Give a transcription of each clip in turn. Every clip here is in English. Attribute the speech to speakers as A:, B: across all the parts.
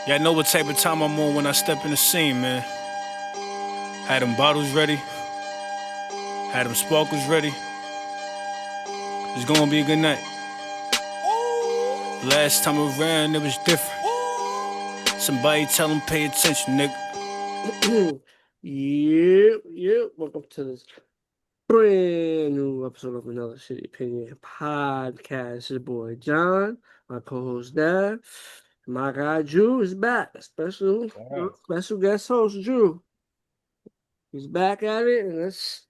A: Yeah, I know what type of time I'm on when I step in the scene, man. Had them bottles ready, had them sparkles ready. It's gonna be a good night. Last time around, it was different. Somebody tell them pay attention, nigga.
B: Yeah. Welcome to this brand new episode of Another City Opinion podcast. It's your boy John, my co-host Dad. My guy Drew is back. Special guest host Drew. He's back at it, and let's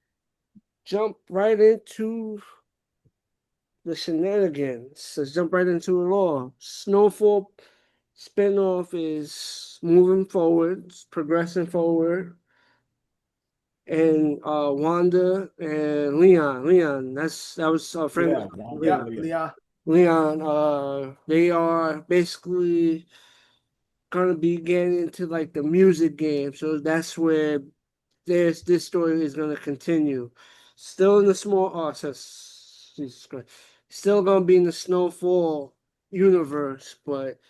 B: jump right into the shenanigans. Let's jump right into it all. Snowfall spinoff is moving forward, it's progressing forward. And Wanda and Leon. That was friend.
C: Yeah, Leon.
B: Leon. They are basically gonna be getting into like the music game, so that's where this story is gonna continue. Still in the small. Oh, it says Jesus Christ. Still gonna be in the Snowfall universe, but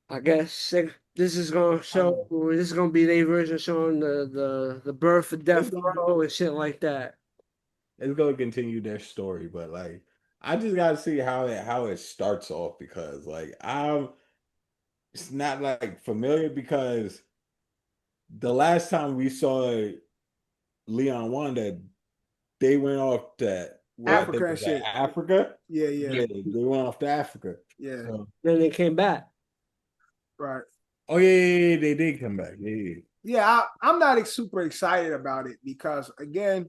B: I guess this is gonna show. This is gonna be their version showing the birth of Death Row and shit like that.
C: It's gonna continue their story, but like I just gotta see how it starts off because like I'm it's not like familiar because the last time we saw Leon Wanda, they went off to
D: Africa and shit.
C: Africa?
D: Yeah.
C: They went off to Africa.
D: Yeah.
C: So,
B: Then they came back.
D: Right.
C: oh yeah, they did come back.
D: Yeah, I'm not super excited about it because again,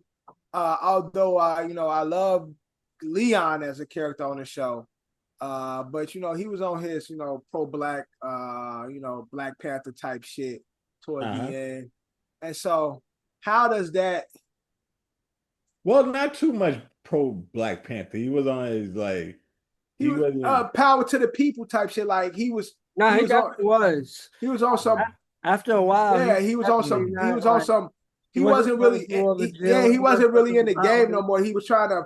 D: although I love Leon as a character on the show, but he was on his pro-black Black Panther type shit toward the end, and so how does that?
C: Well, not too much pro Black Panther. He was on his like
D: he was power to the people type shit. Like he was.
B: No, he
D: was on some.
B: After a while.
D: Yeah, he was on some. He was on some. He wasn't really. He wasn't really in the game no more. He was trying to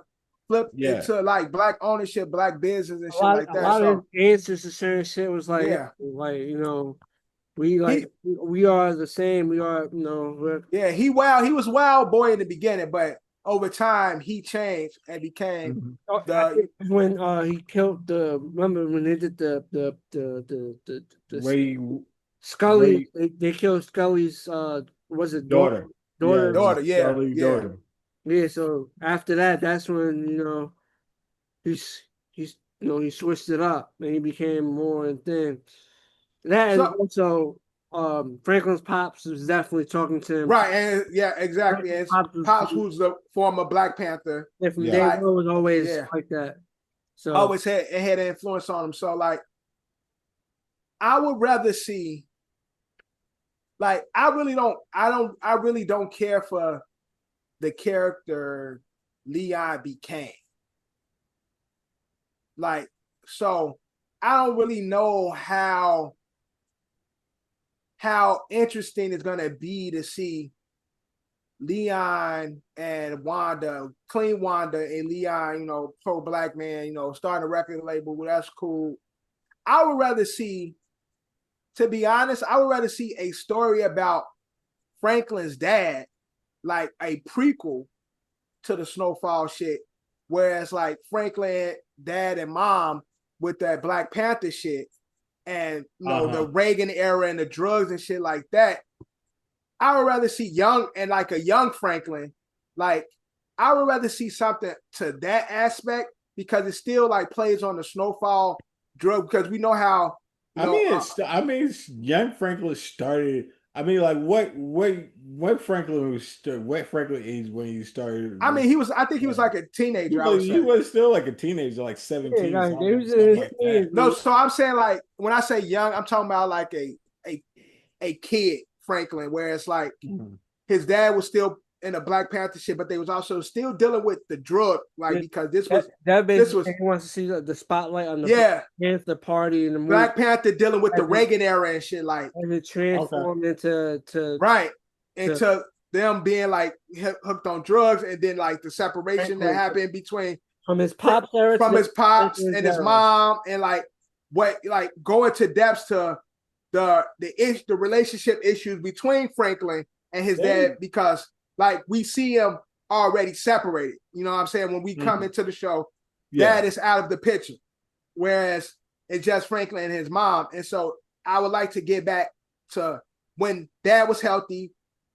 D: flip into like black ownership, black business, and shit like that.
B: A lot of answers to certain shit was like, we are the same. We are,
D: he was wild boy in the beginning, but over time he changed and became
B: when he killed remember when they did the Scully, they killed Scully's was it daughter?
D: Daughter.
B: Yeah, so after that, that's when he switched it up and he became more thin. And also Franklin's pops was definitely talking to him.
D: Right, and exactly. And Pops who's the former Black Panther.
B: Yeah, from day one was always like that. So
D: always had an influence on him. So like I would rather see I really don't care for the character Leon became. Like, so I don't really know how interesting it's gonna be to see Leon and Wanda, clean Wanda and Leon, pro-black man, starting a record label. Well, that's cool. I would rather see, to be honest, a story about Franklin's dad, like a prequel to the Snowfall shit, whereas like Franklin, dad and mom with that Black Panther shit and the Reagan era and the drugs and shit like that. I would rather see a young Franklin. Like I would rather see something to that aspect because it still like plays on the Snowfall drug because we know how.
C: Young Franklin started. I mean, like what Franklin was what Franklin age when he started?
D: I mean, I think he was like a teenager.
C: He was still like a teenager, like 17.
D: No, so I'm saying like when I say young, I'm talking about like a kid Franklin, where it's like his dad was still in a Black Panther shit, but they was also still dealing with the drug, like because this was
B: he wants to see the spotlight on the Panther party in the movie.
D: Black Panther dealing with the Reagan era and shit, like
B: and it transformed into
D: them being like hooked on drugs, and then like the separation that happened between
B: from his pops era,
D: and his mom, and like what like go into depths to the relationship issues between Franklin and his dad, because like we see him already separated. You know what I'm saying? When we come into the show, dad is out of the picture, whereas it's just Franklin and his mom. And so I would like to get back to when dad was healthy,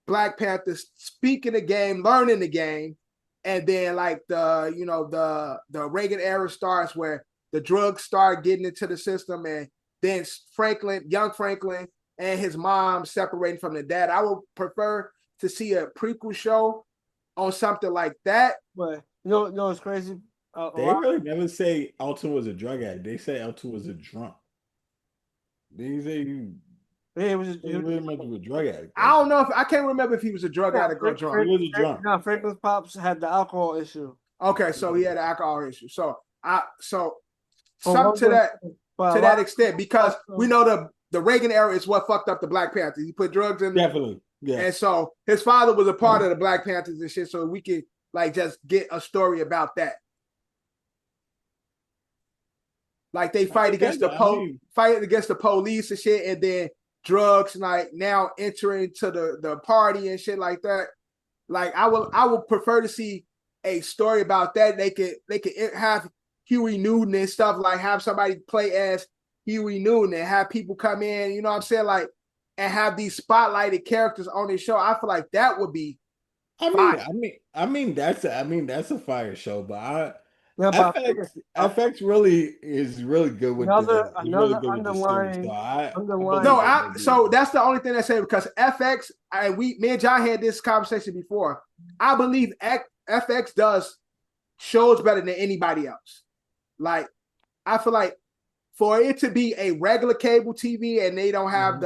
D: Black Panther speaking the game, learning the game, and then like the Reagan era starts where the drugs start getting into the system, and then young Franklin and his mom separating from the dad. I would prefer to see a prequel show on something like that.
B: But no, it's crazy.
C: They really never say Elton was a drug addict. They say Elton was a drunk. They say he was really much of a drug addict.
D: I don't know if I can't remember if he was a drug addict or drunk.
C: He was a drunk.
B: No, Franklin's pops had the alcohol issue.
D: Okay, so he had an alcohol issue. So something to that extent, because we know the Reagan era is what fucked up the Black Panthers. He put drugs in.
C: Definitely. Yeah.
D: And so his father was a part of the Black Panthers and shit. So we could like just get a story about that. Like they fight against the police and shit, and then drugs like now entering to the party and shit like that. Like I would prefer to see a story about that. They could have Huey Newton and stuff, like have somebody play as Huey Newton and have people come in, you know what I'm saying? Like, and have these spotlighted characters on this show. I feel like that would be
C: fire. I mean that's a fire show, but FX really is really good with
B: another
C: underlying.
D: So that's the only thing I say, because FX, me and John had this conversation before. I believe FX does shows better than anybody else. Like, I feel like for it to be a regular cable TV and they don't have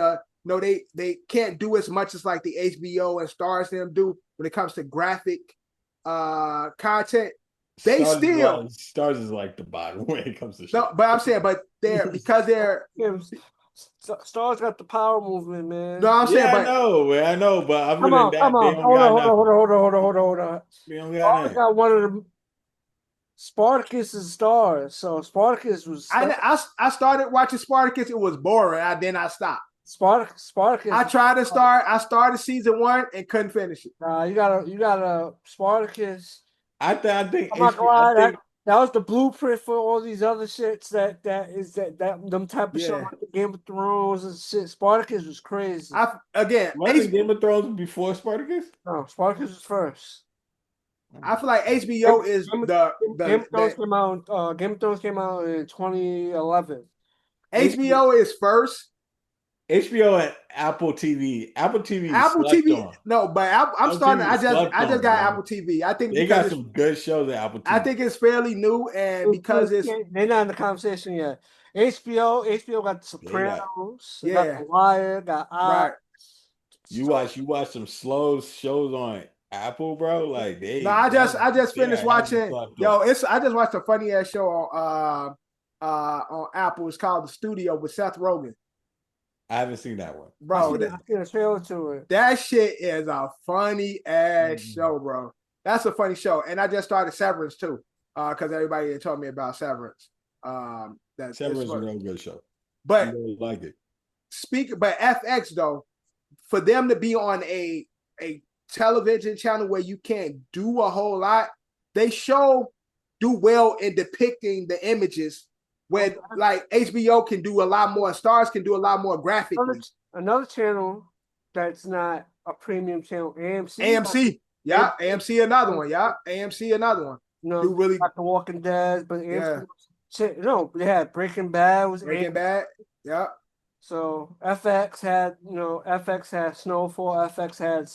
D: they can't do as much as like the HBO and Stars them do when it comes to graphic content.
C: Stars is like the bottom when it comes to show.
D: No, but I'm saying, but they're
B: Stars got the power movement, man.
D: No, I'm saying,
C: but I know, but other
B: than that, hold on. Stars got one of the Spartacus is Stars, so Spartacus was.
D: I started watching Spartacus. It was boring. Then I stopped.
B: Spartacus.
D: I tried to start. I started season 1 and couldn't finish it.
B: You gotta Spartacus.
C: I think
B: that was the blueprint for all these other shits that them type of shows like the Game of Thrones and shit. Spartacus was crazy.
C: Wasn't Game of Thrones before Spartacus?
B: No, Spartacus was first.
D: I feel like HBO is
B: Game of Thrones came out in 2011.
D: HBO is first.
C: HBO and Apple TV. Apple TV.
D: No, but I'm starting. I just got Apple TV. I think
C: they got some good shows at Apple TV.
D: I think it's fairly new, and because
B: they're not in the conversation yet. HBO got The Sopranos. Got The Wire. Got
D: right.
C: You watch some slow shows on Apple, bro. Like they.
D: No, I just finished watching. I just watched a funny ass show on Apple. It's called The Studio with Seth Rogen.
C: I haven't seen that one,
D: bro.
B: I seen a trailer to it.
D: That shit is a funny ass show, bro. That's a funny show, and I just started Severance too, because everybody told me about Severance.
C: Severance is a real good show,
D: but
C: I really like it.
D: But FX though, for them to be on a television channel where you can't do a whole lot, they do well in depicting the images. Where like HBO can do a lot more, Stars can do a lot more graphically.
B: Another channel that's not a premium channel, AMC.
D: AMC another one. AMC another one.
B: No, really like The Walking Dead, but AMC, they had Breaking Bad.
D: Yeah.
B: So FX had Snowfall. FX had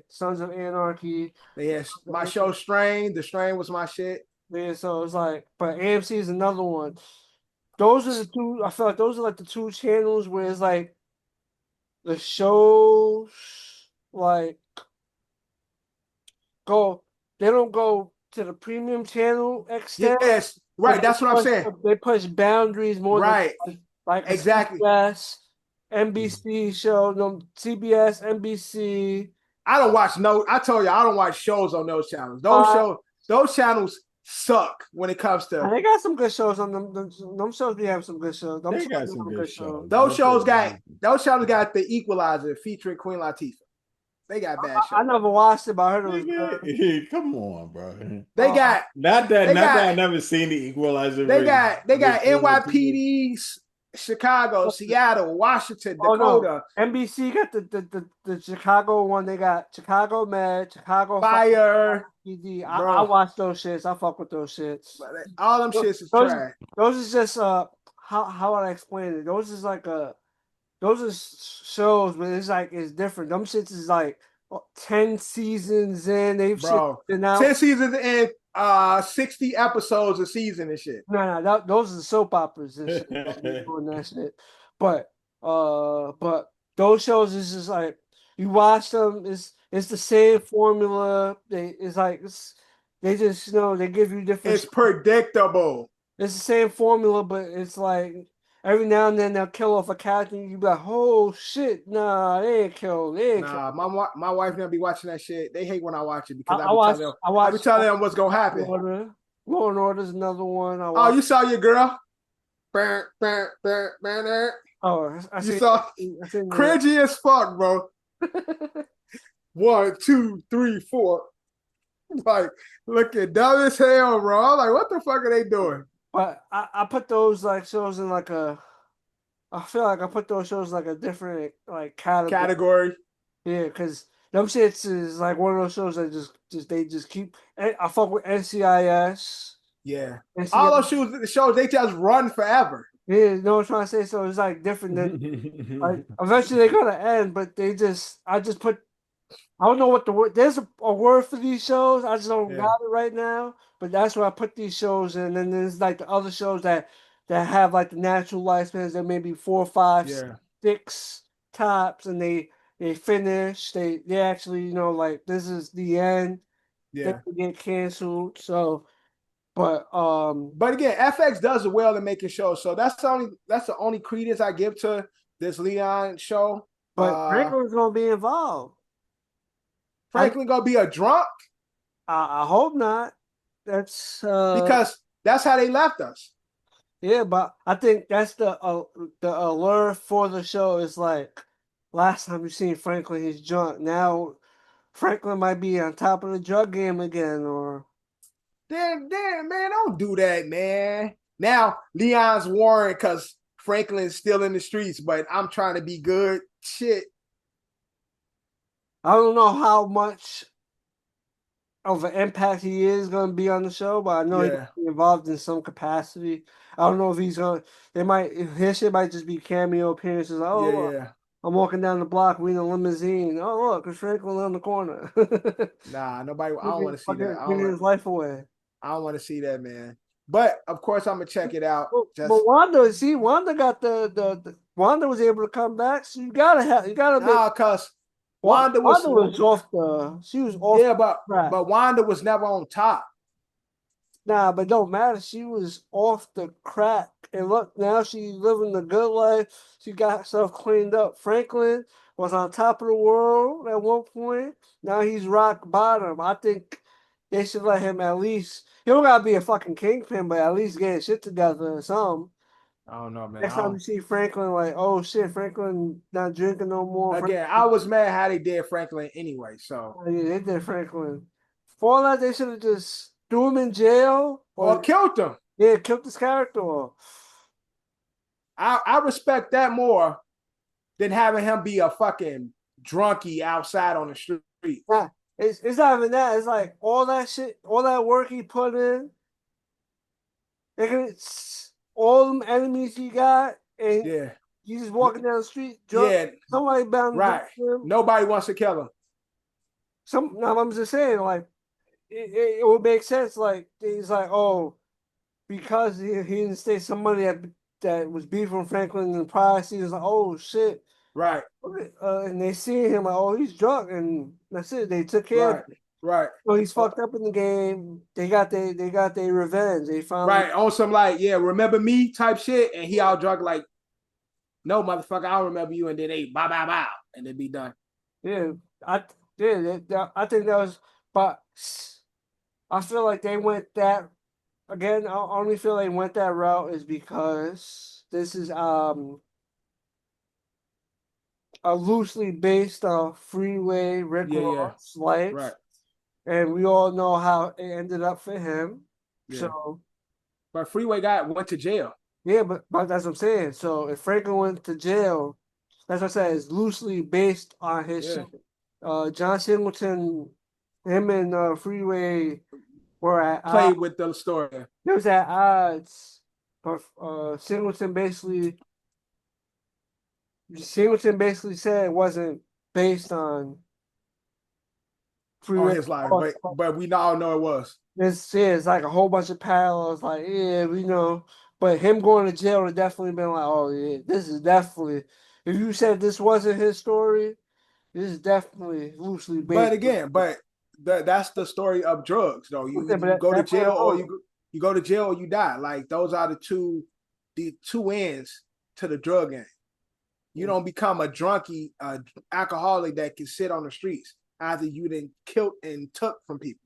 B: Sons of Anarchy.
D: They had my show Strain. The Strain was my shit.
B: Yeah, so it's like, but AMC is another one. Those are the two. I feel like those are like the two channels where it's like the shows like they don't go to the premium channel extent.
D: Yes, right. That's what I'm saying.
B: They push boundaries more.
D: Right.
B: Than like
D: exactly.
B: CBS, NBC show, CBS, NBC.
D: I don't watch I told you I don't watch shows on those channels. Those channels suck when it comes
B: And
D: to
B: they got some good shows on them. Them shows be having some good shows. Them
C: They
B: shows
C: got
B: be
C: some
B: having
C: good shows.
D: those shows.
C: Nothing-
D: Those shows got the Equalizer featuring Queen Latifah. They got bad shows.
B: I never watched it, but I heard it was good.
C: Nigga, come on, bro.
D: They got
C: Not that
D: They got-
C: I never seen the Equalizer.
D: they got
C: with Queen Latifah.
D: NYPD, Chicago, Seattle, Washington,
B: Oh
D: Dakota,
B: no, NBC got the Chicago one. They got Chicago Med, Chicago
D: Fire.
B: PD.
D: Bro.
B: I watch those shits. I fuck with those shits.
D: All them shits is
B: Those-
D: trash.
B: Those is just how would I explain it? Those is like those are shows, but it's like it's different. Them shits is like 10 seasons in. They've
D: Bro,
B: been out.
D: 10 seasons in 60 episodes a season and shit.
B: No, those are soap operas and shit. Doing that shit. But those shows is just like you watch them. It's the same formula. They just they give you different.
D: It's predictable.
B: It's the same formula, but it's like every now and then they'll kill off a character. And you be like, oh shit, nah, they ain't killed. They ain't killed.
D: Nah, my wife gonna be watching that shit. They hate when I watch it because
B: I
D: be telling them what's gonna happen.
B: Law and Order's another one.
D: Oh, you saw your girl?
B: Oh,
D: You saw cringy as fuck, bro. 1, 2, 3, 4. Like looking dumb as hell, bro. I'm like, what the fuck are they doing?
B: But I put those like shows in like a. I feel like I put those shows like a different like category. Yeah, because them shits is like one of those shows that they just keep. I fuck with NCIS.
D: Yeah,
B: NCIS.
D: all those shows they just run forever.
B: Yeah, you know what I'm trying to say. So it's like different than like eventually they're gonna end, but I just put. I don't know what the word. There's a word for these shows. I just don't got it right now. But that's where I put these shows in. And then there's like the other shows that have like the natural lifespans that maybe 4, 5, 6 tops, and they finish. They actually like this is the end.
D: Yeah,
B: they get canceled. So, but
D: again, FX does well in making shows. So that's the only credence I give to this Leon show.
B: But Franklin's gonna be involved.
D: Franklin gonna be a drunk?
B: I hope not. That's
D: because that's how they left us.
B: Yeah, but I think that's the allure for the show is like last time you seen Franklin, he's drunk. Now Franklin might be on top of the drug game again, or
D: damn, man, don't do that, man. Now Leon's worrying because Franklin's still in the streets, but I'm trying to be good. Shit.
B: I don't know how much of an impact he is going to be on the show, but I know he's gonna be involved in some capacity. I don't know if he's going to, his shit might just be cameo appearances. Like, I'm walking down the block, we in a limousine. Oh, look, it's Franklin on the corner.
D: Nah, nobody, I don't want to see that.
B: Giving his life away.
D: I don't want to see that, man. But, of course, I'm going to check it out.
B: But Wanda got Wanda was able to come back, so you got to
D: nah, because
B: Wanda was off she was off.
D: Yeah, but Wanda was never on top.
B: Nah, but don't matter. She was off the crack. And look, now she's living the good life. She got herself cleaned up. Franklin was on top of the world at one point. Now he's rock bottom. I think they should let him at least. He don't gotta be a fucking kingpin, but at least get his shit together or something.
D: I don't know, man.
B: Next time you see Franklin, like, oh shit, Franklin not drinking no more.
D: Again, I was mad how they did Franklin anyway. So
B: yeah, they did Franklin. For all that, they should have just threw him in jail
D: or killed him.
B: Yeah, killed his character off.
D: I respect that more than having him be a fucking drunkie outside on the street.
B: Nah, it's not even that. It's like all that shit, all that work he put in. All them enemies he got, and he's just walking down the street. Drunk, somebody bound to him.
D: Nobody wants to kill him.
B: I'm just saying, like, it would make sense. Like, he's like, oh, because he didn't stay somebody that was beefing Franklin in the prior season. Like, oh shit,
D: right?
B: And they see him like, oh, he's drunk, and that's it. They took care of him.
D: Right.
B: So he's fucked up in the game. They got their revenge. They finally
D: on some like, remember me type shit, and he all drunk like, no, motherfucker, I don't remember you, and then they bow, and then be done.
B: Yeah, I think that was, but I feel like they went that again, I only feel they went that route is because this is loosely based on Freeway Rick
D: Yeah.
B: Ross' life,
D: Right.
B: and we all know how it ended up for him.
D: Yeah.
B: So
D: But Freeway went to jail.
B: yeah, but that's what I'm saying. So if Franklin went to jail, that's what I said. It's loosely based on his
D: Yeah.
B: shit. John Singleton, him and Freeway were at odds.
D: Played with the story.
B: They was at odds, but Singleton basically said it wasn't based on
D: On
B: Freeway.
D: his life, but we all know it was.
B: This is like a whole bunch of parallels. Like, yeah, we know, but him going to jail would definitely been like, oh yeah, this is definitely. If you said this wasn't his story, this is definitely loosely based.
D: But again, that's the story of drugs, though. You
B: Yeah, but
D: go to
B: that played a
D: jail or
B: role.
D: you go to jail or you die. Like those are the two ends to the drug game. You don't become a drunkie, alcoholic that can sit on the streets after you then killed and took from people.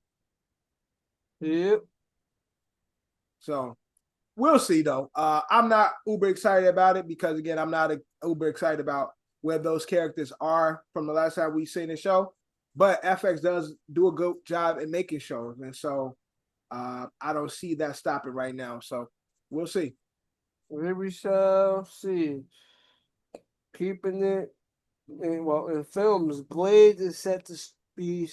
B: Yep.
D: So we'll see though. I'm not uber excited about it because again, I'm not uber excited about where those characters are from the last time we've seen the show. But FX does do a good job in making shows, and so I don't see that stopping right now. So we'll see.
B: We shall see. Keeping it in films, Blade is set to be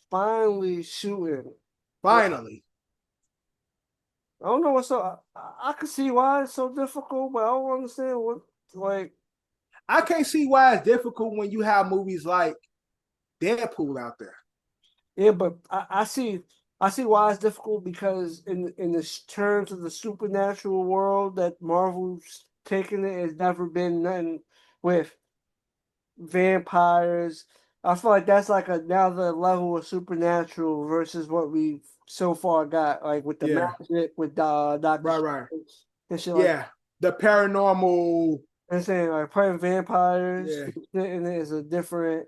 B: finally shooting.
D: Finally.
B: I don't know what's so. I can see why it's so difficult, but I don't understand what like.
D: I can't see why it's difficult when you have movies like Deadpool out there.
B: Yeah, but I see why it's difficult because in the terms of the supernatural world that Marvel's taken it has never been nothing with vampires. I feel like that's like another level of supernatural versus what we've so far got, like with the magic, with Doctor
D: Right.
B: and shit like that.
D: The paranormal.
B: I'm saying like playing vampires
D: Yeah.
B: and it is a different.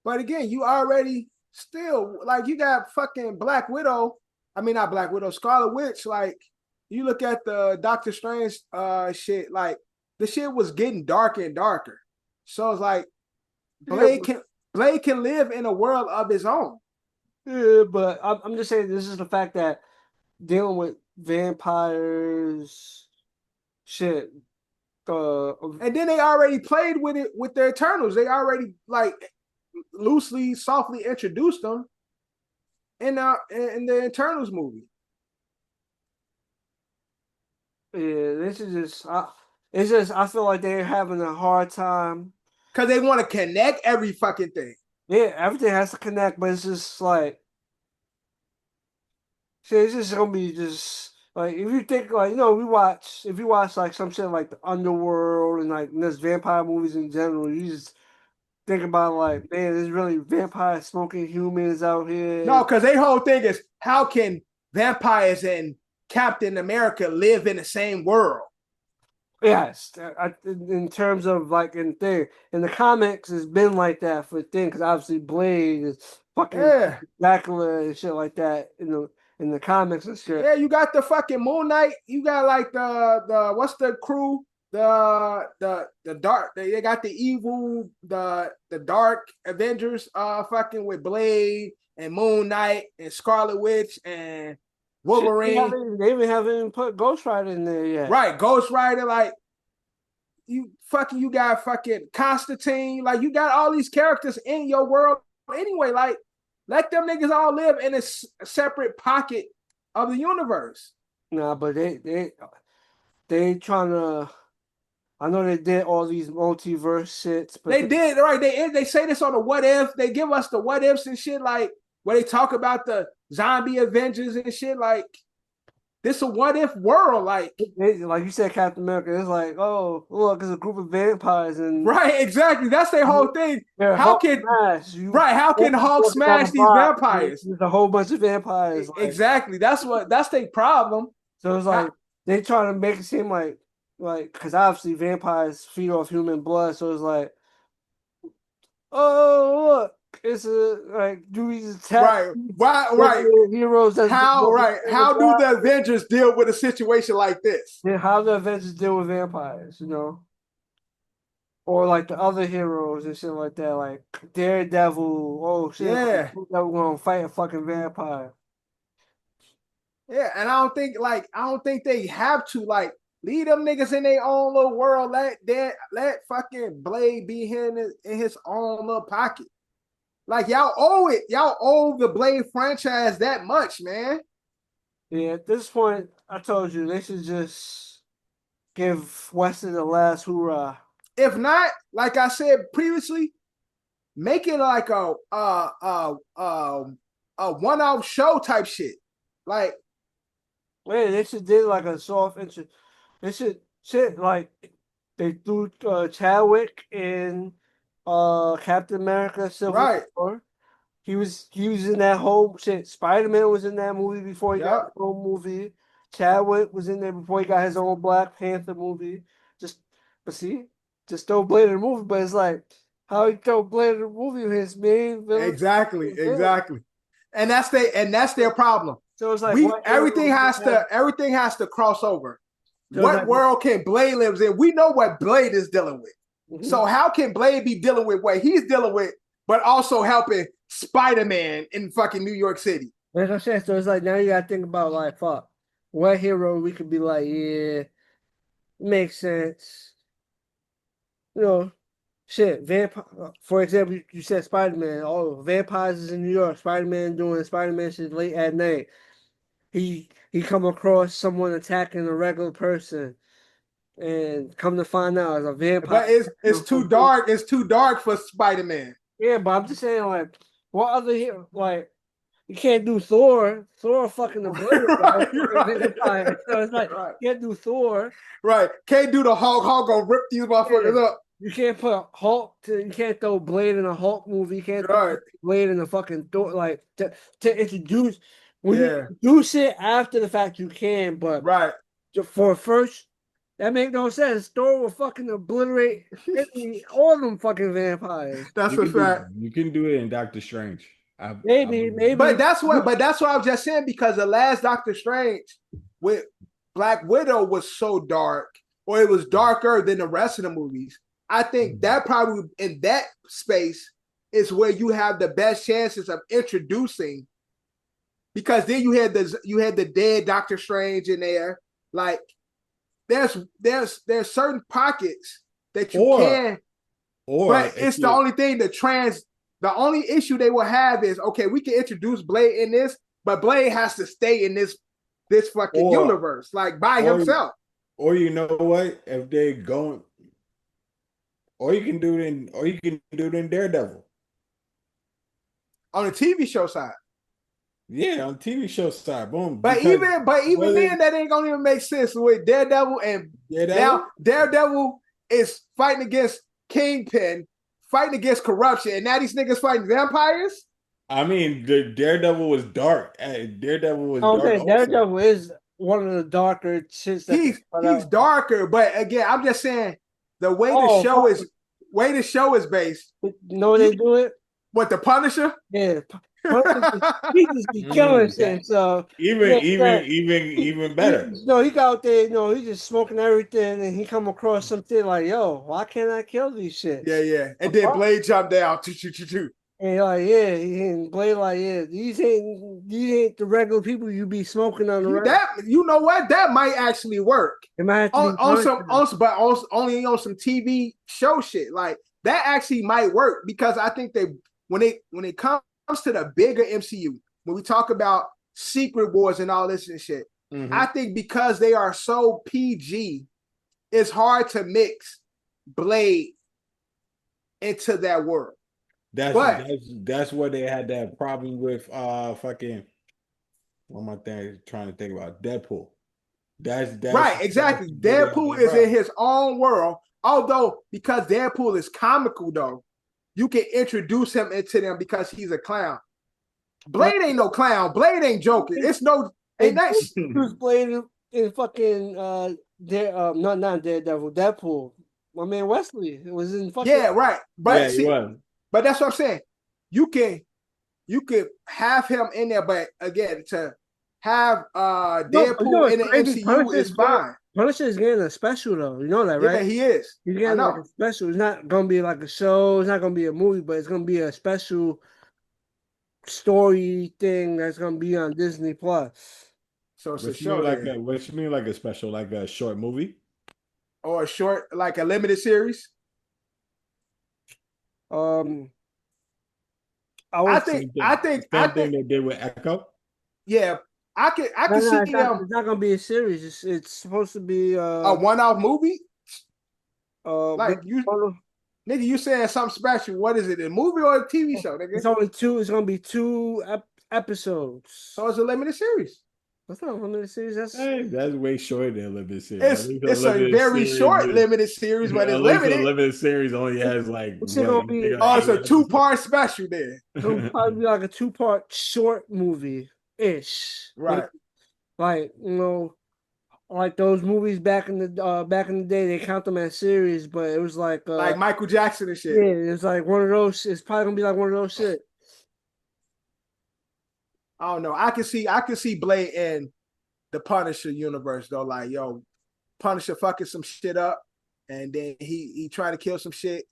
D: But again, you already still like you got fucking Black Widow. I mean not Black Widow, Scarlet Witch. Like you look at the Doctor Strange shit, like the shit was getting darker and darker. So it's like Blade can live in a world of his own.
B: Yeah, but I'm just saying this is the fact that dealing with vampires, shit.
D: And then they already played with it with the Eternals. They already like loosely, softly introduced them in the Eternals movie.
B: Yeah, this is just. It's just I feel like they're having a hard time
D: because they want to connect every fucking thing.
B: Yeah, everything has to connect, but it's just like, shit, it's just gonna be just like if you think like if you watch like some shit like the Underworld and like this vampire movies in general, you just think about like, man, there's really vampire smoking humans out here.
D: No, because their whole thing is how can vampires and Captain America live in the same world?
B: Yes, in terms of like in the comics, it's been like that for thing because obviously Blade is fucking Dracula and shit like that in the comics and shit.
D: Yeah, you got the fucking Moon Knight. You got like the what's the crew? The dark. They got the evil the Dark Avengers. Fucking with Blade and Moon Knight and Scarlet Witch and Wolverine.
B: They even haven't put Ghost Rider in there yet.
D: Right, Ghost Rider. Like you got fucking Constantine. Like you got all these characters in your world anyway. Like let them niggas all live in a separate pocket of the universe.
B: Nah, but they trying to. I know they did all these multiverse shits, but
D: they did right. They say this on the what if. They give us the what ifs and shit, like where they talk about the zombie Avengers and shit. Like this a what if world, like
B: you said, Captain America. It's like, oh look, it's a group of vampires and
D: right, exactly. That's their whole thing. How can Hulk smash these vampires?
B: There's a whole bunch of vampires.
D: Exactly. That's their problem.
B: So it's like they trying to make it seem like because obviously vampires feed off human blood, so it's like, oh look, it's like do we attack
D: right.
B: heroes that's
D: How do the Avengers deal with a situation like this?
B: and how the Avengers deal with vampires, you know? Or like the other heroes and shit like that, like Daredevil. Oh shit,
D: Yeah.
B: Daredevil gonna fight a fucking vampire.
D: Yeah, and I don't think they have to leave them niggas in their own little world. Let fucking Blade be here in his own little pocket. Like y'all owe it. Y'all owe the Blade franchise that much, man.
B: Yeah, at this point, I told you they should just give Wesley the last hoorah.
D: If not, like I said previously, make it like a one-off show type shit. Like,
B: Man, they should do like a soft intro. They should shit like they threw Chadwick in Captain America Civil War. He was in that whole shit. Spider-Man was in that movie before he got his own movie. Chadwick was in there before he got his own Black Panther movie. Just throw Blade in the movie, but it's like how he throw Blade in the movie with his main villain.
D: Exactly. And that's their problem.
B: So it's like
D: everything has to cross over. What world can Blade lives in? We know what Blade is dealing with. Mm-hmm. So how can Blade be dealing with what he's dealing with, but also helping Spider-Man in fucking New York City?
B: Like I said, so it's like now you gotta think about like fuck, what hero we could be like, yeah, makes sense. You know, shit, vampire. For example, you said Spider-Man. Oh, vampires is in New York. Spider-Man doing Spider-Man shit late at night. He come across someone attacking a regular person, and come to find out it's a vampire.
D: But it's too dark. It's too dark for Spider-Man.
B: Yeah, but I'm just saying, like, what other hero? Like, you can't do Thor. Thor fucking the blade. Right. So it's like you can't do Thor.
D: Right. Can't do the Hulk. Hulk gonna rip these motherfuckers up.
B: You can't put Hulk. You can't throw Blade in a Hulk movie. You can't throw Blade in a fucking Thor. Like to introduce. When you do shit after the fact, you can, but for first, that make no sense. Thor will fucking obliterate all them fucking vampires.
D: That's a fact.
C: You can do it in Doctor Strange.
B: Maybe.
D: But that's what I was just saying, because the last Doctor Strange with Black Widow was so dark, or it was darker than the rest of the movies. I think that probably in that space is where you have the best chances of introducing. Because then you had the dead Doctor Strange in there. Like there's certain pockets that you can, but it's the only thing the only issue they will have is, okay, we can introduce Blade in this, but Blade has to stay in this fucking universe, like by himself.
C: Or you know what? If they going, or you can do it in Daredevil.
D: On the TV show side.
C: Yeah, on TV show side, boom.
D: But even then, that ain't gonna even make sense with Daredevil now Daredevil is fighting against Kingpin, fighting against corruption, and now these niggas fighting vampires.
C: I mean, the Daredevil was dark. Daredevil was dark.
B: Okay, Daredevil is one of the darker shits.
D: He's darker, but again, I'm just saying the way the show is based.
B: You know what they do it?
D: What, the Punisher?
B: Yeah. He just be killing shit. So
C: even better.
B: No, he got out there. No, he just smoking everything, and he come across something like, "Yo, why can't I kill these shit?"
D: Yeah. And then Blade jumped down.
B: And like, and Blade like, these ain't the regular people you be smoking on the road.
D: You know what? That might actually work.
B: It might have to
D: only on some TV show shit. Like that actually might work, because I think when it comes to the bigger MCU, when we talk about Secret Wars and all this and shit, I think because they are so PG, it's hard to mix Blade into that world.
C: That's where they had that problem with fucking, what am I trying to think about? Deadpool. That's
D: right, exactly. Deadpool is in his own world. Although, because Deadpool is comical though, you can introduce him into them because he's a clown. Blade ain't no clown. Blade ain't joking. It's no ain't that
B: Bruce Blade in fucking not Daredevil, Deadpool. My man Wesley. It was in fucking
D: right. But that's what I'm saying. you could have him in there, but again, to have Deadpool in the MCU is fine.
B: Punisher is getting a special though. You know that,
D: Yeah,
B: right?
D: he is.
B: He's
D: I
B: getting
D: know.
B: like a special. It's not gonna be like a show. It's not gonna be a movie, but it's gonna be a special story thing that's gonna be on Disney Plus.
D: So it's a
C: What you
D: show
C: mean like
D: then.
C: what you mean like a special, like a short movie?
D: Or a short, like a limited series. I think
C: Same thing they did with Echo.
D: yeah, I can see
B: it's not gonna be a series. It's supposed to be
D: a one-off movie. Like you,
B: nigga,
D: you saying something special? What is it? A movie or a TV show, nigga?
B: It's only two. It's gonna be two episodes.
D: So it's a limited series.
B: That's not a limited series.
C: That's way shorter than a limited series.
D: It's a very short limited series, but it's limited.
C: A limited series only has like
B: it's gonna be
D: it's a 2-part special there.
B: It'll probably be like a 2-part short movie ish.
D: Right.
B: Like, you know, like those movies back in the day, they count them as series, but it was like
D: Michael Jackson and shit.
B: Yeah, it's like one of those. It's probably gonna be like one of those shit.
D: I don't know. I can see Blade in the Punisher universe though. Like, yo, Punisher fucking some shit up, and then he trying to kill some shit,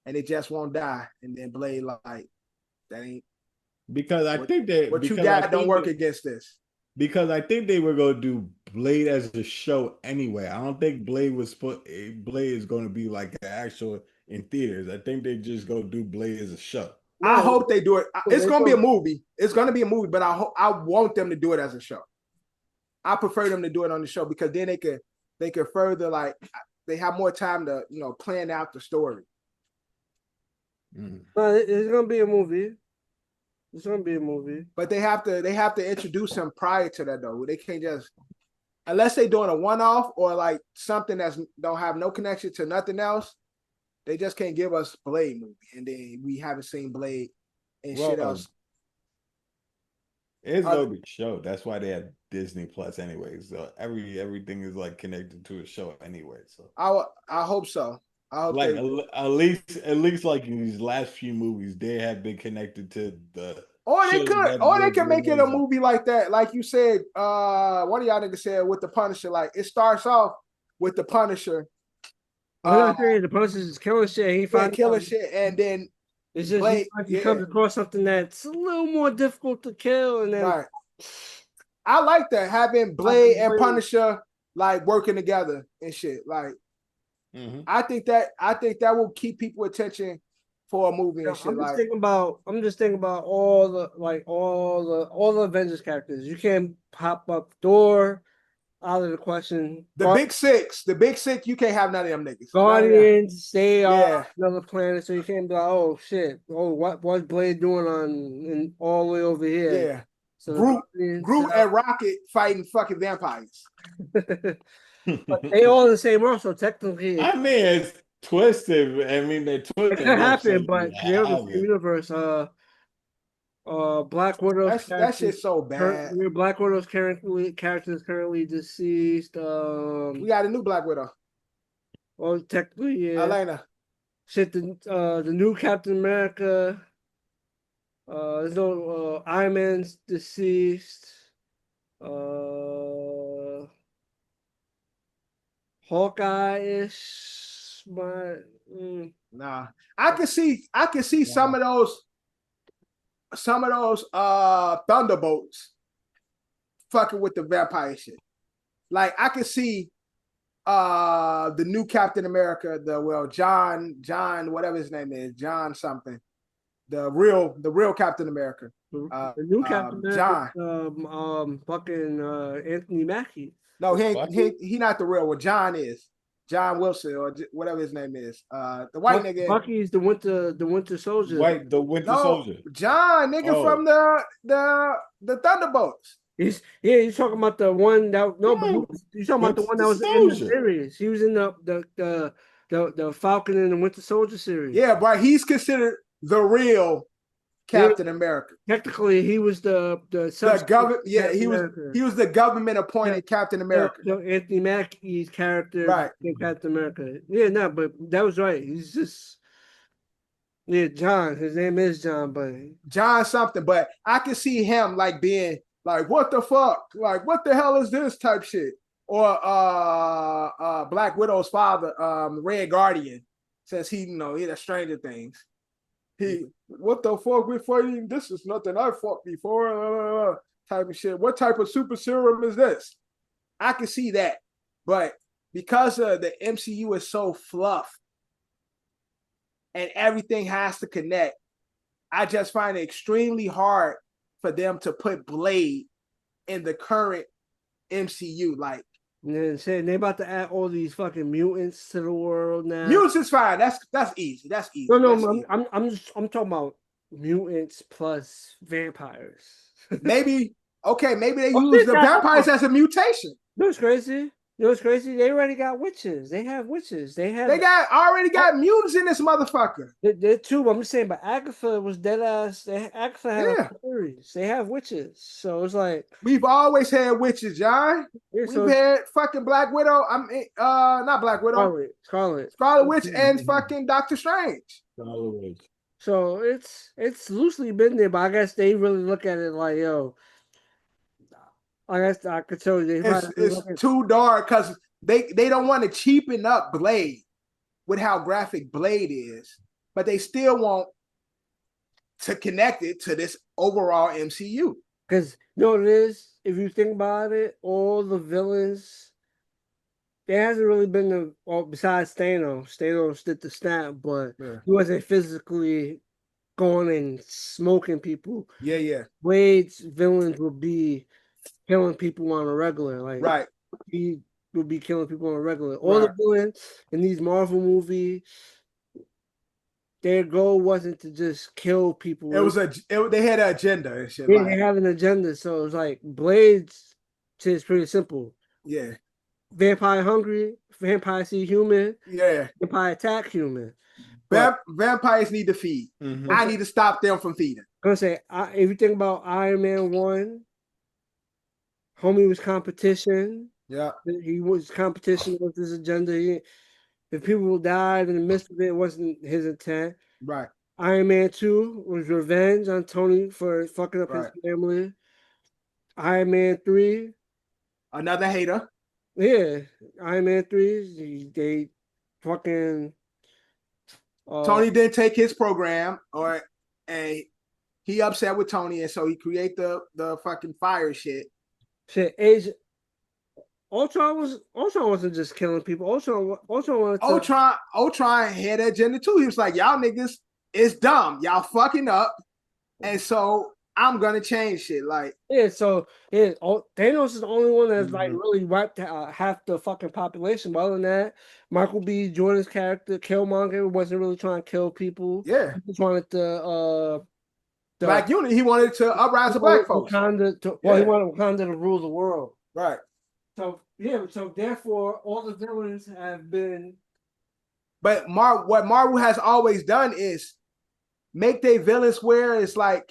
D: and it just won't die. And then Blade like, that ain't
C: because I think that
D: what you got don't work against this.
C: Because I think they were gonna do Blade as a show anyway. I don't think Blade is going to be like an actual in theaters. I think they just go do Blade as a show.
D: I hope they do it. It's gonna be a movie. It's gonna be a movie, but I want them to do it as a show. I prefer them to do it on the show because then they could further, like, they have more time to plan out the story.
B: It's gonna be a movie. It's gonna be a movie.
D: But they have to introduce him prior to that though. They can't just, unless they're doing a one-off or like something that's don't have no connection to nothing else. They just can't give us Blade movie, and then we haven't seen Blade and shit else.
C: It's gonna be a show. That's why they have Disney Plus anyways. So everything is like connected to a show anyway. So
D: I hope so. I hope
C: like at least like in these last few movies, they have been connected to the.
D: Or they could make it a movie like that. Like you said, one of y'all niggas said with the Punisher, like it starts off with the Punisher.
B: The Punisher is killing shit. He finds
D: killing shit, and then
B: it's just Blade, he comes across something that's a little more difficult to kill, and then
D: right. I like that, having Blade and Punisher like working together and shit. Like, I think that will keep people attention for a movie and shit. I'm just
B: thinking about all the Avengers characters. You can't pop up Thor out of the question.
D: The big six, you can't have none of them niggas.
B: Guardians, they are another planet, so you can't be like, oh shit, what's Blade doing on all the way over here?
D: Yeah.
B: So
D: Groot and Rocket fighting fucking vampires.
B: But they all in the same world, so technically,
C: I mean, it's twisted. I mean, they twisted.
B: It could happen, but they're in the same universe. Black Widow's
D: that shit's so bad.
B: Black Widow's character is currently deceased.
D: We got a new Black Widow.
B: Well, technically, yeah.
D: Elena.
B: Shit, the new Captain America. There's no Iron Man's deceased. Hawkeye-ish, but
D: nah. I can see some of those Thunderbolts fucking with the vampire shit. Like, I can see the new Captain America, John, whatever his name is, John something. The real Captain America.
B: The new Captain America,
D: John.
B: Fucking Anthony Mackie.
D: No, he not the real one. John is John Wilson or whatever his name is. The white nigga.
B: Bucky's the Winter Soldier.
C: The Winter Soldier.
D: John, nigga from the Thunderbolts.
B: He's talking about the one that he's talking about the one that was in the series. He was in the Falcon and the Winter Soldier series.
D: Yeah, but he's considered the real Captain America.
B: Technically, he was the
D: government. Yeah, he was the government appointed Captain America.
B: So Anthony Mackie's character,
D: right?
B: Captain America. Yeah, no, but that was right. He's just Yeah, John. His name is John, but
D: John something, but I can see him like being like, what the fuck? Like, what the hell is this type shit? Or Black Widow's father, Red Guardian, says he the Stranger Things. What the fuck we fighting? This is nothing I fought before. Type of shit. What type of super serum is this? I can see that. But because the MCU is so fluff and everything has to connect, I just find it extremely hard for them to put Blade in the current MCU. Like,
B: and then saying they about to add all these fucking mutants to the world now.
D: mutants is fine. That's easy. That's easy.
B: No,
D: That's easy.
B: I'm talking about mutants plus vampires.
D: Maybe they use the vampires as a mutation.
B: No, it's crazy. You know what's crazy? They already got witches. They have witches. They
D: already got mutants in this motherfucker.
B: They're too. I'm just saying, but Agatha was dead ass. Agatha had a series. They have witches, so it's like
D: we've always had witches, John.
B: Yeah,
D: we've had fucking Black Widow. Not Black Widow. Scarlet Witch, and fucking Doctor Strange.
C: Scarlet Witch.
B: So it's loosely been there, but I guess they really look at it like, yo. I guess I could tell you
D: it's too dark because they don't want to cheapen up Blade with how graphic Blade is, but they still want to connect it to this overall MCU.
B: Because you know what it is? If you think about it, all the villains, there hasn't really been besides Thanos. Thanos did the snap, but he wasn't physically going and smoking people.
D: Yeah.
B: Blade's villains would be killing people on a regular, like he would be killing people on a regular. All the villains in these Marvel movies, their goal wasn't to just kill people.
D: They had an agenda and shit.
B: Yeah, they have an agenda. So it was like Blade's shit is pretty simple.
D: Yeah.
B: Vampire hungry, vampire see human.
D: Yeah.
B: Vampire attack human.
D: Vampires need to feed. Mm-hmm. I need to stop them from feeding.
B: I'm gonna say if you think about Iron Man 1. Homie was competition.
D: Yeah.
B: He was competition with his agenda. If people died in the midst of it, it wasn't his intent.
D: Right.
B: Iron Man 2 was revenge on Tony for fucking up his family. Iron Man 3.
D: Another hater.
B: Yeah. Iron Man 3, they fucking
D: Tony didn't take his program and he upset with Tony, and so he create the fucking fire shit.
B: Ultron wasn't just killing people. Ultron wanted to...
D: Ultron had an agenda too. He was like, y'all niggas is dumb. Y'all fucking up. And so I'm gonna change shit. Like,
B: Thanos is the only one that's like really wiped half the fucking population. But other than that, Michael B. Jordan's character, Killmonger, wasn't really trying to kill people.
D: Yeah.
B: He just wanted to
D: Black unity. He wanted to uprise the black folks.
B: He wanted Wakanda to rule the world.
D: Right.
B: So therefore all the villains have been.
D: But what Marvel has always done is make their villains where it's like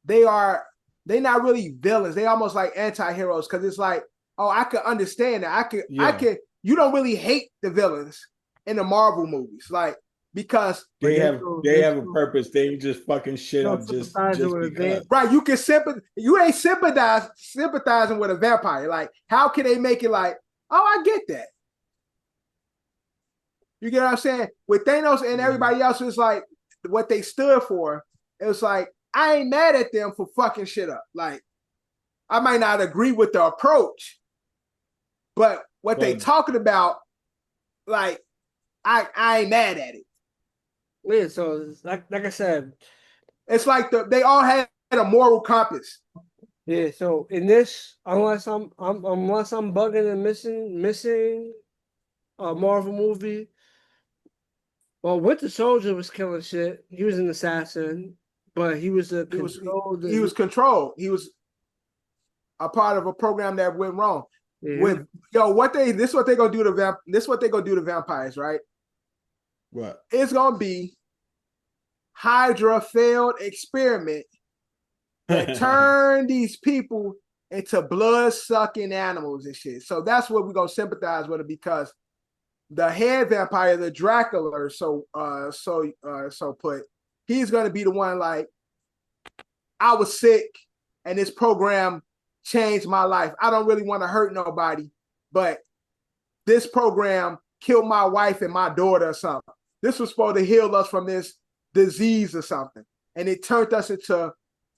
D: they're not really villains. They almost like anti-heroes, because it's like, oh, I could understand that. I could. You don't really hate the villains in the Marvel movies, like. Because
C: they have a purpose. They ain't just fucking shit up just because.
D: Right. You can you ain't sympathizing with a vampire. Like, how can they make it like, oh, I get that. You get what I'm saying? With Thanos and everybody else, it's like what they stood for. It was like, I ain't mad at them for fucking shit up. Like, I might not agree with the approach, but what they talking about, like, I ain't mad at it.
B: Yeah, so like I said,
D: it's like they all had a moral compass.
B: Yeah, so in this, unless I'm bugging and missing a Marvel movie, well, Winter Soldier was killing shit. He was an assassin, but he was controlled.
D: He was controlled. He was a part of a program that went wrong. Yeah. This is what they gonna do to vampires, right?
C: What?
D: It's gonna be Hydra failed experiment that turned these people into blood-sucking animals and shit. So that's what we're gonna sympathize with it, because the head vampire, the Dracula, so put, he's going to be the one like, I was sick and this program changed my life. I don't really want to hurt nobody, but this program killed my wife and my daughter or something. This was supposed to heal us from this disease or something. And it turned us into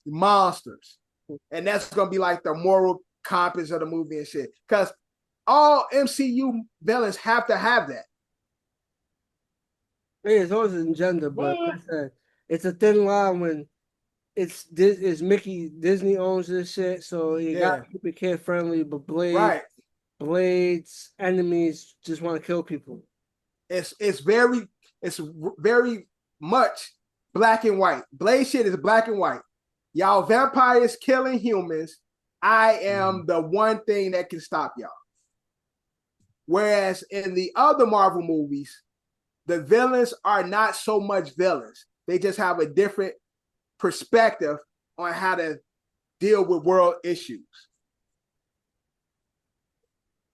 D: monsters. And that's going to be like the moral compass of the movie and shit. Because all MCU villains have to have that.
B: Yeah, it's always in gender, but like I said, it's a thin line when it's Mickey, Disney owns this shit, so you gotta keep it kid friendly, but Blade's enemies just want to kill people.
D: It's very much black and white. Blade shit is black and white. Y'all vampires killing humans. I am the one thing that can stop y'all. Whereas in the other Marvel movies, the villains are not so much villains. They just have a different perspective on how to deal with world issues.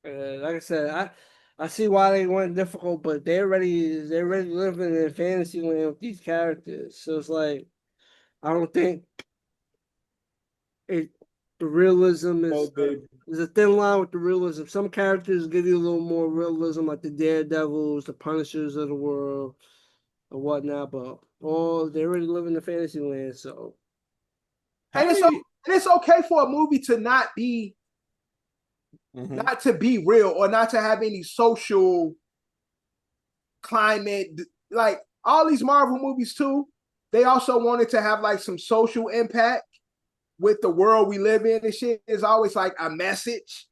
B: Like I said, I see why they went difficult, but they're already living in fantasy land with these characters. So it's like I don't think the realism is there's a thin line with the realism. Some characters give you a little more realism, like the Daredevils, the Punishers of the world, or whatnot, but they already live in the fantasy land, so.
D: And it's okay for a movie to not be not to be real or not to have any social climate. Like all these Marvel movies too, they also wanted to have like some social impact with the world we live in and shit. Is always like a message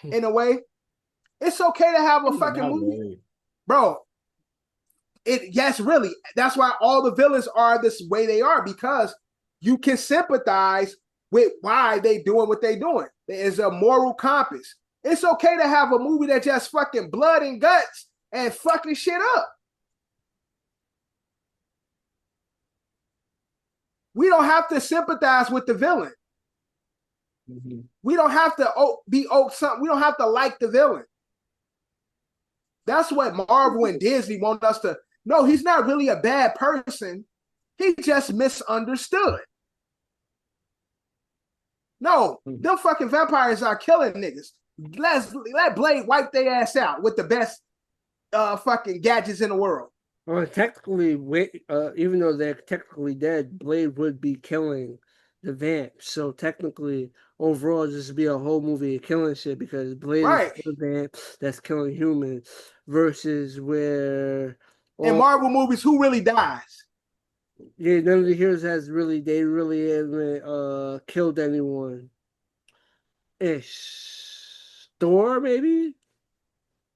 D: in a way. It's okay to have a fucking movie. Really. Bro. Yes, really. That's why all the villains are this way they are, because you can sympathize with why they doing what they doing. There's a moral compass. It's okay to have a movie that just fucking blood and guts and fucking shit up. We don't have to sympathize with the villain. We don't have to be something. We don't have to like the villain. That's what Marvel and Disney want us to. No, he's not really a bad person. He just misunderstood. No, them fucking vampires are killing niggas. Let Blade wipe their ass out with the best fucking gadgets in the world.
B: Well, technically, even though they're technically dead, Blade would be killing the vamps. So technically, overall, this would be a whole movie of killing shit, because Blade is the vamp that's killing humans versus where
D: in Marvel movies, who really dies?
B: Yeah, none of the heroes haven't killed anyone. Thor, maybe?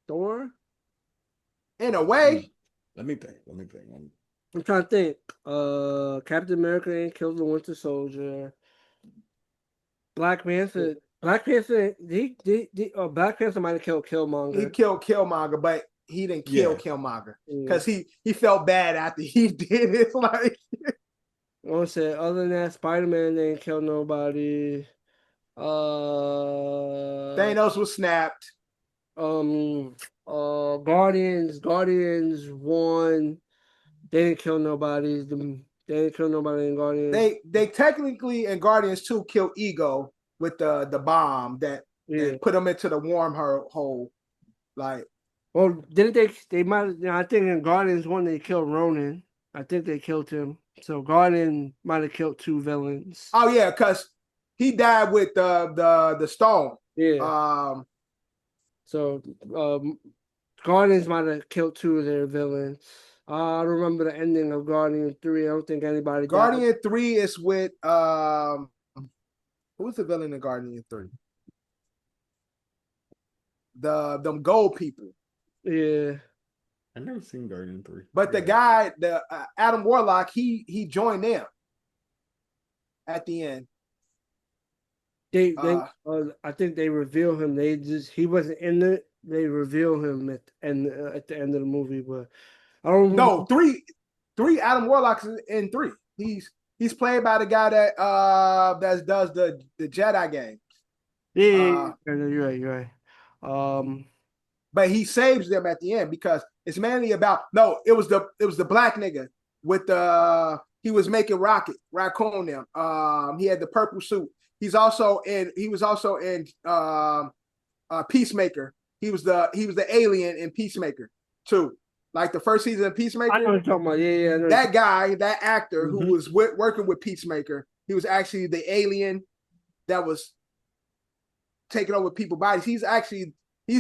B: Thor?
D: In a way.
C: Let me think.
B: I'm trying to think. Captain America ain't killed the Winter Soldier. Black Panther. Black Panther might have killed Killmonger.
D: He killed Killmonger, but he didn't kill Killmonger because he felt bad after he did it. Like,
B: other than that, Spider-Man didn't kill nobody.
D: Thanos was snapped.
B: Guardians won. They didn't kill nobody. They didn't kill nobody in Guardians.
D: They technically in Guardians 2 killed Ego with the bomb that put him into the worm hole. Like,
B: well, didn't they might, I think in Guardians 1 they killed Ronan. I think they killed him. So Guardian might have killed 2 villains.
D: Oh yeah, because he died with the stone.
B: Yeah. So Guardians might have killed 2 of their villains. I don't remember the ending of Guardian 3. I don't think anybody
D: Guardian 3 is with who's the villain in Guardian 3? Them gold people.
B: Yeah.
C: I've never seen Guardian 3.
D: But the guy, Adam Warlock, he joined them at the end.
B: I think they reveal him. He wasn't in it. They reveal him at the end of the movie, but I don't know.
D: Three Adam Warlock's in 3. He's played by the guy that does the Jedi games.
B: Yeah, you're right.
D: But he saves them at the end because it's mainly about it was the black nigga with he was making Raccoon them. He had the purple suit. He was also in Peacemaker. He was the alien in Peacemaker too. Like the first season of Peacemaker.
B: I know what you're talking about. Yeah.
D: That guy, that actor who was working with Peacemaker, he was actually the alien that was taking over people's bodies. He's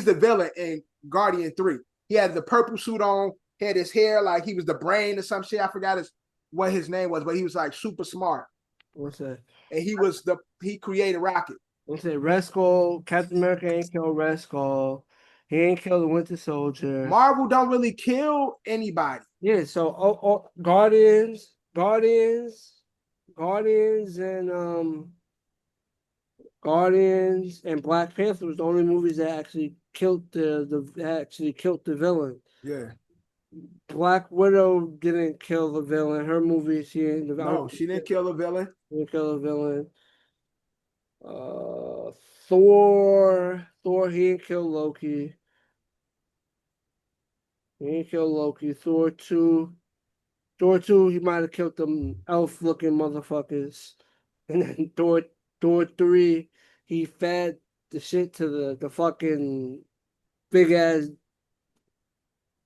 D: the villain in Guardian 3. He had the purple suit on, had his hair like he was the brain or some shit. I forgot what his name was, but he was like super smart.
B: What's that?
D: And he created Rocket.
B: What's that? Red Skull, Captain America ain't killed Red Skull. He ain't killed the Winter Soldier.
D: Marvel don't really kill anybody.
B: Yeah, so Guardians and Guardians and Black Panther was the only movies that actually killed the villain.
D: Yeah.
B: Black Widow didn't kill the villain. Her movie, she didn't
D: kill the villain.
B: She didn't kill the villain. Thor, he didn't kill Loki. Thor 2, he might have killed them elf-looking motherfuckers. And then Thor 3, he fed the shit to the fucking big ass.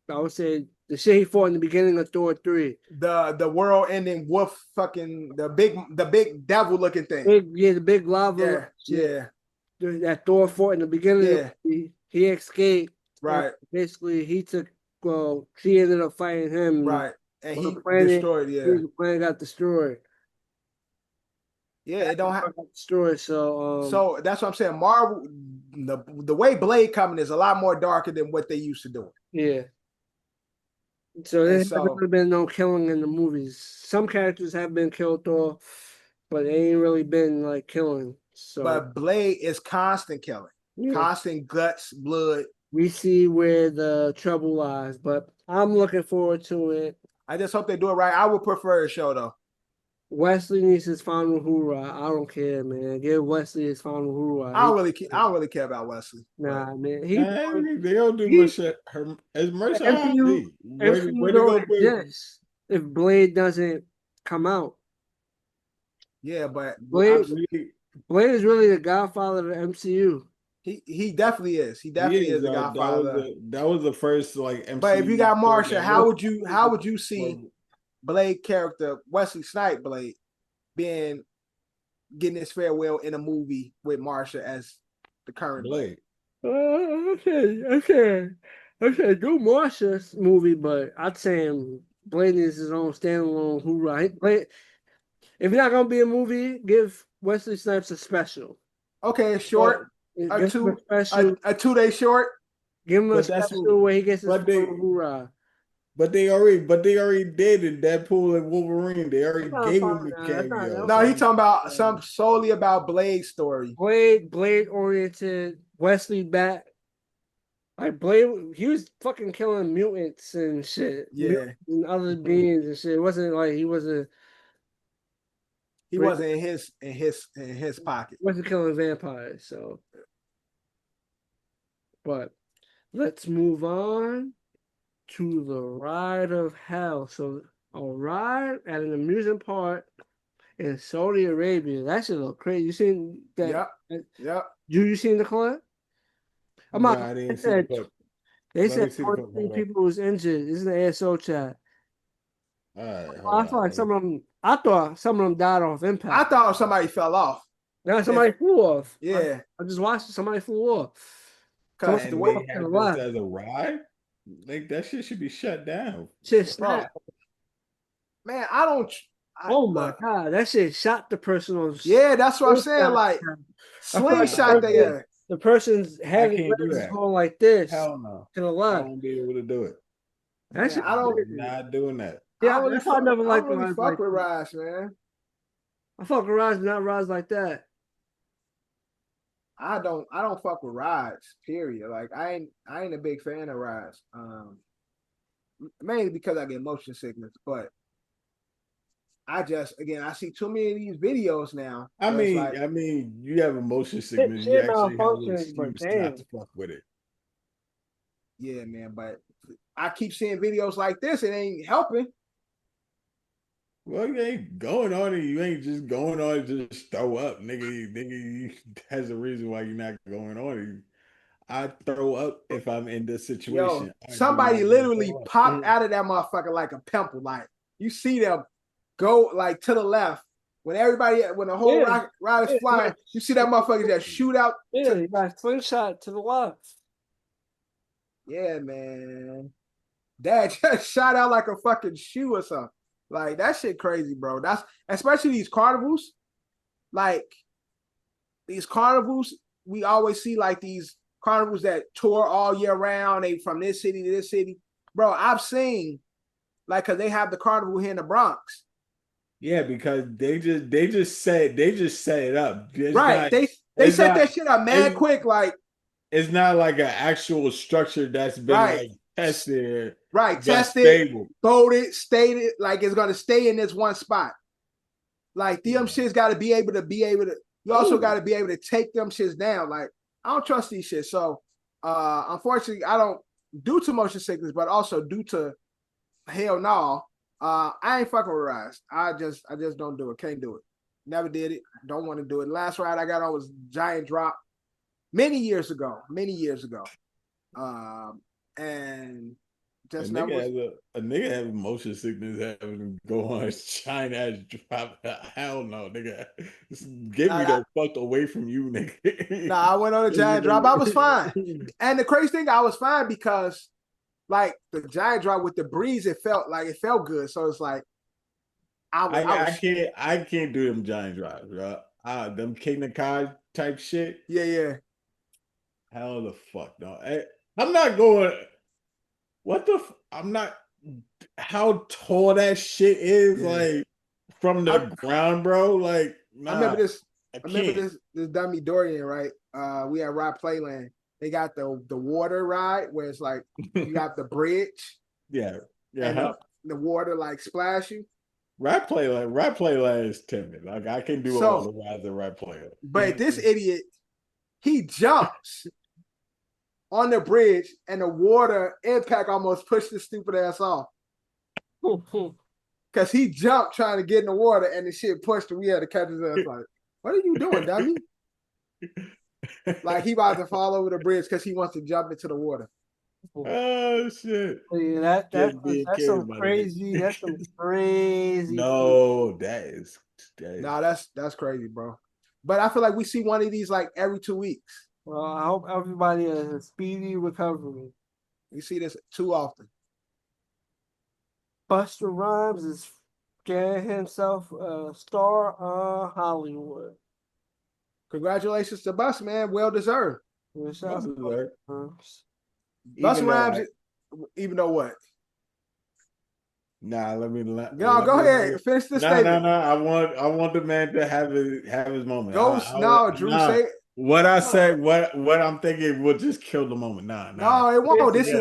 B: I would say the shit he fought in the beginning of Thor 3.
D: The world-ending wolf, fucking the big devil-looking thing.
B: The big lava.
D: Yeah.
B: That Thor fought in the beginning.
D: Yeah.
B: He escaped.
D: Right.
B: Basically, she ended up fighting him.
D: Right. And he destroyed. Yeah.
B: The planet got destroyed.
D: Yeah, it don't have
B: destroyed. So
D: so that's what I'm saying. Marvel, the way Blade coming is a lot more darker than what they used to do.
B: Yeah. So there's never been no killing in the movies. Some characters have been killed off, but they ain't really been like killing. So,
D: but Blade is constant killing, constant guts, blood.
B: We see where the trouble lies, but I'm looking forward to it.
D: I just hope they do it right. I would prefer a show though.
B: Wesley needs his final hoorah. I don't care, man. Give Wesley his final hoorah.
D: I don't really care about Wesley.
B: Nah, man.
C: They don't do much as much as
B: if Blade doesn't come out.
D: Yeah, but
B: Blade is really the godfather of the MCU.
D: He definitely is. He definitely is the godfather.
C: That was the first MCU.
D: But if you got Marsha, how would you see Blade character Wesley Snipes Blade getting his farewell in a movie with Marsha as the current Blade?
B: Okay, do Marsha's movie, but I'd say Blade is his own standalone hoorah. Blade, if you're not gonna be a movie, give Wesley Snipes a special.
D: Okay, short. A 2-day short.
B: Give him a special where he gets his hoorah.
C: But they already did in Deadpool and Wolverine. They already gave him a cameo.
D: No, he talking about solely about Blade's story.
B: Blade oriented, Wesley back. Like Blade, he was fucking killing mutants and shit.
D: Yeah,
B: and other beings and shit. It wasn't like he wasn't.
D: He wasn't in his pocket.
B: He wasn't killing vampires. So, but let's move on to the ride of hell. So a ride at an amusement park in Saudi Arabia. That should look crazy. You seen that?
D: Yep.
B: You seen the clip?
C: I didn't see the clip.
B: They said 14 people was injured. This is the ASO chat.
C: All right,
B: I thought some of them died off impact.
D: I thought somebody fell off.
B: No, somebody flew off.
D: Yeah.
B: I just watched it. Somebody flew off.
C: And they have this as a ride? Like that shit should be shut down.
B: Shit snapped.
D: Man,
B: oh my god, that shit shot the person on.
D: Yeah, that's what I'm saying. Like slingshot there.
B: The person's head is going like this.
C: Hell no.
B: To the left.
C: I won't be able to do it.
B: I'm
C: not doing that.
B: Yeah, I never liked
D: really fuck with rides, man.
B: I fuck with rides, not rides like that.
D: I don't fuck with rides, period. Like I ain't a big fan of rides. Mainly because I get motion sickness, but I see too many of these videos now.
C: I mean, you have a motion sickness. You actually have an excuse not to fuck with it.
D: Yeah, man, but I keep seeing videos like this. It ain't helping.
C: Well, you ain't going on it. You ain't just going on it to just throw up, nigga. That's the reason why you're not going on it. I throw up if I'm in this
D: Yo,
C: situation. I do
D: somebody
C: not want to
D: literally
C: throw up.
D: popped out of that motherfucker like a pimple. Like you see them go like to the left when the whole ride is flying. You see that motherfucker just shoot out.
B: Yeah, you got slingshot to the left.
D: Yeah, man. Dad just shot out like a fucking shoe or something. Like that shit crazy, bro. That's especially these carnivals. Like these carnivals, we always see like these carnivals that tour all year round. They from this city to this city. Bro, I've seen like because they have the carnival here in the Bronx.
C: Yeah, because they just set it up. It's
D: Right.
C: not,
D: They
C: it's
D: set
C: not
D: that shit up mad quick, like
C: it's not like an actual structure that's been
D: right.
C: like tested,
D: Right.
C: that's
D: Tested,
C: stable.
D: voted, stated, like it's gonna stay in this one spot. Like them shits gotta be able to you also gotta be able to take them shits down. Like I don't trust these shits. So unfortunately I don't due to motion sickness, but also due to hell no, I ain't fucking with rides. I just don't do it. Can't do it. Never did it. Don't want to do it. Last ride I got on was Giant Drop many years ago. And just never was.
C: A nigga has motion sickness having to go on China ass drop. Hell no, nigga. Just get me the fuck away from you, nigga.
D: Nah, I went on a Giant Drop. I was fine. And the crazy thing, I was fine because like the Giant Drop with the breeze, it felt good. So it's like
C: I can't do them giant drives, bro. Them King of Cod type shit.
D: Yeah.
C: Hell the fuck no. I'm not going. I'm not. How tall that shit is, like from the ground, bro. Like, nah,
D: I remember this. This dummy Dorian, right? We had Ride Playland. They got the water ride where it's like you got the bridge.
C: Yeah.
D: And the water like splash you.
C: Rap Playland is timid. Like I can do all the rides at Rap Playland.
D: But this idiot, he jumps on the bridge and the water impact almost pushed the stupid ass off. Because he jumped trying to get in the water and the shit pushed him. We had to catch his ass like, what are you doing, dummy? Like he about to fall over the bridge because he wants to jump into the water.
C: Oh shit!
B: Yeah, that's some crazy. That's some crazy.
C: No, that's
D: crazy, bro. But I feel like we see one of these like every 2 weeks.
B: Well, I hope everybody has a speedy recovery.
D: We see this too often.
B: Busta Rhymes is getting himself a star on Hollywood.
D: Congratulations to Busta, man. Well deserved.
C: Busta
D: Rhymes, even though what?
C: Nah, let me.
D: Go ahead. Finish the statement.
C: No. I want the man to have his moment.
D: Drew, say it.
C: What I said, what I'm thinking will just kill the moment.
D: No, it won't. This is a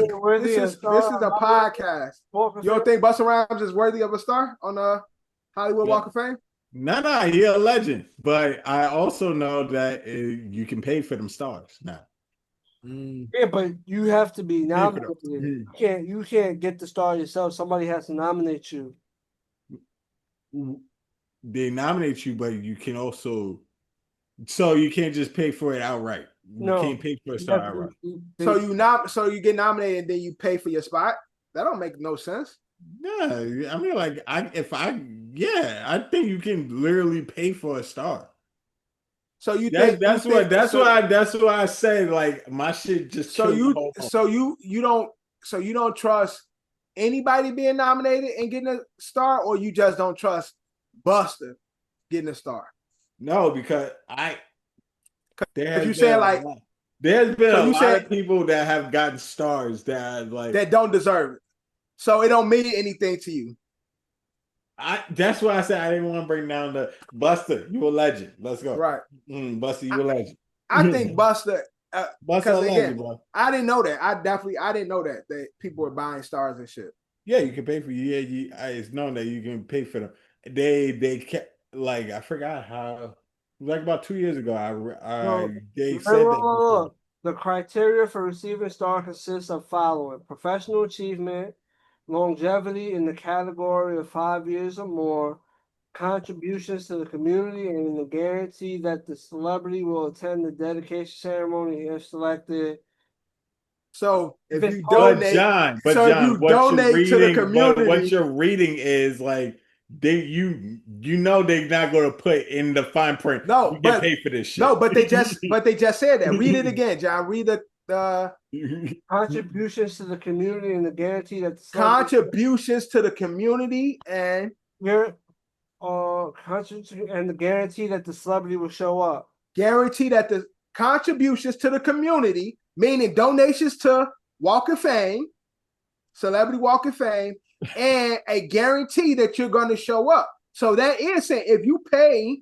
D: podcast. You don't think Busta Rhymes is worthy of a star on the Hollywood Walk of Fame?
C: No, he a legend. But I also know that you can pay for them stars now.
B: Yeah, but you have to be nominated. You can't get the star yourself. Somebody has to nominate you.
C: They nominate you, but you can also. So you can't just pay for it outright. You can't pay for a star outright.
D: So you get nominated and then you pay for your spot? That don't make no sense.
C: Yeah, I mean, like I think you can literally pay for a star.
D: So you
C: that's why I say like my shit just.
D: So you don't trust anybody being nominated and getting a star, or you just don't trust Busta getting a star?
C: No, because there's been a lot of people that have gotten stars that
D: don't deserve it. So it don't mean anything to you.
C: That's why I said I didn't want to bring down the Busta. You a legend. Let's go.
D: Right.
C: Busta, you a legend.
D: I think Busta.
C: Busta a legend, bro.
D: I didn't know that. I didn't know that people were buying stars and shit.
C: Yeah, you can pay for it's known that you can pay for them. They kept like I forgot how like about 2 years ago they said that
B: the criteria for receiving a star consists of following: professional achievement, longevity in the category of 5 years or more, contributions to the community, and the guarantee that the celebrity will attend the dedication ceremony if selected.
D: So if
B: If
D: you
B: part-
D: donate,
C: But
D: so if
C: John,
D: you donate to the community,
C: what you're reading is like you know they're not going to put in the fine print.
D: no,
C: You get
D: but
C: paid for this shit.
D: no, but they just said that. Read it again, John. Read the
B: contributions to the community and the guarantee that the celebrity
D: contributions to the community and
B: and the guarantee that the celebrity will show up.
D: guarantee that the contributions to the community, meaning donations to Walk of Fame, Celebrity Walk of Fame, and a guarantee that you're going to show up. So that is saying if you pay,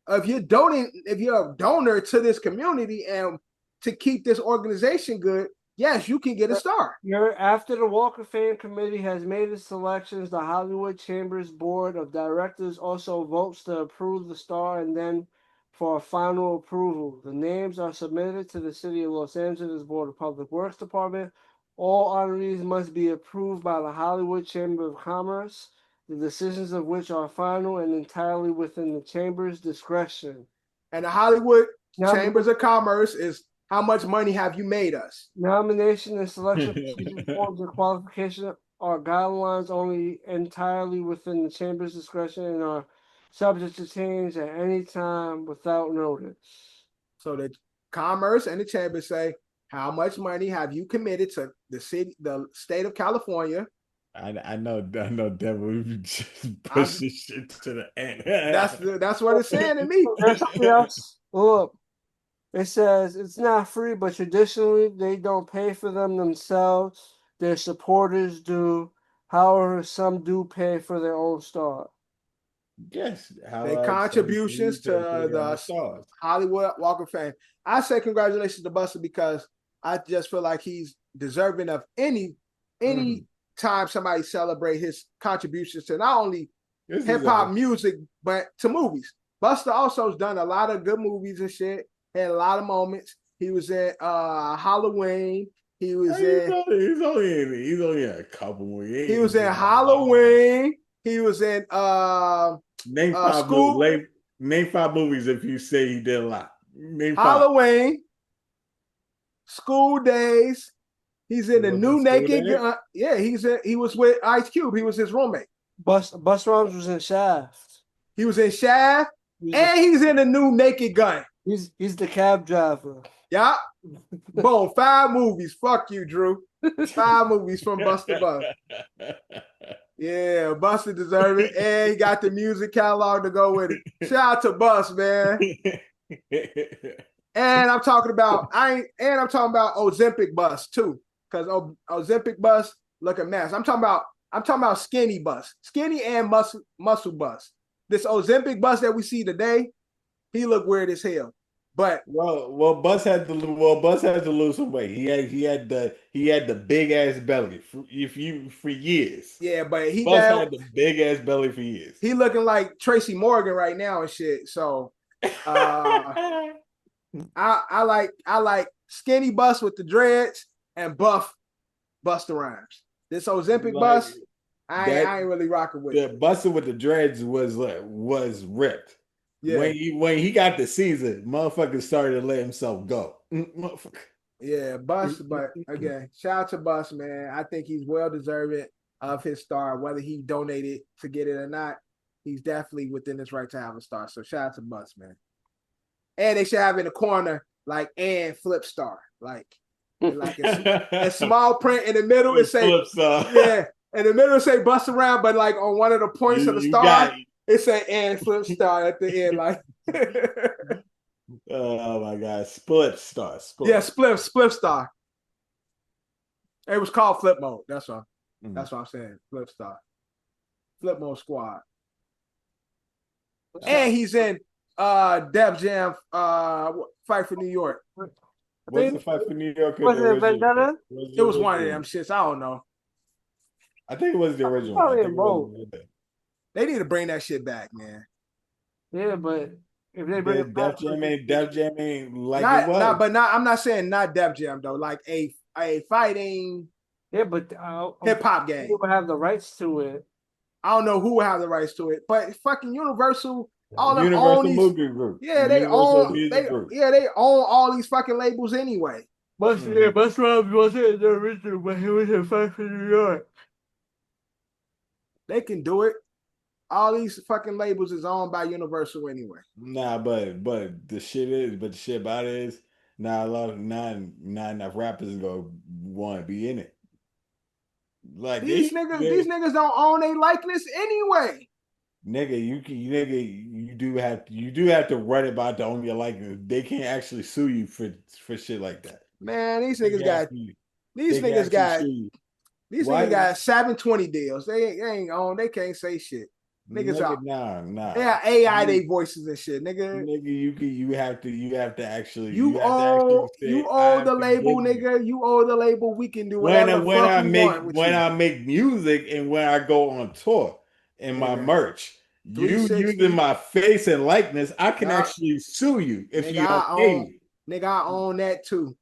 D: if you're a donor to this community and to keep this organization good, yes, you can get a star.
B: After the Walk of Fame committee has made its selections, the Hollywood Chambers Board of Directors also votes to approve the star and then for final approval. The names are submitted to the City of Los Angeles Board of Public Works Department. All honorees must be approved by the Hollywood Chamber of Commerce, the decisions of which are final and entirely within the Chamber's discretion.
D: And the Hollywood Chambers of Commerce is how much money have you made us?
B: Nomination and selection procedure forms and qualification are guidelines only entirely within the Chamber's discretion and are subject to change at any time without notice.
D: So the Commerce and the Chamber say, how much money have you committed to the state of California?
C: I know, Devil just push this shit to the end.
D: That's what it's saying to me.
B: There's something else. Look, it says it's not free, but traditionally they don't pay for them themselves. Their supporters do. However, some do pay for their own star.
C: Yes,
D: their contributions to the Hollywood Walk of Fame. I say congratulations to Busta because I just feel like he's deserving of any time somebody celebrate his contributions to not only hip hop music but to movies. Busta also has done a lot of good movies and shit. Had a lot of moments. He was in Halloween. He was
C: he's only in a couple movies.
D: He was in Halloween. He was in
C: name five movies if you say he did a lot. Name
D: Halloween, School Days. He's in the new Naked Gun. Yeah, he was with Ice Cube. He was his roommate.
B: Busta Rhymes was in Shaft.
D: He was in Shaft, he's in the new Naked Gun.
B: He's the cab driver.
D: Yeah. Boom. 5 movies. Fuck you, Drew. 5 movies from Busta Bus. Yeah, Busta deserve it. And he got the music catalog to go with it. Shout out to Bus, man. And I'm talking about Ozempic Bus too. Because Ozempic Bus look a mess. I'm talking about skinny Bus. Skinny and muscle Bus. This Ozempic Bus that we see today, he look weird as hell. But
C: Bus had to lose some weight. He had the big ass belly for years.
D: Yeah, but
C: Bus had the big ass belly for years.
D: He looking like Tracy Morgan right now and shit. So I like skinny Bus with the dreads and buff Busta Rhymes. This Ozempic Bus, I ain't really rocking with it.
C: The Busta with the dreads was ripped. Yeah. When he got the season, motherfucker started to let himself go. Motherfucker.
D: Yeah, Bus, but again, shout out to Bus, man. I think he's well deserving of his star, whether he donated to get it or not. He's definitely within his right to have a star. So shout out to Bus, man. And they should have in the corner like and flip star, like a small print in the middle. It say flip star. Yeah, in the middle it say Busta Rhymes, but like on one of the points of the star. It say and flip star at the end, like.
C: Oh my God, split star.
D: Yeah, split star. It was called flip mode. That's all. That's what I'm saying. Flip star. Flip mode squad. And he's in Def Jam Fight for New York.
C: What's the Fight for New York?
B: Was it Vendetta?
D: It was one of them shits. I don't know.
C: I think it was the original.
D: They need to bring that shit back, man.
B: Yeah, but if they bring it back,
C: Def Jam ain't like
D: not,
C: it was.
D: I'm not saying not Def Jam though. Like a fighting
B: Yeah, but
D: hip hop game.
B: People have the rights to it.
D: I don't know who will have the rights to it, but fucking Universal, all them own
C: Universal
D: these.
C: Movie Group.
D: Yeah, they
C: Universal
D: own.
C: Music Group.
D: They own all these fucking labels anyway.
B: But yeah, Busta Rhymes wasn't the original, but he was in fucking New York.
D: They can do it. All these fucking labels is owned by Universal anyway.
C: Nah, but the shit about it is not enough rappers gonna want to be in it. Like
D: These niggas don't own a likeness anyway.
C: Nigga, you do have to run it by to own your likeness. They can't actually sue you for shit like that.
D: Man, these niggas got 720 deals. They ain't on. They can't say shit. Niggas out.
C: Nah.
D: They are AI they voices and shit, nigga.
C: You have to actually
D: you own the label, nigga. You own the label. We can do whatever
C: when
D: I
C: make music and when I go on tour and my merch. You using my face and likeness, I can actually sue you if you don't pay me.
D: Nigga, I own that too.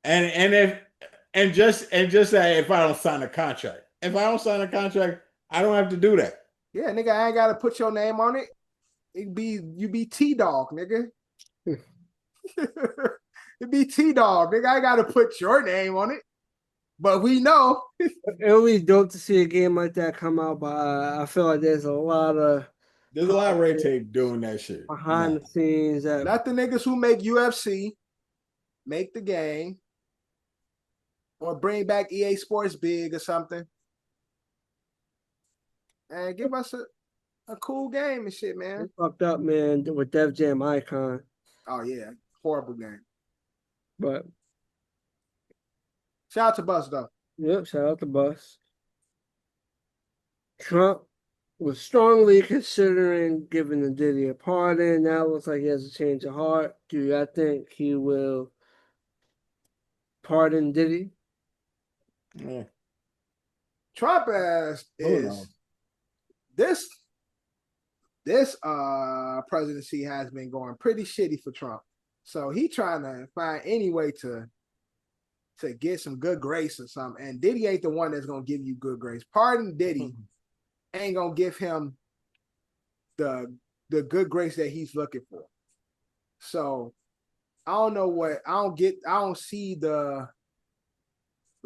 C: And just say if I don't sign a contract. If I don't sign a contract, I don't have to do that.
D: Yeah, nigga, I ain't gotta put your name on it. You be T-Dog, nigga. It be T-Dog, nigga. I gotta put your name on it. But we know.
B: It would be dope to see a game like that come out, but I feel like there's a lot of
C: red tape doing that shit
B: behind the scenes.
D: Let the niggas who make UFC make the game or bring back EA Sports Big or something and give us a cool game and shit, man.
B: It's fucked up, man, with Def Jam Icon.
D: Oh yeah, horrible game.
B: But
D: shout out to Bus though.
B: Yep, shout out to Bus. Trump was strongly considering giving the Diddy a pardon. Now it looks like he has a change of heart. Do y'all think he will pardon Diddy?
D: Yeah. Trump is this presidency has been going pretty shitty for Trump. So he trying to find any way to get some good grace or something. And Diddy ain't the one that's gonna give you good grace. Pardon Diddy ain't gonna give him the good grace that he's looking for. So I don't know what I don't see the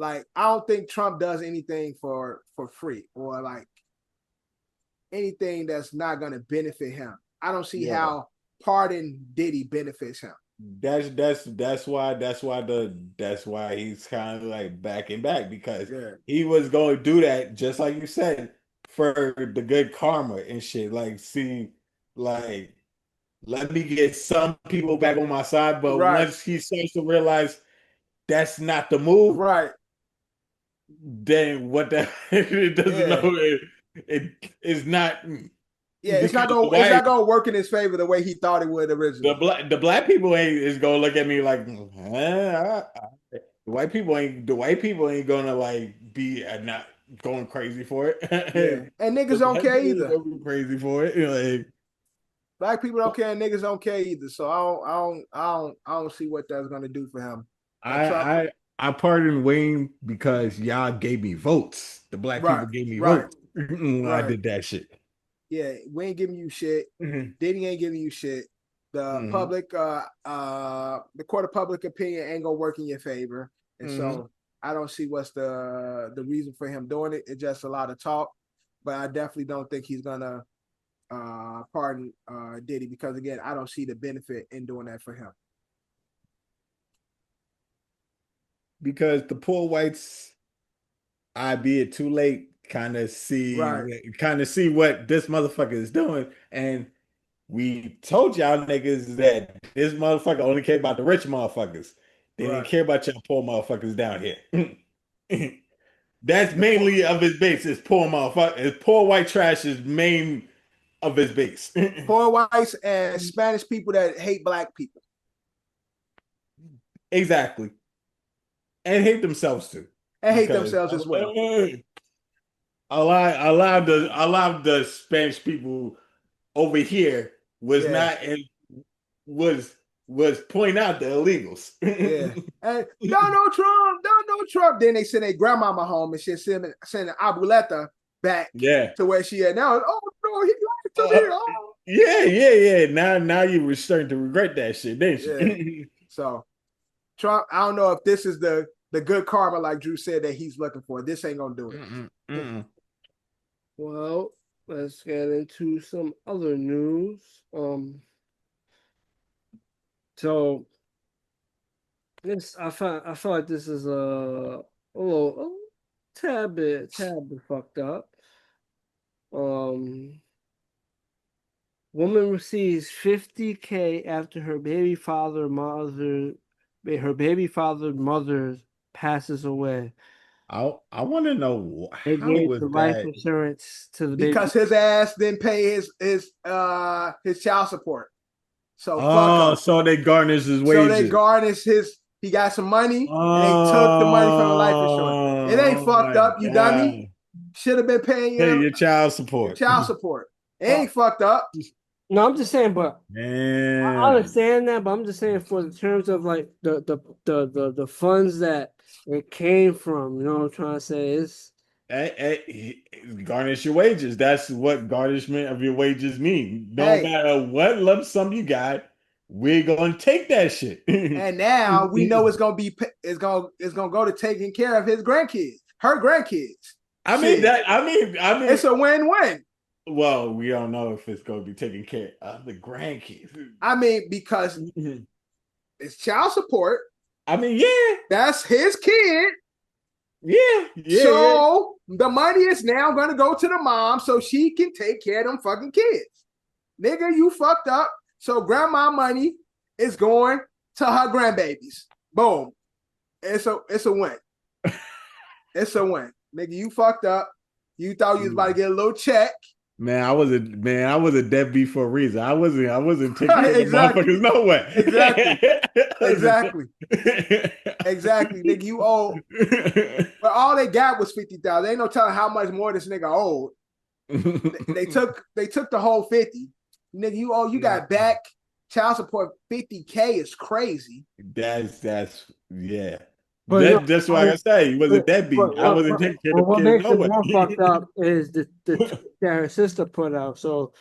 D: I don't think Trump does anything for free or like anything that's not gonna benefit him. I don't see how pardon Diddy benefits him.
C: That's why he's kind of like backing back because he was going to do that just like you said for the good karma and shit. Like, see, like, let me get some people back on my side, but once he starts to realize that's not the move,
D: right?
C: Then what the it doesn't know it is not.
D: Yeah, it's not gonna work in his favor the way he thought it would originally.
C: The black people is gonna look at me like the white people ain't gonna like be not going crazy for it.
D: Yeah. And niggas don't care either.
C: Crazy for it. Like,
D: black people don't care and niggas don't care either. So I don't see what that's gonna do for him.
C: I pardon Wayne because y'all gave me votes. The black people gave me votes. I did that shit.
D: Yeah, we ain't giving you shit. Diddy ain't giving you shit. The public, the court of public opinion ain't gonna work in your favor, and so I don't see what's the reason for him doing it. It's just a lot of talk, but I definitely don't think he's gonna pardon Diddy because again, I don't see the benefit in doing that for him.
C: Because the poor whites, I be it too late. Kind of see what this motherfucker is doing, and we told y'all niggas that this motherfucker only care about the rich motherfuckers. They didn't care about y'all poor motherfuckers down here. That's mainly of his base. Is poor motherfucker. Is poor white trash is main of his base.
D: Poor whites and Spanish people that hate black people.
C: Exactly, and hate themselves too.
D: And hate themselves as well.
C: A lot of the Spanish people over here was was pointing out the illegals.
D: Yeah. And Donald know Trump. Then they send their grandmama home and shit, send Abuleta back to where she at now. Oh no, he lied to me. Oh.
C: Yeah. Now you were starting to regret that shit, didn't you?
D: Yeah. So Trump, I don't know if this is the good karma, like Drew said, that he's looking for. This ain't gonna do it.
B: Well, let's get into some other news. So this I feel like this is a tad bit fucked up. Woman receives $50K after her baby father mother passes away.
C: I want to know
B: They
C: how
B: gave
C: was
B: the life
C: that?
B: insurance to the
D: Because
B: baby.
D: his ass didn't pay his child support. So fuck him.
C: So they garnish his wages.
D: So they garnish his. He got some money, and they took the money from the life insurance. It ain't fucked up, you dummy. Should have been paying
C: your child support.
D: It ain't fucked up.
B: No, I'm just saying, but
C: Man.
B: I understand that, but I'm just saying for the terms of like the funds that it came from. You know what I'm trying to say is.
C: Garnish your wages. That's what garnishment of your wages mean. No matter what lump sum you got, we're gonna take that shit.
D: And now we know it's gonna go to taking care of his grandkids, her grandkids.
C: I mean,
D: it's a win-win.
C: Well, we don't know if it's gonna be taking care of the grandkids.
D: I mean, because it's child support.
C: I mean, yeah,
D: that's his kid.
C: Yeah.
D: So the money is now going to go to the mom so she can take care of them fucking kids. Nigga, you fucked up. So grandma money is going to her grandbabies. Boom. It's a win. It's a win. Nigga, you fucked up. You thought you was about to get a little check.
C: Man, I was a deadbeat for a reason. I wasn't taking motherfuckers nowhere.
D: Exactly. Exactly. Nigga, you owe. But all they got was 50,000. They ain't no telling how much more this nigga owed. They took the whole 50. Nigga, you got back child support 50K is crazy.
C: That's yeah. But that's why I say he was a deadbeat. I wasn't taking care of the kids nowhere.
B: What makes it more fucked up is the tweet that her sister put out. So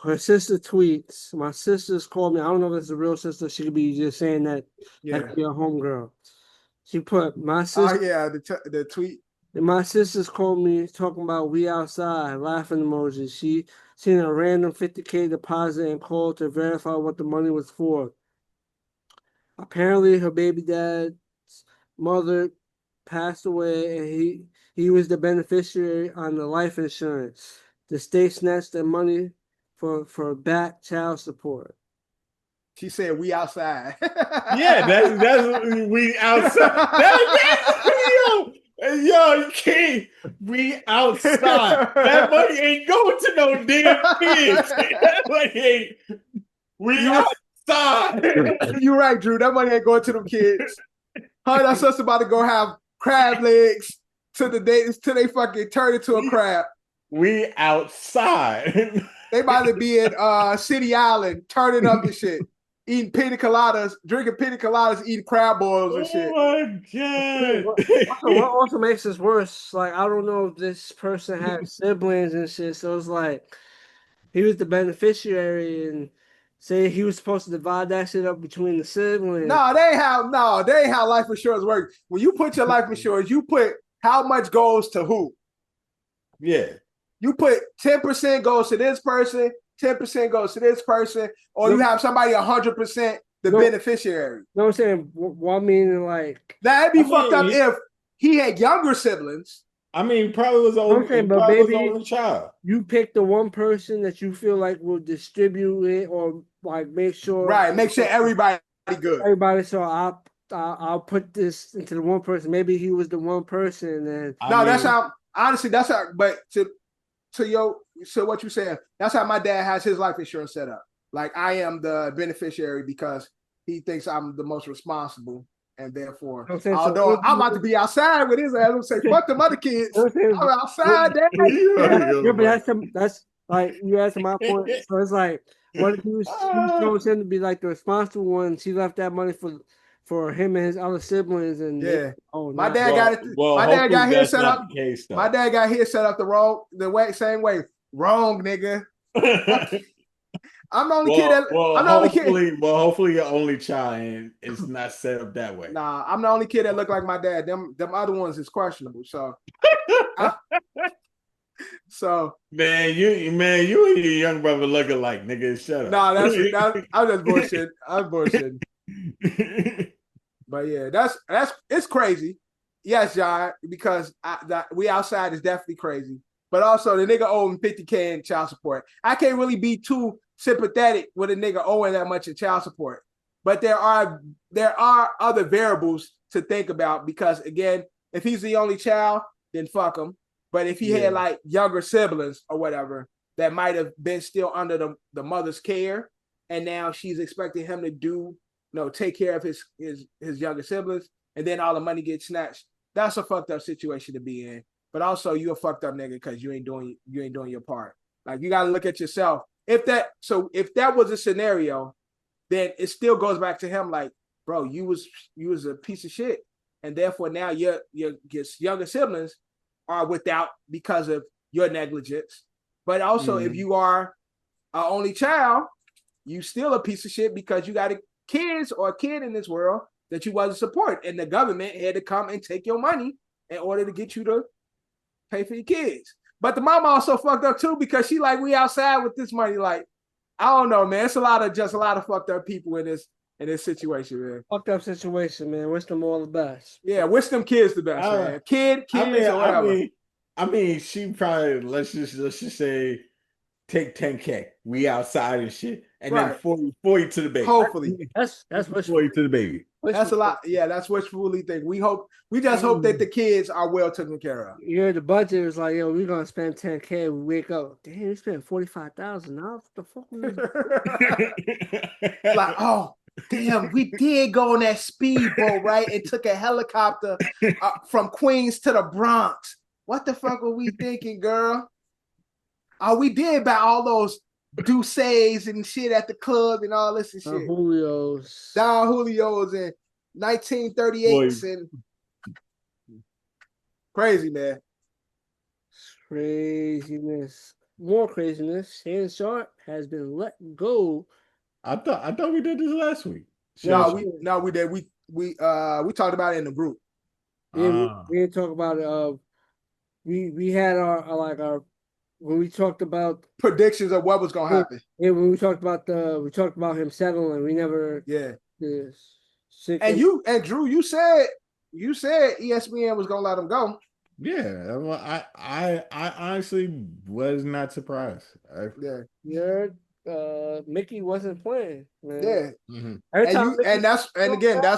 B: her sister tweets. My sister's called me. I don't know if it's a real sister. She could be just saying that that could be a homegirl. She put my sister.
D: Oh yeah, the tweet.
B: My sister's called me talking about we outside, laughing emoji. She seen a random 50K deposit and called to verify what the money was for. Apparently, her baby dad's mother passed away, and he was the beneficiary on the life insurance. The state snatched the money for back child support.
D: She said, "We outside."
C: Yeah, that's we outside. Yo, you can't. We outside. That money ain't going to no damn kids. That money ain't. We outside.
D: You're right, Drew. That money ain't going to them kids. Her and her sister about to go have crab legs till they fucking turn into a crab.
C: We outside.
D: They about to be in City Island, turning up and shit. Eating pina coladas, drinking pina coladas, eating crab boils and shit.
C: Oh my god!
B: What also makes this worse? Like, I don't know if this person had siblings and shit. So it's like he was the beneficiary and say he was supposed to divide that shit up between the siblings.
D: No, they ain't how life insurance works. When you put your life insurance, you put how much goes to who.
C: Yeah.
D: You put 10% goes to this person. 10% goes to this person, or you have somebody 100% the beneficiary.
B: You know what I'm saying? Well, I mean, like
D: that'd be fucked up if he had younger siblings.
C: I mean, probably was only child.
B: You pick the one person that you feel like will distribute it, or like make sure
D: everybody good.
B: Everybody. So I'll put this into the one person. Maybe he was the one person, and
D: that's how. Honestly, that's how. But to what you saying, that's how my dad has his life insurance set up. Like, I am the beneficiary because he thinks I'm the most responsible, and therefore, although I'm about to be outside with his ass, I'm say fuck them other kids. I'm outside, Dad.
B: Yeah, but that's like you asked my point. So it's like, what if you chose him to be like the responsible one? She left that money for for him and his other siblings, and
D: Yeah.
B: oh,
D: My
B: nah.
D: dad got it.
C: Well,
D: My dad got
C: hopefully
D: his
C: that's
D: set
C: not
D: up.
C: the case, though.
D: My dad got his set up same way. Wrong, nigga. I'm the only kid that. I'm the only kid.
C: hopefully your only child and it's not set up that way.
D: Nah, I'm the only kid that look like my dad. Them other ones is questionable. So,
C: man, you and your young brother look alike, nigga. Shut up.
D: nah, I'm just bullshit. I'm bullshitting. But yeah, that's it's crazy. Yes, John, because we outside is definitely crazy. But also the nigga owing $50K in child support. I can't really be too sympathetic with a nigga owing that much in child support. But there are other variables to think about because again, if he's the only child, then fuck him. But if he had like younger siblings or whatever that might have been still under the mother's care, and now she's expecting him to take care of his younger siblings, and then all the money gets snatched. That's a fucked up situation to be in. But also, you're a fucked up nigga because you ain't doing your part. Like you gotta look at yourself. If that was a scenario, then it still goes back to him. Like, bro, you was a piece of shit, and therefore now your younger siblings are without because of your negligence. But also, if you are an only child, you still a piece of shit because you got a kid in this world that you wasn't supporting, and the government had to come and take your money in order to get you to pay for your kids. But the mama also fucked up too because she like, we outside with this money. Like, I don't know, man. It's a lot of fucked up people in this situation, man.
B: Fucked up situation, man. Wish them all the best.
D: Yeah, wish them kids the best, man. Kids or whatever.
C: I mean, she probably let's just say take 10K. We outside and shit, and then 40 to the baby.
D: Hopefully,
B: that's wishful.
C: 40 to the baby.
D: That's a lot. Yeah, that's wishfully think. We just hope that the kids are well taken care of.
B: Yeah, the budget was like, yo, we're gonna spend 10K. We wake up, damn, we spent $45,000. What the fuck?
D: Like, oh, damn, we did go on that speedboat, right? And took a helicopter from Queens to the Bronx. What the fuck were we thinking, girl? Oh, we did buy all those Douces and shit at the club and all this and shit. Don Julio's and 1938s and crazy, man.
B: Craziness. More craziness. Shannon Sharpe has been let go.
C: I thought we did this last week.
D: No, we did. We talked about it in the group.
B: Yeah, we didn't talk about it. We had our when we talked about
D: predictions of what was gonna happen.
B: Yeah, when we talked about him settling, we never
D: And Drew, you said ESPN was gonna let him go.
C: Yeah, I honestly was not surprised.
B: Mickey wasn't playing, man.
D: Yeah, that's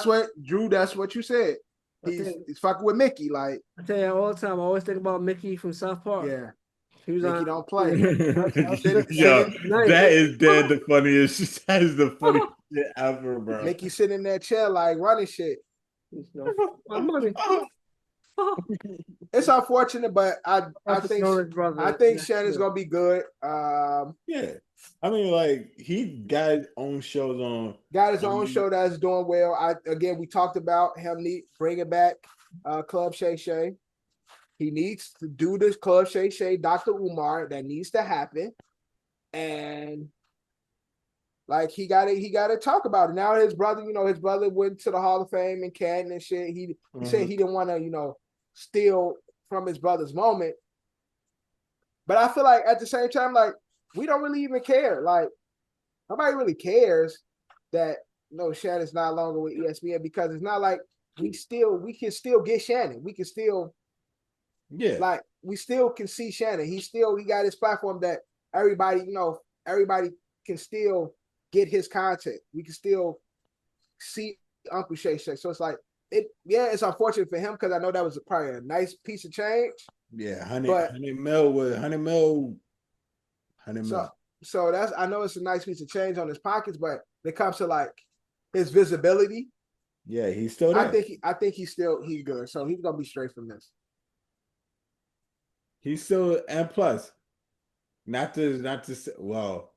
D: what Drew. That's what you said. He's fucking with Mickey. Like
B: I tell you all the time, I always think about Mickey from South Park.
D: Yeah.
B: Mickey
D: don't play.
C: Yo, that is dead the funniest. That is the funniest shit ever, bro.
D: Mickey sitting in that chair like running shit. It's unfortunate, but I think Shannon's gonna be good.
C: Yeah, I mean, like he got his own shows on.
D: Got his own show that's doing well. We talked about him bringing back Club Shay Shay. He needs to do this Club Shay Shay, Dr. Umar. That needs to happen, and like he got to talk about it. Now his brother went to the Hall of Fame in Canton and shit. He said he didn't want to steal from his brother's moment, but I feel like at the same time, like we don't really even care. Like nobody really cares that Shannon's not longer with ESPN because it's not like we can still get Shannon. We can still. Yeah, like we still can see Shannon. He got his platform that everybody can still get his content. We can still see Uncle Shay Shay. So it's like it's unfortunate for him because I know that was probably a nice piece of change.
C: Yeah, 100 mil.
D: So that's I know it's a nice piece of change on his pockets, but when it comes to like his visibility,
C: yeah, he's still there.
D: I think he's good. So he's gonna be straight from this.
C: He's still, and plus, not to say, well,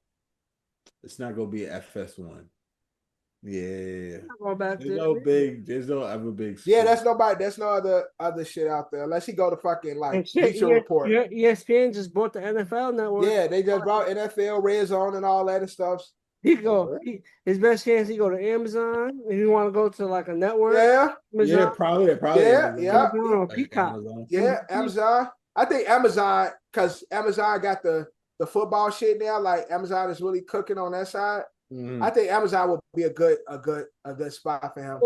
C: it's not gonna be an FS1. Yeah.
B: I'm not going back
C: There's
B: there.
C: no big. There's no other big.
D: Yeah,
C: sport.
D: that's nobody. That's no other shit out there unless he go to fucking like
B: And shit,
D: Bleacher Report.
B: ESPN just bought the NFL network.
D: Yeah, they just brought NFL, Red Zone, and all that and stuff.
B: He go. His best chance. He go to Amazon if you want to go to like a network.
D: Yeah,
B: Amazon,
C: Yeah, probably.
D: yeah, yeah,
B: Amazon or
C: Like
B: Peacock.
C: Amazon.
D: yeah. Amazon. I think Amazon because Amazon got the football shit now. Like Amazon is really cooking on that side.
C: Mhm.
D: I think Amazon would be a good spot for him.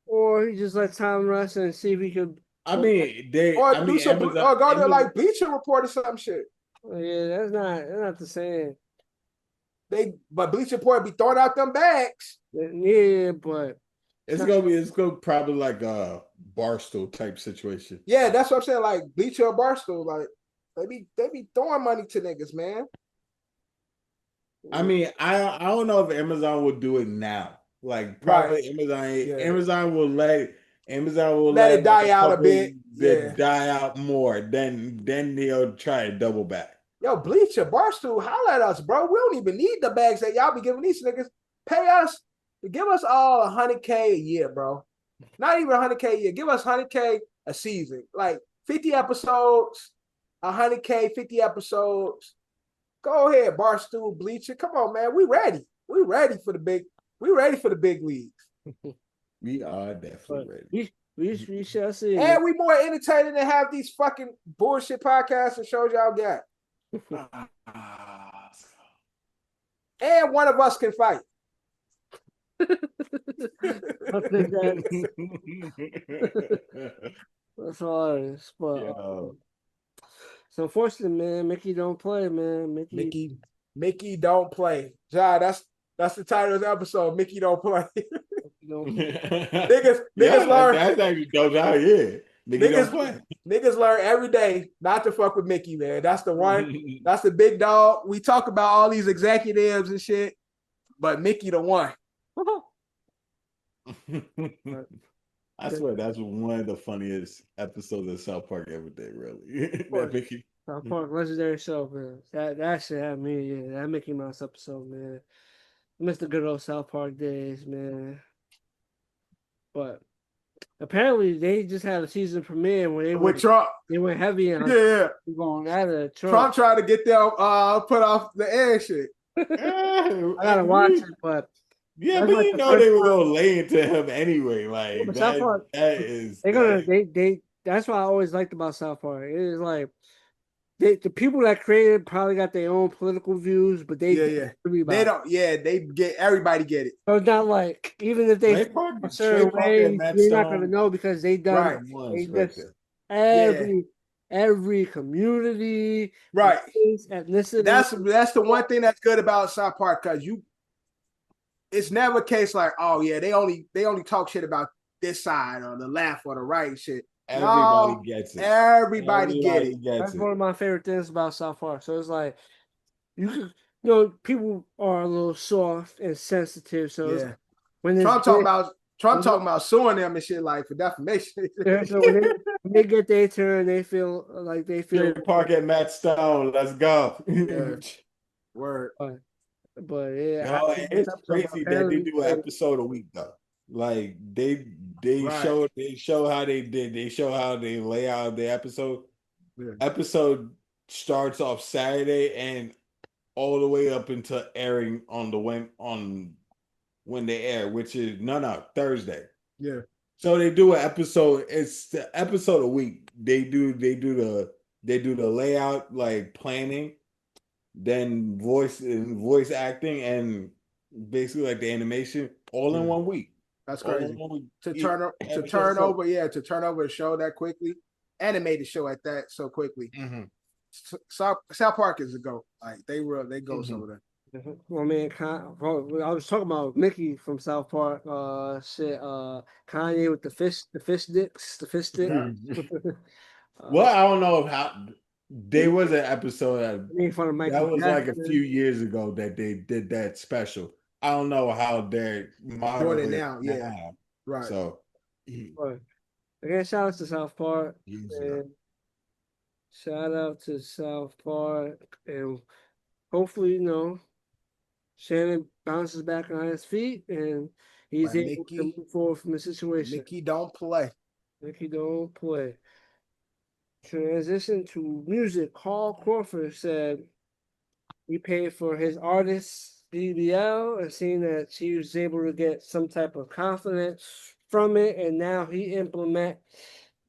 B: Or he just let time rest and see if he could.
C: I mean, they.
D: Or
C: I
D: do
C: mean,
D: some
C: Amazon.
D: or go to
C: Amazon-
D: like Bleacher Report or some shit.
B: Yeah, that's not the same.
D: But Bleacher Report be throwing out them bags.
B: Yeah, but
C: It's gonna probably like a Barstool type situation.
D: Yeah, that's what I'm saying. Like Bleacher or Barstool, like they be throwing money to niggas, man.
C: I mean, I don't know if Amazon will do it now. Like probably Amazon will let
D: it die out a bit. Yeah.
C: die out more. Then they'll try to double back.
D: Yo, Bleacher, Barstool, holla at us, bro. We don't even need the bags that y'all be giving these niggas. Pay us, give us all $100K a year, bro. Not even $100K a year. Give us $100K a season. Like 50 episodes, $100K, 50 episodes. Go ahead, Barstool, Bleacher. Come on, man. We ready. We ready for the big leagues.
C: We are definitely ready.
B: We shall see.
D: And we more entertaining than have these fucking bullshit podcasts and shows y'all got. And one of us can fight.
B: I think that's hilarious. But it's unfortunate, man. Mickey don't play, man.
D: Mickey don't play. Ja, that's the title of the episode. Mickey don't play. niggas learn.
C: That's actually dope out here.
D: Niggas learn every day not to fuck with Mickey, man. That's the one. That's the big dog. We talk about all these executives and shit, but Mickey the one.
C: I swear that's one of the funniest episodes of South Park ever did, really. That Mickey.
B: South Park legendary show, man. That shit had me, yeah. That Mickey Mouse episode, man. I miss the good old South Park days, man. But apparently they just had a season premiere where they
D: with Trump.
B: They went heavy on going at it.
D: Trump tried to get them put off the air shit.
B: I gotta watch it, but
C: yeah, but like they were gonna lay into him anyway. Like
B: South Park, that's what I always liked about South Park. It is like the people that created probably got their own political views, but they don't.
D: Yeah, they get everybody get it.
B: So it's not like even if they a certain way, you're not gonna know because they done every community,
D: right?
B: Ethnicity.
D: That's the one thing that's good about South Park because it's never a case like, oh yeah, they only talk shit about this side or the left or the right and shit.
C: Everybody gets it.
D: Everybody get it.
B: That's one of my favorite things about South Park. So it's like people are a little soft and sensitive. So when
D: Trump talking about suing them and shit like for defamation.
B: So when they get their turn, they feel like
C: Park at Matt Stone. Let's go.
D: Word.
B: But yeah,
C: it's crazy that they do an episode a week though. Like they show how they did. They show how they lay out the episode. Yeah. Episode starts off Saturday and all the way up until airing on when they air, which is Thursday.
D: Yeah.
C: So they do an episode. It's the episode a week. They do the layout, like planning, then voice acting, and basically like the animation all in 1 week.
D: That's crazy. To turn over a show that quickly, animated show at that so quickly. Mm-hmm. South Park is a go. Like they go over there.
B: Well, man, I was talking about Mickey from South Park. Kanye with the fish stick.
C: Well, I don't know how. There was an episode that was like a few years ago that they did that special. I don't know how they're
D: doing it now. Yeah, right.
C: So,
B: again, shout out to South Park. Shout out to South Park, and hopefully, Shannon bounces back on his feet, and he's
D: But
B: able to move forward from the situation.
D: Mickey don't play.
B: Mickey don't play. Transition to music. Carl Crawford said he paid for his artist's BBL and seeing that she was able to get some type of confidence from it, and now he implement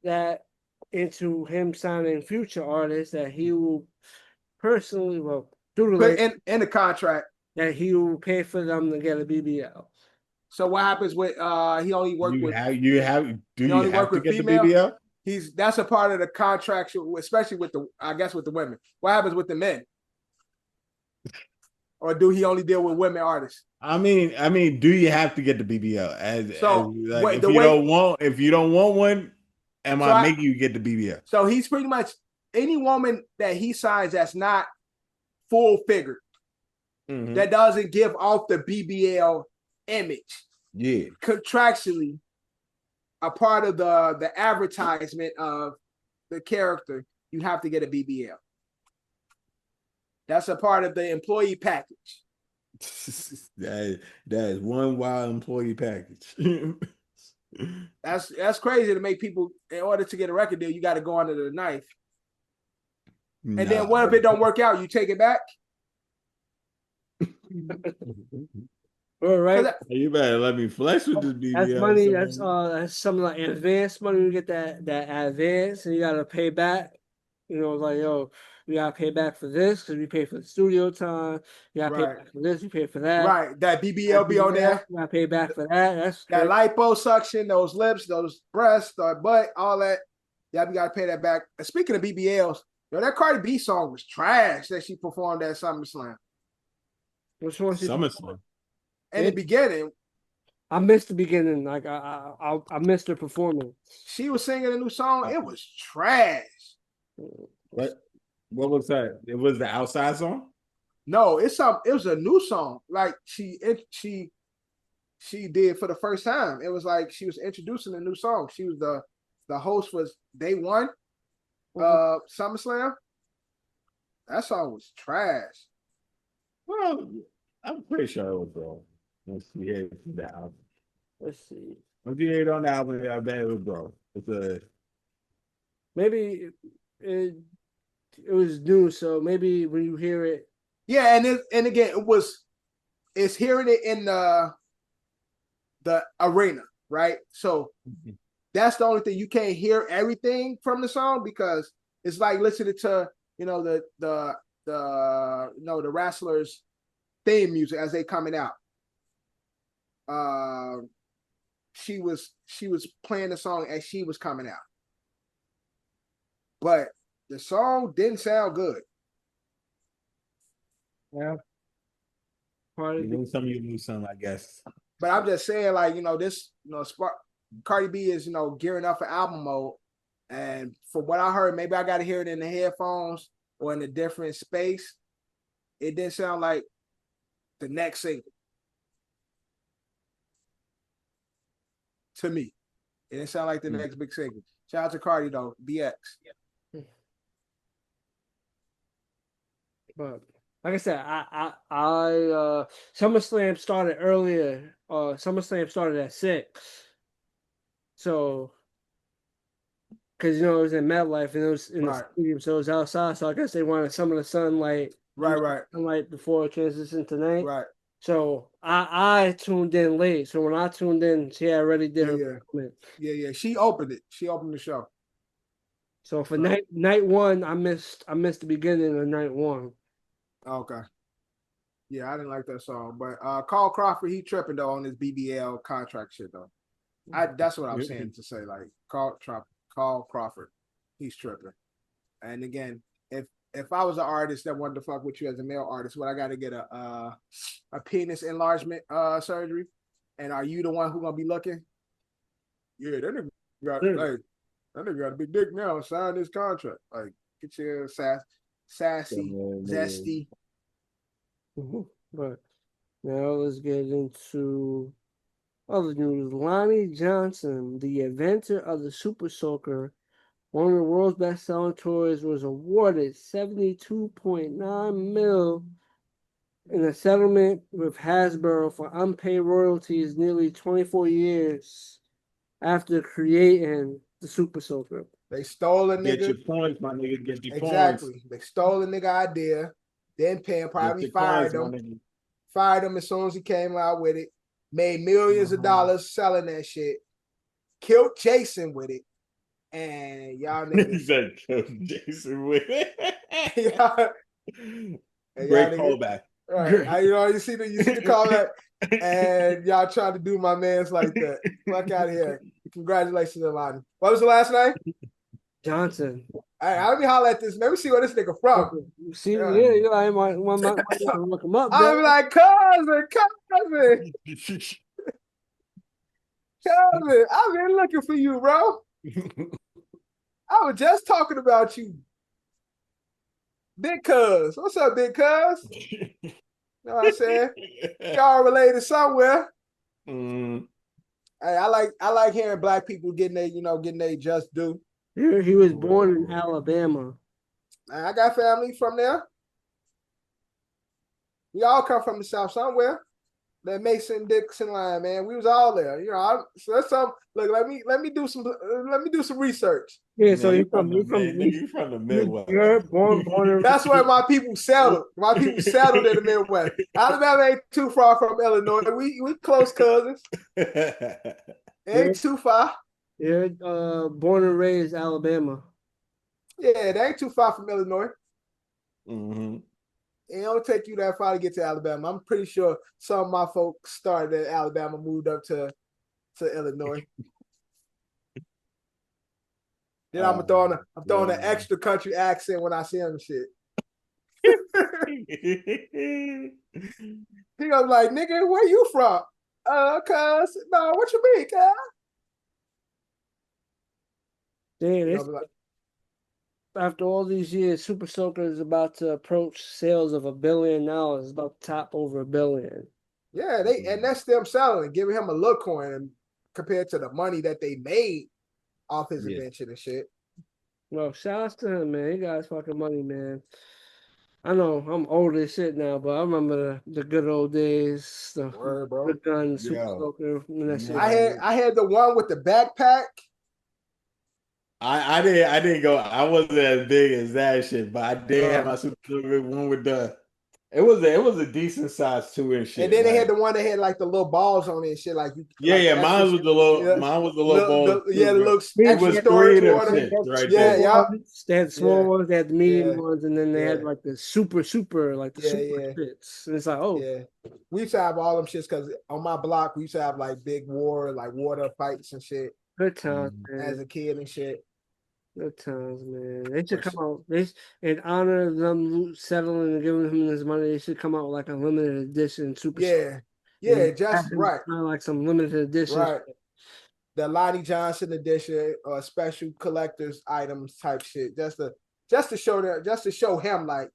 B: that into him signing future artists that he will personally, well, do the
D: Put
B: label,
D: in the contract.
B: that he will pay for them to get a BBL.
D: So what happens with he only worked with
C: do you have to get
D: female?
C: the BBL?
D: That's a part of the contract, especially with the with the women. What happens with the men? Or do he only deal with women artists?
C: I mean, do you have to get the BBL? If you don't want one, I making you get the BBL?
D: So he's pretty much any woman that he signs that's not full figured, that doesn't give off the BBL image.
C: Yeah,
D: contractually, a part of the advertisement of the character, you have to get a BBL. That's a part of the employee package.
C: that is one wild employee package.
D: That's crazy to make people, in order to get a record deal, you got to go under the knife. And then what if it don't work out? You take it back?
B: All right.
C: You better let me flex with this BBL.
B: That's money. That's some like advance money. You get that advance, and you gotta pay back. You know, like you gotta pay back for this because we pay for the studio time. You gotta pay back for this. You pay for that.
D: Right. That BBL be on there.
B: You gotta pay back for that. That's
D: that liposuction, those lips, those breasts, the butt, all that. Yeah, you gotta pay that back. And speaking of BBLs, that Cardi B song was trash that she performed at SummerSlam.
B: Which one?
C: SummerSlam.
D: In the beginning,
B: I missed the beginning. Like I missed her performance.
D: She was singing a new song. It was trash.
C: What was that? It was the Outside song?
D: No, it was a new song. Like she did for the first time. It was like she was introducing a new song. She was the host was Day One, SummerSlam. That song was trash.
C: Well, I'm pretty sure it was wrong. Let's see the album.
B: Let's see.
C: Once you hear it on the album, I bet it was wrong.
B: Maybe it was new, so maybe when you hear it.
D: Yeah, and again, it's hearing it in the arena, right? So that's the only thing. You can't hear everything from the song because it's like listening to the wrestlers' theme music as they coming out. She was playing the song as she was coming out, but the song didn't sound good.
B: Yeah,
C: you lose some, I guess.
D: But I'm just saying, like, Cardi B is gearing up for album mode, and from what I heard, maybe I got to hear it in the headphones or in a different space. It didn't sound like the next single. To me, it didn't sound like the next big single. Shout out to Cardi though, BX.
B: But like I said, I SummerSlam started earlier. SummerSlam started at 6. So, because it was in MetLife and it was in the stadium, so it was outside. So I guess they wanted some of the sunlight, sunlight before it transitioned tonight.
D: Right.
B: So I tuned in late. So when I tuned in, she already did her performance.
D: Yeah. She opened it. She opened the show.
B: So for night one, I missed the beginning of night one.
D: Okay. Yeah, I didn't like that song. But Carl Crawford, he tripping though on his BBL contract shit though. That's what I'm saying to say. Like Carl Crawford, he's tripping. And again, if I was an artist that wanted to fuck with you as a male artist, would I got to get a penis enlargement surgery? And are you the one who gonna be looking? Yeah, that nigga got a big dick now. Sign this contract. Like, get your sassy, zesty.
B: But now let's get into other news. Lonnie Johnson, the inventor of the Super Soaker, one of the world's best-selling toys, was awarded $72.9 million in a settlement with Hasbro for unpaid royalties nearly 24 years after creating the Super Soaker.
D: They stole a
C: Get
D: nigga.
C: your points, my nigga. Get your
D: Exactly.
C: points.
D: They stole a nigga idea. Then Penn probably
C: Get your
D: fired
C: coins, my
D: him.
C: nigga.
D: Fired him as soon as he came out with it. Made millions of dollars selling that shit. Killed Jason with it. And y'all
C: He
D: niggas.
C: said kill Jason with it.
D: y'all
C: Great
D: niggas,
C: callback.
D: right. You see the callback. And y'all trying to do my man's like that. Fuck out of here. Congratulations, Lonnie. What was the last name?
B: Johnson.
D: Let me holler at this. Let me see where this nigga from.
B: See, yeah, I might look him up.
D: I'm like, cousin. Cousin, I've been looking for you, bro. I was just talking about you. Big cuz. What's up, big cuz? You know what I'm saying? Y'all related somewhere.
C: Mm.
D: Hey, I like hearing black people getting their just due.
B: He was born in Alabama.
D: I got family from there. We all come from the South somewhere. That Mason Dixon line, man. We was all there. So that's some. Look, let me do some research.
B: Yeah, so
C: you
B: from
C: the Midwest.
B: You're born.
D: That's where my people settled. My people settled in the Midwest. Alabama ain't too far from Illinois. We close cousins. It ain't too far.
B: Yeah, born and raised Alabama.
D: Yeah, they ain't too far from Illinois.
C: Mm-hmm.
D: It don't take you that far to get to Alabama. I'm pretty sure some of my folks started at Alabama, moved up to Illinois. Then I'm throwing an extra country accent when I see him and shit. He goes like, nigga, where you from? Cuz, no, what you mean, cuz?
B: Damn, after all these years, Super Soaker is about to approach sales of $1 billion. It's about to top over $1 billion.
D: Yeah, that's them selling and giving him a look coin compared to the money that they made off his invention and shit.
B: Well, shout out to him, man. He got his fucking money, man. I know I'm old as shit now, but I remember the good old days, the gun, Super Soaker.
D: I had the one with the backpack.
C: I didn't go. I wasn't as big as that shit, but I did have my Super Soaker one with the. It was a decent size 2-inch shit.
D: And then they had the one that had like the little balls on it and shit. Like
C: mine was the little ball.
D: The little
C: extra storage water. Right there.
B: Yeah. They had the small ones, they had the medium ones, and then they had like the super, like the super shits. And it's like,
D: we used to have all them shits because on my block we used to have like big war, like water fights and shit.
B: Good times, man.
D: As a kid and shit.
B: Good times, man. They should come out. In honor of them settling and giving him this money, they should come out with like a limited edition Super.
D: Just right.
B: Kind of like some limited edition.
D: Right. The Lonnie Johnson edition or special collector's items type shit. Just to show him like,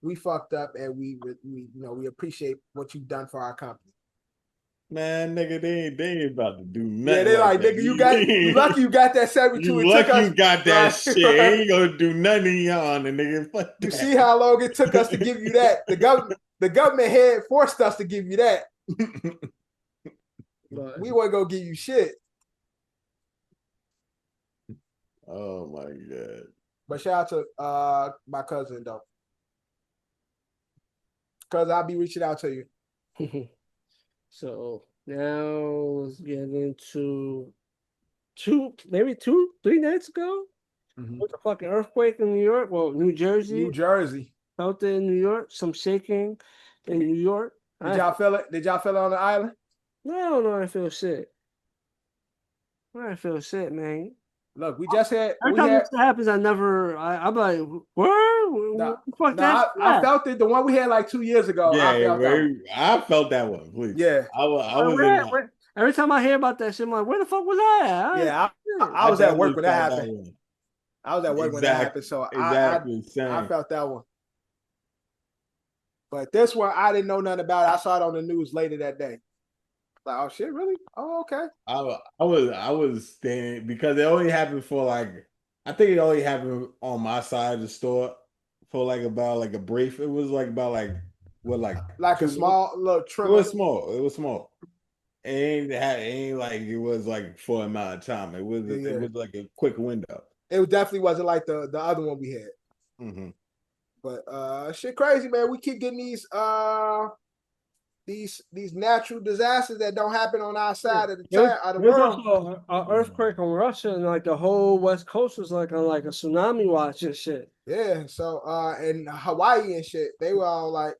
D: we fucked up and we appreciate what you've done for our company.
C: Man, nigga, they ain't about to do nothing.
D: Yeah, they like nigga, you lucky you got that 72.
C: You lucky you got that shit. Ain't gonna do nothing y'all, nigga. Fuck that.
D: You see how long it took us to give you that? The government had forced us to give you that. We wasn't gonna give you shit.
C: Oh my god!
D: But shout out to my cousin though, cause I'll be reaching out to you.
B: So now let's get into 3 nights ago. With the fucking earthquake in New York. Well, New Jersey. Felt it in New York. Some shaking in New York.
D: Did y'all feel it? Did y'all feel it on the island?
B: No, I feel shit. I feel shit, man.
D: Look, we just had.
B: Every time this happens, I'm like, what? Fuck that.
D: I felt it. The one we had like 2 years ago.
C: I felt that one. Please.
D: Yeah.
C: I was.
B: Every time I hear about that shit, I'm like, where the fuck was I at?
D: I was at work when that happened. I was at work when that happened, so I felt that one. But this one, I didn't know nothing about it. I saw it on the news later that day. Like, oh shit, really? Oh, okay.
C: I was standing because it only happened for like, I think it only happened on my side of the store for like about like a brief. It was like about like with like
D: a small little
C: It
D: trimmer.
C: was small. It was small. It ain't like it was like for an amount of time. It was like a quick window.
D: It definitely wasn't like the other one we had.
C: Mm-hmm.
D: But shit crazy, man. We keep getting these natural disasters that don't happen on our side of the
B: There's
D: world.
B: also an earthquake on Russia, and like the whole West Coast was like on like a tsunami watch and shit.
D: Yeah, so and Hawaii and shit, they were all like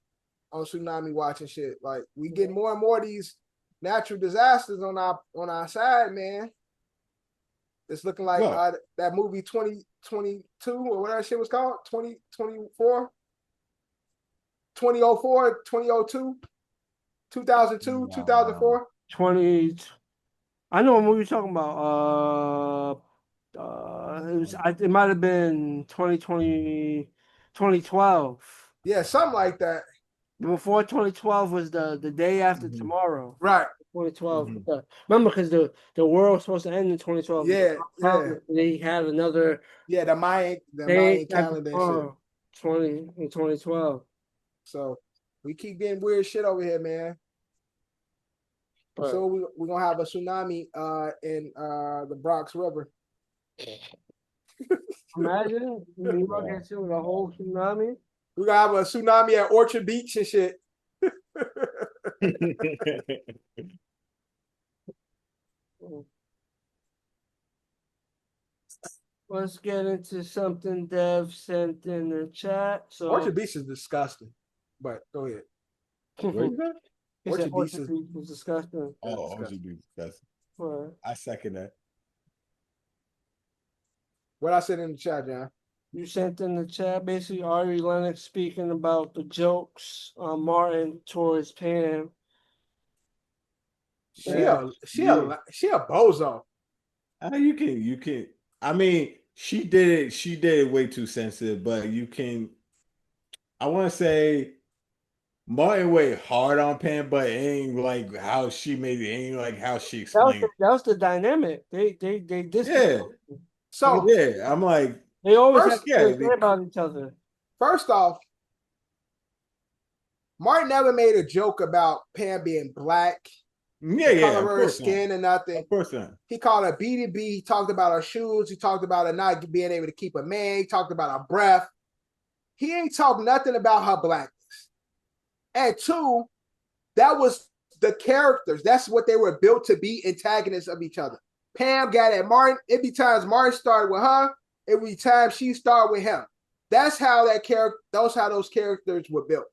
D: on tsunami watch and shit. Like we get more and more of these natural disasters on our side, man. It's looking like that movie 2022 or whatever shit was called, 2024, 2004, 2002, 2002, 2004.
B: 20. I know what movie you're talking about. It might have been 2020, 2012.
D: Yeah, something like that.
B: Before 2012 was the day after tomorrow.
D: Right.
B: 2012. Remember, because the world was supposed to end in 2012.
D: Yeah.
B: They had another.
D: Yeah, the Mayan calendar shit.
B: 2012.
D: So we keep getting weird shit over here, man. But, so we're gonna have a tsunami in the Bronx River.
B: Imagine New York gets hit with a whole tsunami.
D: We're gonna have a tsunami at Orchard Beach and shit.
B: Let's get into something Dev sent in the chat. So
D: Orchard Beach is disgusting. But go ahead.
C: Where you at?
B: Orchard Beach was disgusting.
C: Oh, Orchard Beach is disgusting.
B: Right.
C: I second that.
D: What I said in the chat, John?
B: You sent in the chat basically Ari Lennox speaking about the jokes on Martin towards Pam.
D: She a bozo.
C: You can. I mean, she did it way too sensitive, but you can. I want to say Martin went hard on Pam, but it ain't like how she made it. Ain't like how she explained.
B: That was the dynamic. They did.
C: Yeah.
D: So
C: yeah, I'm like
B: they always have to care about each other.
D: First off, Martin never made a joke about Pam being black. Color of her skin and nothing.
C: Of course not.
D: He called her B2B. He talked about her shoes. He talked about her not being able to keep a man. He talked about her breath. He ain't talked nothing about her blackness. And two, that was the characters. That's what they were built to be, antagonists of each other. Pam got at Martin. It be times Martin started with her. It be times she started with him. That's how those characters were built.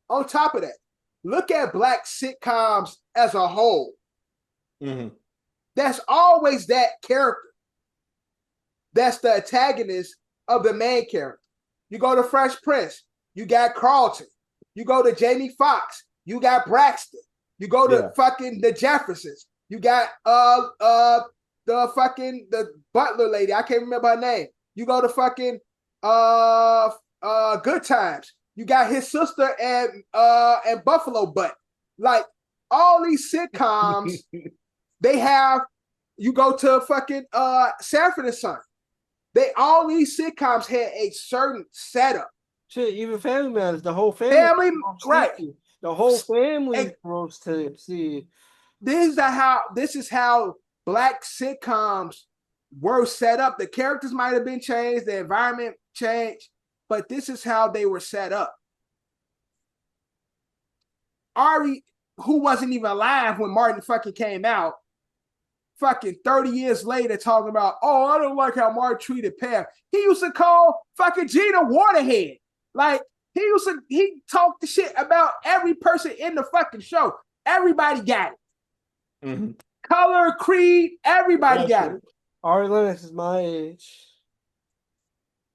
D: On top of that, look at black sitcoms as a whole.
C: Mm-hmm.
D: That's always that character. That's the antagonist of the main character. You go to Fresh Prince, you got Carlton. You go to Jamie Foxx, you got Braxton. You go to fucking the Jeffersons. You got the butler lady. I can't remember her name. You go to fucking Good Times. You got his sister and Buffalo Butt. Like all these sitcoms, they have. You go to fucking Sanford and Son. All these sitcoms had a certain setup.
B: Shit, even Family Matters, the whole family,
D: right?
B: The whole family rose to see.
D: This is how black sitcoms were set up. The characters might have been changed, the environment changed, but this is how they were set up. Ari, who wasn't even alive when Martin fucking came out, fucking 30 years later talking about, oh, I don't like how Martin treated Pam. He used to call fucking Gina Waterhead. Like, he talked the shit about every person in the fucking show. Everybody got it.
C: Mm-hmm.
D: Color, creed, everybody got it.
B: Ari Lennox is my age.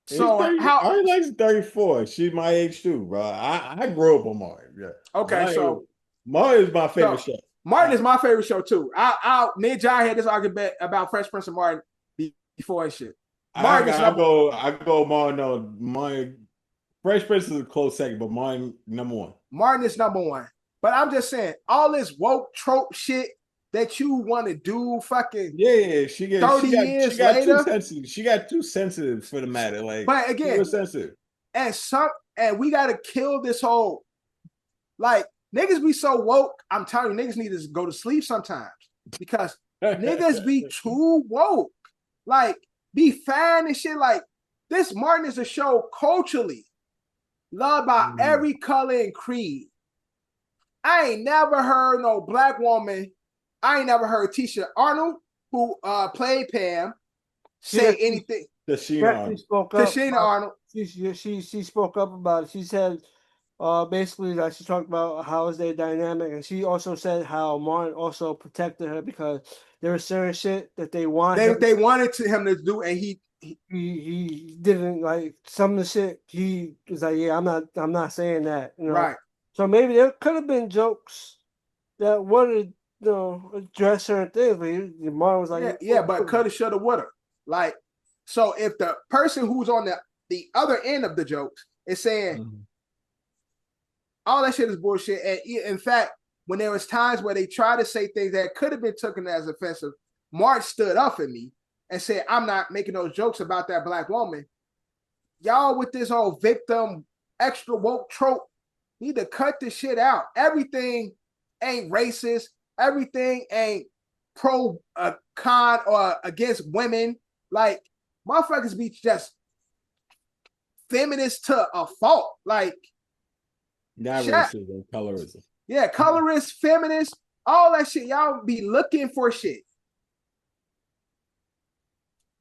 D: So
C: Ari Lennox is 34. She's my age too, bro. I grew up on Martin. Yeah.
D: Okay, so
C: Martin is my favorite show.
D: Martin is my favorite show too. Me and John had this argument about Fresh Prince and Martin before and shit.
C: I go Martin on Martin. Fresh Prince is a close second, but Martin number one.
D: Martin is number one. But I'm just saying, all this woke trope shit that you want to do, fucking
C: she
D: 30 years later.
C: She got too sensitive for the matter. Like,
D: but again,
C: sensitive.
D: And we gotta kill this whole Like, niggas be so woke. I'm telling you, niggas need to go to sleep sometimes because niggas be too woke. Like, be fan and shit. Like, this Martin is a show culturally loved by every color and creed. I ain't never heard no black woman. I ain't never heard Tisha Arnold, who played Pam, say anything.
B: She spoke up.
D: Tashina Arnold.
B: She spoke up about it. She said basically that she talked about how is their dynamic, and she also said how Martin also protected her because there was certain shit that they wanted.
D: They wanted him to do, and he
B: didn't like some of the shit. He was like, yeah, I'm not saying that. You know?
D: Right.
B: So maybe there could have been jokes that would have address certain things, but Martin was like,
D: yeah, but coulda, shoulda, woulda. Like, so if the person who's on the other end of the jokes is saying all that shit is bullshit, and in fact, when there was times where they tried to say things that could have been taken as offensive, Mark stood up for me and said, I'm not making those jokes about that black woman. Y'all with this whole victim extra woke trope need to cut this shit out. Everything ain't racist. Everything ain't pro con or against women. Like, motherfuckers be just feminist to a fault. Like,
C: not racism, colorism.
D: Yeah, colorist, feminist, all that shit. Y'all be looking for shit.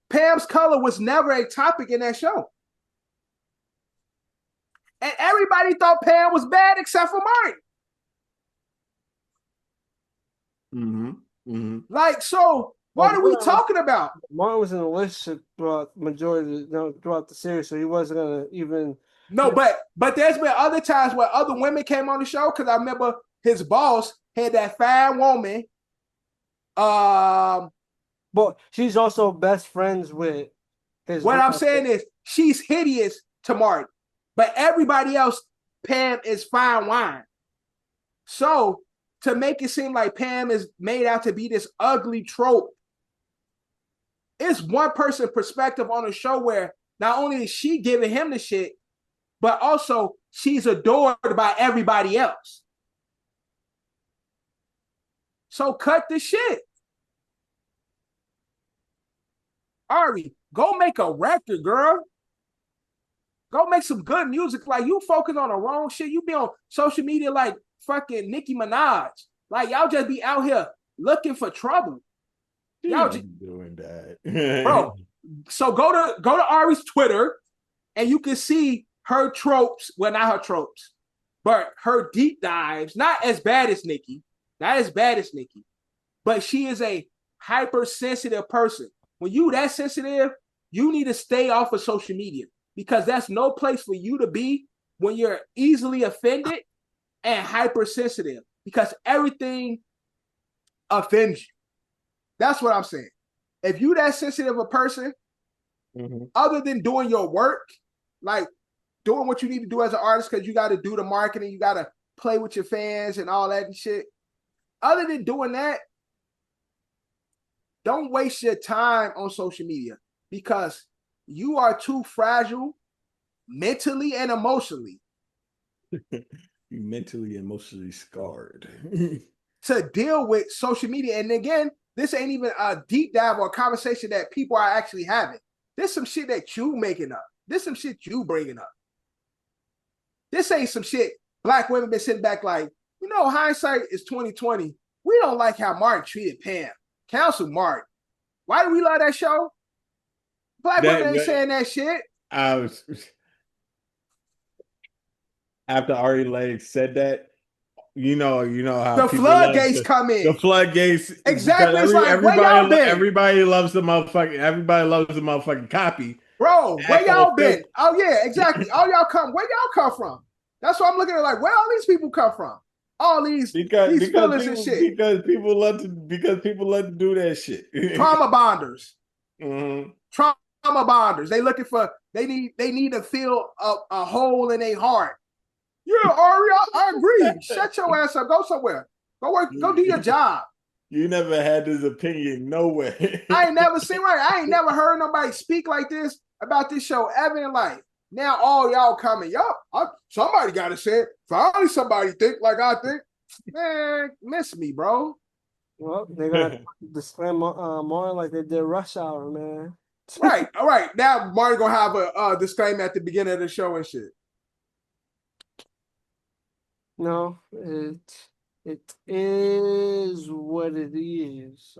D: Pam's color was never a topic in that show. And everybody thought Pam was bad except for Martin. Like, so what are we talking about?
B: Martin was in a relationship throughout throughout the series, so he wasn't gonna even.
D: No, but there's been other times where other women came on the show because I remember his boss had that fine woman.
B: But she's also best friends with his.
D: What I'm saying is she's hideous to Martin, but everybody else, Pam is fine wine. So to make it seem like Pam is made out to be this ugly trope, it's one person perspective on a show where not only is she giving him the shit, but also she's adored by everybody else. So cut the shit. Ari, go make a record, girl. Go make some good music. Like, you focus on the wrong shit. You be on social media like fucking Nicki Minaj. Like, y'all just be out here looking for trouble. Y'all just
C: doing that.
D: Bro, so go to Ari's Twitter and you can see her tropes. Well, not her tropes, but her deep dives. Not as bad as Nicki. Not as bad as Nicki. But she is a hypersensitive person. When you that sensitive, you need to stay off of social media because that's no place for you to be when you're easily offended and hypersensitive because everything offends you. That's what I'm saying. If you that sensitive a person, other than doing your work, like doing what you need to do as an artist because you got to do the marketing, you got to play with your fans and all that and shit. Other than doing that, don't waste your time on social media because you are too fragile mentally and emotionally.
C: You're mentally and emotionally scarred.
D: To deal with social media. And again, this ain't even a deep dive or a conversation that people are actually having. This some shit that you making up. This some shit you bringing up. This ain't some shit black women been sitting back like, you know, hindsight is 2020. We don't like how Martin treated Pam. Counsel Martin. Why do we love that show? Black women ain't saying that shit.
C: After Ari Lennox said that, you know how
D: the floodgates come in.
C: The floodgates,
D: exactly. It's like, where y'all been?
C: Everybody loves the motherfucking copy.
D: Bro, where y'all been? Oh yeah, exactly. All y'all come. Where y'all come from? That's what I'm looking at. Like, where all these people come from? All these feelings and shit.
C: Because people love to do that shit.
D: Trauma bonders. Trauma bonders. They looking for. They need to fill a hole in their heart. Yeah, Ari, I agree. Shut your ass up. Go somewhere. Go work. Go do your job.
C: You never had this opinion, no way.
D: I ain't never seen right. I ain't never heard nobody speak like this about this show ever in life. Now all y'all coming, somebody got to say it. Finally, somebody think like I think. Man, miss me, bro.
B: Well, they're gonna disclaim Martin like they did Rush Hour, man.
D: Right, all right. Now Martin gonna have a disclaimer at the beginning of the show and shit.
B: No, it is what it is.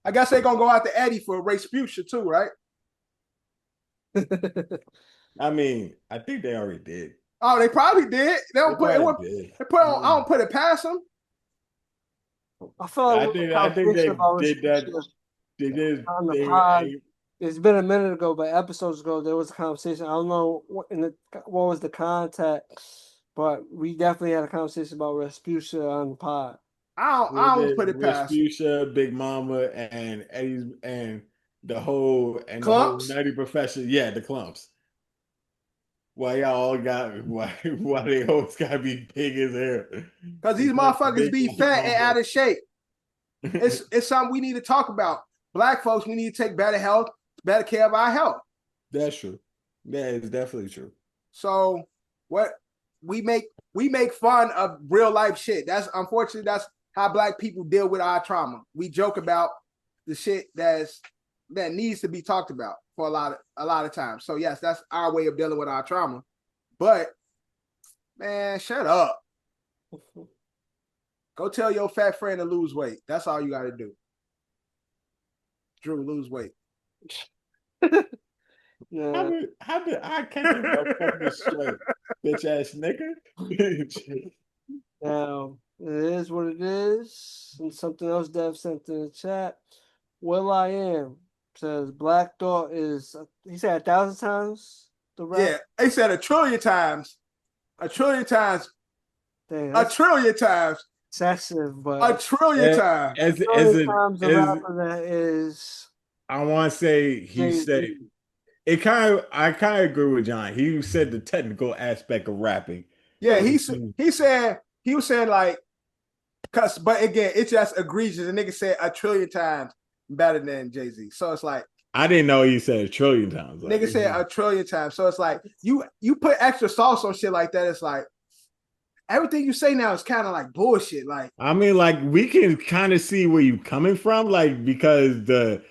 D: I guess they're gonna go out to Eddie for Rasputia too, right?
C: I mean, I think they already did.
D: Oh, they probably did. They don't put it.
C: Did.
D: They put on. I don't put it past them.
B: I feel like
C: I think they did that. They did
B: on the pod. It's been a minute ago, but episodes ago there was a conversation. I don't know what was the context, but we definitely had a conversation about Rasputia on the pod.
D: I don't put it past
C: Rasputia, Big Mama, and Eddie's and the whole Nutty Professor. Yeah, the clumps. Why y'all all got why they always gotta be big as hell?
D: Because these motherfuckers be fat and out of shape. It's something we need to talk about. Black folks, we need to take better care of our health.
C: That's true. That is definitely true.
D: So what we make fun of real life shit. That's unfortunately that's how Black people deal with our trauma. We joke about the shit that needs to be talked about for a lot of times. So yes, that's our way of dealing with our trauma. But man, shut up. Go tell your fat friend to lose weight. That's all you got to do. Drew, lose weight.
B: Yeah.
C: How did I can't even fucking straight, bitch ass nigga?
B: Now it is what it is. And something else Dev sent in the chat. Will I Am says Black Thought is, he said 1,000 times the rap.
D: Yeah, they said 1 trillion times. 1 trillion times.
B: Damn,
D: 1 trillion times.
B: Excessive, but
D: 1 trillion times.
B: As times the rapper that is.
C: I want to say he said it I kind of agree with John. He said the technical aspect of rapping.
D: Yeah, he was saying like, but again, it's just egregious. The nigga said 1 trillion times better than Jay-Z. So it's like,
C: I didn't know he said 1 trillion times.
D: Nigga said 1 trillion times. So it's like you put extra sauce on shit like that. It's like everything you say now is kind of like bullshit. Like,
C: I mean, like we can kind of see where you coming from, like because the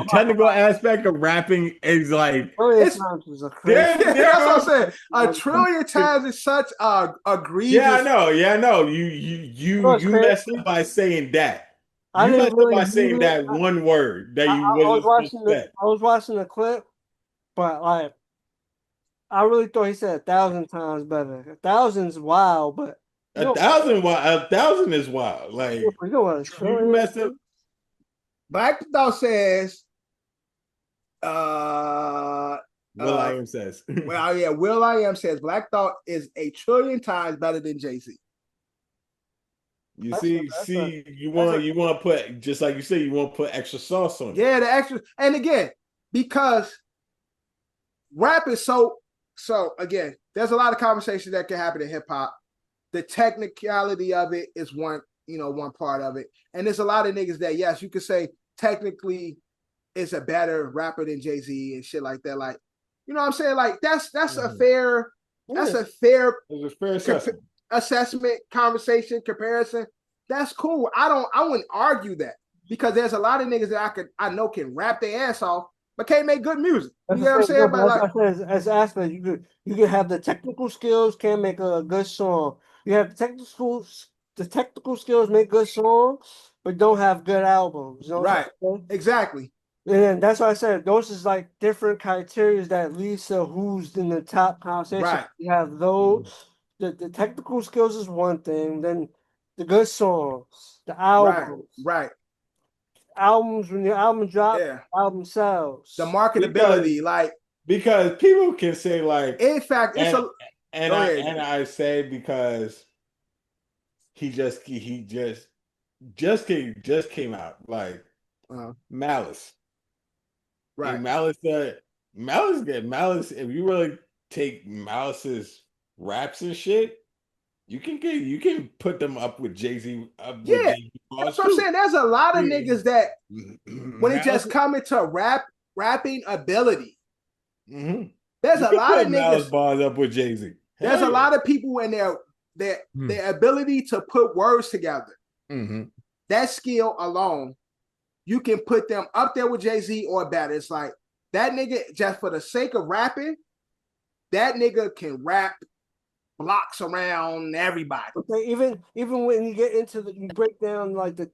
C: technical aspect of rapping is like
D: that's what I'm saying. 1 trillion times is such a egregious.
C: Yeah, I know. You messed up by saying that. You messed up by saying that one word that you wasn't supposed to say.
B: I was watching the clip, but like I really thought he said 1,000 times better. 1,000 is wild, but
C: 1,000 is wild. Like you messed up.
D: Black Thought says,
C: Will I Am says.
D: Well, yeah, Will I Am says Black Thought is 1 trillion times better than Jay-Z.
C: You want to put, just like you said, you want to put extra sauce on it.
D: Yeah, the extra, and again, because rap is so again, there's a lot of conversations that can happen in hip hop. The technicality of it is one part of it. And there's a lot of niggas that, yes, you could say technically is a better rapper than Jay-Z and shit like that. Like, you know what I'm saying? Like that's a fair assessment, conversation, comparison. That's cool. I wouldn't argue that because there's a lot of niggas that I know can rap their ass off, but can't make good music. You know what I'm saying? But like,
B: as aspect, you could have the technical skills, can make a good song. You have the technical skills make good songs, but don't have good albums. You know
D: right? Exactly.
B: And that's why I said those is like different criteria that leads to who's in the top conversation.
D: Right.
B: You have those. The technical skills is one thing. Then the good songs, the albums,
D: right.
B: Albums, when your album drops, album sells.
D: The marketability,
C: because people can say like,
D: in fact,
C: I say because he just came out like Malice,
D: right?
C: And Malice. If you really take Malice's raps and shit, you can put them up with Jay-Z.
D: That's what I'm saying. There's a lot of niggas that when it just come into rap, rapping ability.
C: Mm-hmm.
D: There's a lot of
C: Nas
D: niggas.
C: bars up with Jay-Z.
D: There's a lot of people in their ability to put words together.
C: Mm-hmm.
D: That skill alone, you can put them up there with Jay-Z or better. It's like that nigga, just for the sake of rapping, that nigga can rap blocks around everybody.
B: Okay, even when you get into you break down like the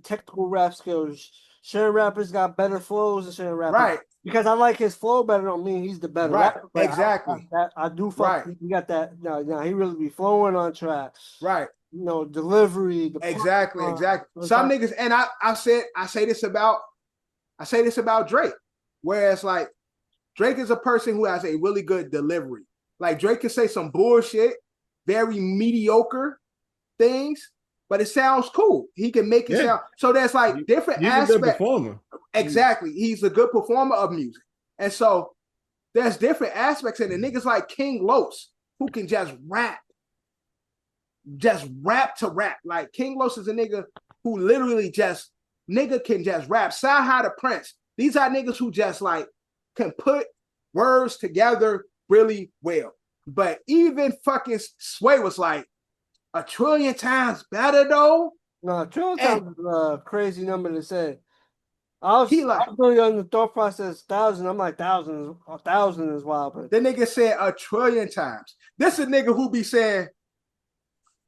B: technical rap skills, certain rappers got better flows than certain rappers.
D: Right.
B: Because I like his flow better don't mean he's the better
D: Right.
B: rapper. But
D: Exactly.
B: I do fuck.
D: Right.
B: You got that. No, he really be flowing on tracks.
D: Right.
B: You know, delivery.
D: Exactly. Some niggas, and I say this about Drake, whereas like Drake is a person who has a really good delivery. Like Drake can say some bullshit, very mediocre things, but it sounds cool. He can make it sound. So there's like different aspects.
C: He's a good performer.
D: Exactly. He's a good performer of music. And so there's different aspects in it. Niggas like King Los, who can just rap to rap. Like King Los is a nigga who literally can just rap. Sci-Hi the Prince. These are niggas who just like can put words together really well. But even fucking Sway was like a trillion times better though.
B: No, trillion times is a crazy number to say. I was really on the thought process 1,000. I'm like 1,000 is wild. But
D: the nigga said a trillion times. This is a nigga who be saying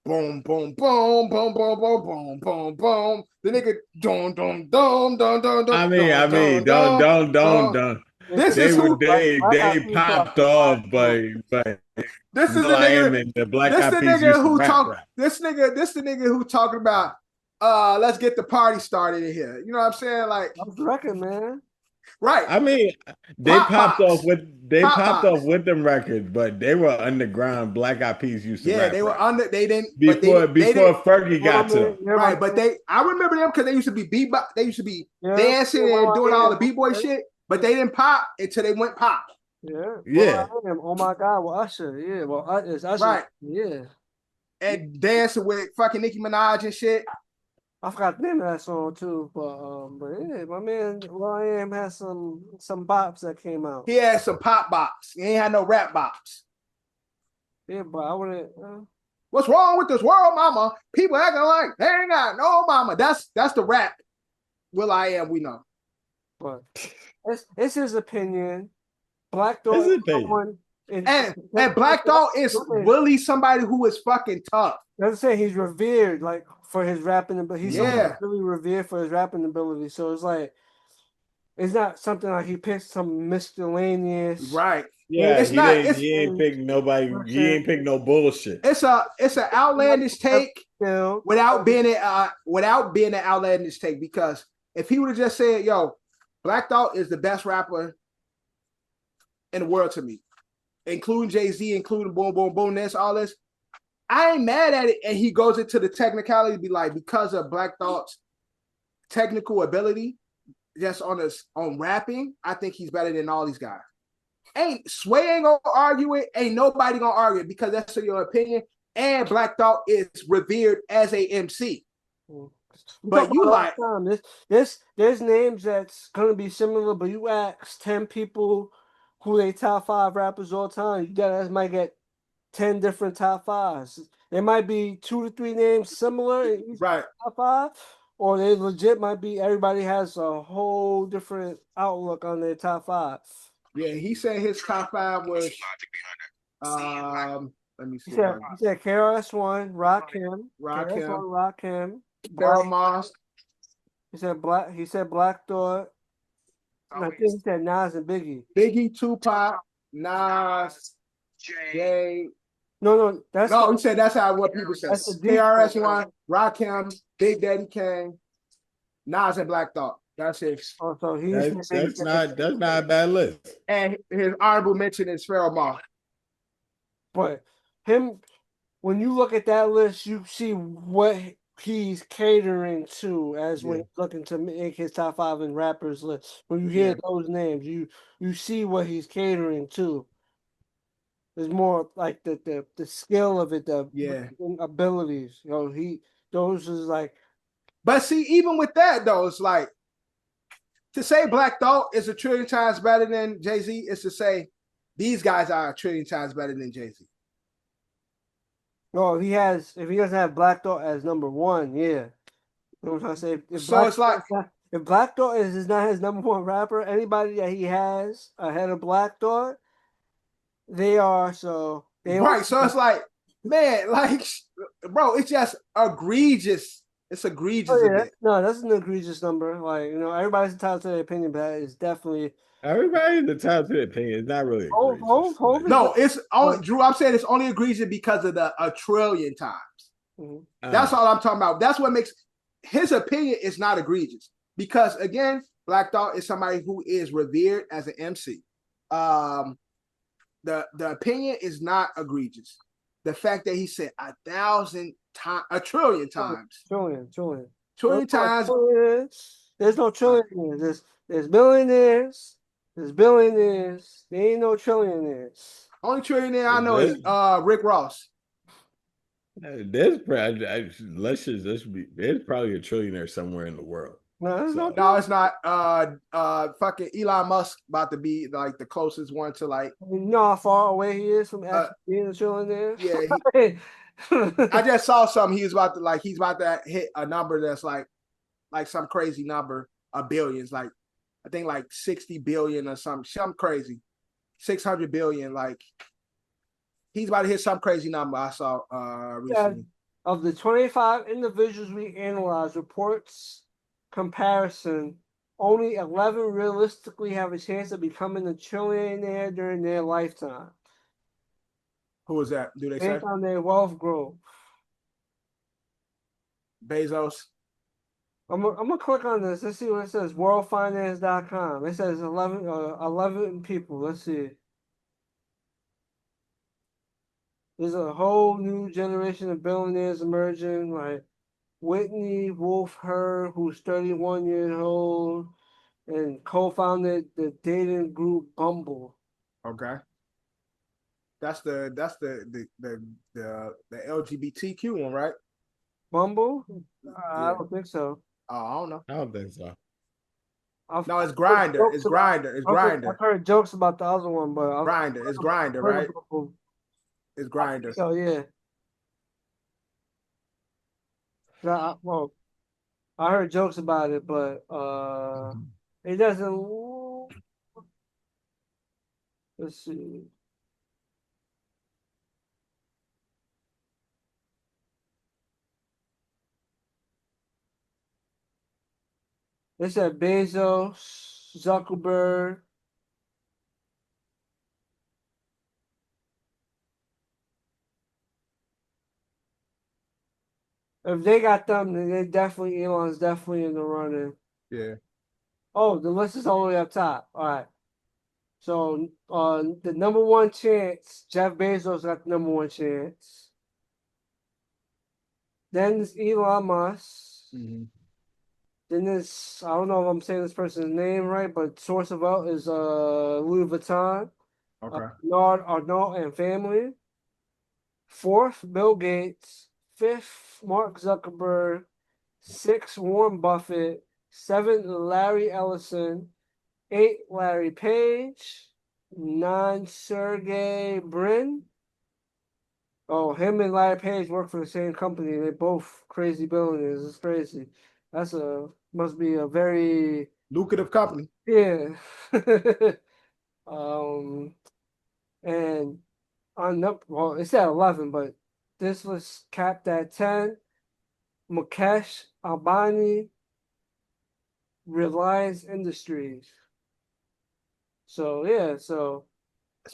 D: boom, boom, boom, boom, boom, boom, boom, boom, boom. The nigga dum dum dum dum dum dum.
C: I mean, don't. They popped off, but
D: this is the nigga. The Black Eyed Peas This the nigga who talking about. Let's get the party started in here. You know what I'm saying? Like,
B: I was reckon, man.
D: Right.
C: I mean, they popped off with them records, but they were underground. Black Eyed Peas used to rap.
D: They were under. They didn't
C: before Fergie got to them.
D: Right, but I remember them because they used to be bebop. They used to be dancing and doing all the b-boy shit, but they didn't pop until they went pop.
B: Yeah. Oh my God, well Usher. Yeah, well it's Usher.
D: Right.
B: Yeah.
D: And dancing with fucking Nicki Minaj and shit.
B: I forgot the name of that song too, but yeah, my man Will.i.am has some bops that came out.
D: He had some pop bops. He ain't had no rap bops.
B: Yeah, but I wouldn't.
D: What's wrong with this world, mama? People acting like they ain't got no mama. That's the rap. Will.i.am, we know.
B: But it's his opinion. Black Thought is someone.
D: And Black Thought is really somebody who is fucking tough.
B: Let's say he's revered like for his rapping, but he's really revered for his rapping ability. So it's like it's not something like he picked some miscellaneous.
D: Right.
C: Yeah, he ain't pick nobody. He ain't pick no bullshit.
D: It's an outlandish take without being an outlandish take, because if he would have just said, "Yo, Black Thought is the best rapper in the world to me," including Jay-Z, including boom, boom, boom, this, all this, I ain't mad at it. And he goes into the technicality, be like, because of Black Thought's technical ability, just on rapping, I think he's better than all these guys. Sway ain't gonna argue it. Ain't nobody gonna argue it because that's your opinion. And Black Thought is revered as a MC. But you like
B: there's names that's gonna be similar, but you ask 10 people who they top 5 rappers all time, you guys might get 10 different top 5s. There might be 2 to 3 names similar in each top 5, or they legit might be everybody has a whole different outlook on their top 5.
D: Yeah, he said his top 5 was let me see.
B: He said KRS-One, Rakim,
D: Pharoah Monch.
B: He said Black Thought. I think he said Nas and Biggie.
D: Biggie, Tupac, Nas, Jay.
B: No,
D: he said that's what people said. KRS-One, Rakim, Big Daddy Kane, Nas, and Black Thought. That's it.
B: Oh, so
C: that's not a bad list.
D: And his honorable mention is Pharoah Monch.
B: But when you look at that list, you see what he's catering to as when he's looking to make his top 5 in rappers list. When you hear those names, you see what he's catering to. There's more like the skill of it, the abilities. You know, those is like.
D: But see, even with that though, it's like to say Black Thought is a trillion times better than Jay-Z is to say these guys are a trillion times better than Jay-Z.
B: Well, if he doesn't have Black Thought as number one, yeah. You know what I'm trying to say?
D: So it's like
B: if Black Thought is not his number one rapper, anybody that he has ahead of Black Thought, they are so they
D: right. So it's like, man, like, bro, it's just egregious. It's egregious.
B: Oh, yeah. No, that's an egregious number. Like, you know, everybody's entitled to their opinion, but that is definitely
C: Everybody's entitled to their opinion. It's not really egregious.
D: No, it's only Drew. I'm saying it's only egregious because of a trillion times.
B: Mm-hmm.
D: That's all I'm talking about. That's what makes his opinion is not egregious because again, Black Thought is somebody who is revered as an MC. The opinion is not egregious. The fact that he said 1,000 times, a trillion times,
B: trillion
D: times.
B: There's no trillionaires. There's millionaires. There's billionaires. There ain't no trillionaires.
D: Only trillionaire I know is Rick Ross.
C: There's probably a trillionaire somewhere in the world.
B: No,
D: it's not. Fucking Elon Musk about to be like the closest one to like.
B: You know how far away he is from actually being a trillionaire?
D: Yeah. I just saw something. He's about to hit a number that's like some crazy number of billions. Like I think like 60 billion or something crazy. 600 billion. Like he's about to hit some crazy number I saw recently.
B: Yeah. Of the 25 individuals we analyzed, reports comparison, only 11 realistically have a chance of becoming a trillionaire during their lifetime.
D: Who is that? Do they say?
B: Based on their wealth growth.
D: Bezos.
B: I'm gonna click on this. Let's see what it says. Worldfinance.com. It says 11 people. Let's see. There's a whole new generation of billionaires emerging, like Whitney Wolf Herd, who's 31 years old and co-founded the dating group Bumble.
D: Okay. That's the LGBTQ one, right?
B: Bumble? I don't think so.
D: Oh, I don't know.
C: I don't think so.
D: No, it's Grindr. It's Grindr. It's Grindr.
B: I've heard jokes about the other one, but
D: Grindr. It's Grindr, right? It's Grindr.
B: So yeah. Well, I heard jokes about it, but it doesn't. Let's see. They said Bezos, Zuckerberg. If they got them, then Elon's definitely in the running.
D: Yeah.
B: Oh, the list is all the way up top. All right. So the number one chance, Jeff Bezos got the number one chance. Then there's Elon Musk.
D: Mm-hmm.
B: Then there's, I don't know if I'm saying this person's name right, but source of wealth is Louis Vuitton.
D: Okay.
B: Bernard Arnault and family. Fourth, Bill Gates. Fifth, Mark Zuckerberg. Sixth, Warren Buffett. Seventh, Larry Ellison. 8, Larry Page. 9, Sergey Brin. Oh, him and Larry Page work for the same company. They're both crazy billionaires. It's crazy. Must be a very
D: lucrative company.
B: Yeah. And it's at 11, but this was capped at 10. Mukesh Ambani, Reliance Industries. So yeah,
D: there's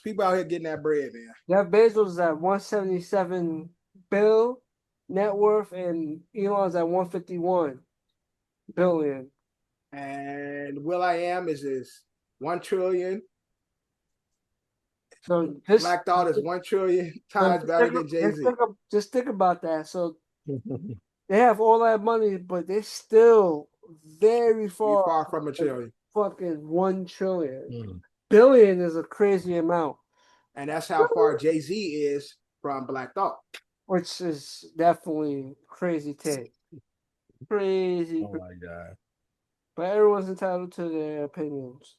D: people out here getting that bread, man.
B: Jeff Bezos is at 177 bill net worth, and Elon's at 151 billion.
D: And Will.i.am is 1 trillion.
B: So
D: Black Thought is 1 trillion times better than Jay-Z.
B: Just think about that. So they have all that money, but they're still very far
D: from a trillion.
B: Fucking 1 trillion. Billion is a crazy amount.
D: And that's how far Jay-Z is from Black Thought.
B: Which is definitely crazy take. Crazy.
C: Oh my God.
B: But everyone's entitled to their opinions.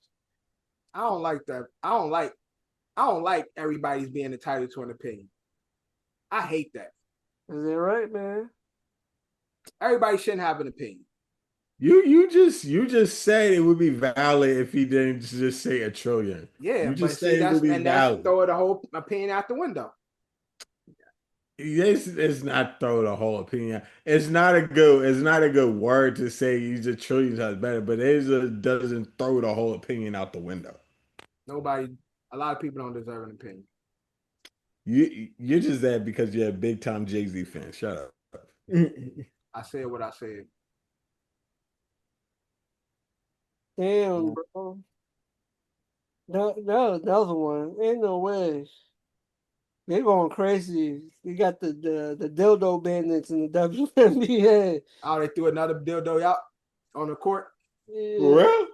D: I don't like that. I don't like everybody's being entitled to an opinion. I hate that.
B: Is that right, man?
D: Everybody shouldn't have an opinion.
C: You just said it would be valid if he didn't just say a trillion.
D: Yeah,
C: You
D: but
C: just
D: see,
C: said it would be
D: that's
C: valid.
D: throw the whole opinion out the window.
C: This is not throw the whole opinion. It's not a good word to say use a trillion times better, but doesn't throw the whole opinion out the window.
D: A lot of people don't deserve an opinion.
C: You're just that because you're a big time Jay-Z fan. Shut up.
D: I said what I said.
B: Damn, bro. That was one. Ain't no way. They going crazy. You got the dildo bandits in the WNBA.
D: Oh, they threw another dildo out on the court.
B: Yeah.
C: For real?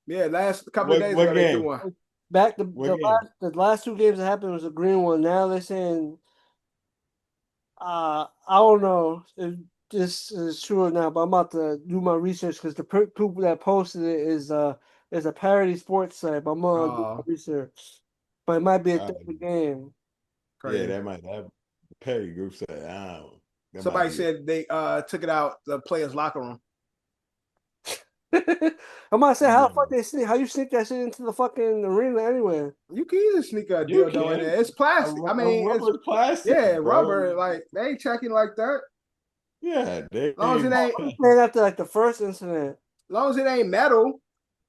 D: Yeah, last couple of days
C: What
D: ago they
C: game?
D: threw one.
B: Back
C: What game?
B: the last two games that happened was a green one. Now they're saying, I don't know if this is true or not, but I'm about to do my research because the people that posted it is a parody sports site. But I'm gonna do my research. But it might be a different game.
C: Yeah,
D: Crazy.
C: that Perry group said, I don't know.
D: Somebody said they took it out the players' locker room.
B: I'm about to say, how the fuck they sneak? How you sneak that shit into the fucking arena anyway?
D: You can easily sneak a
C: You
D: dildo in
C: can.
D: there. It's plastic. I mean,
C: rubber plastic.
D: yeah,
C: bro.
D: rubber. Like they ain't checking like that.
C: Yeah,
D: As long as it ain't,
B: Man, after like the first incident.
D: as long as it ain't metal.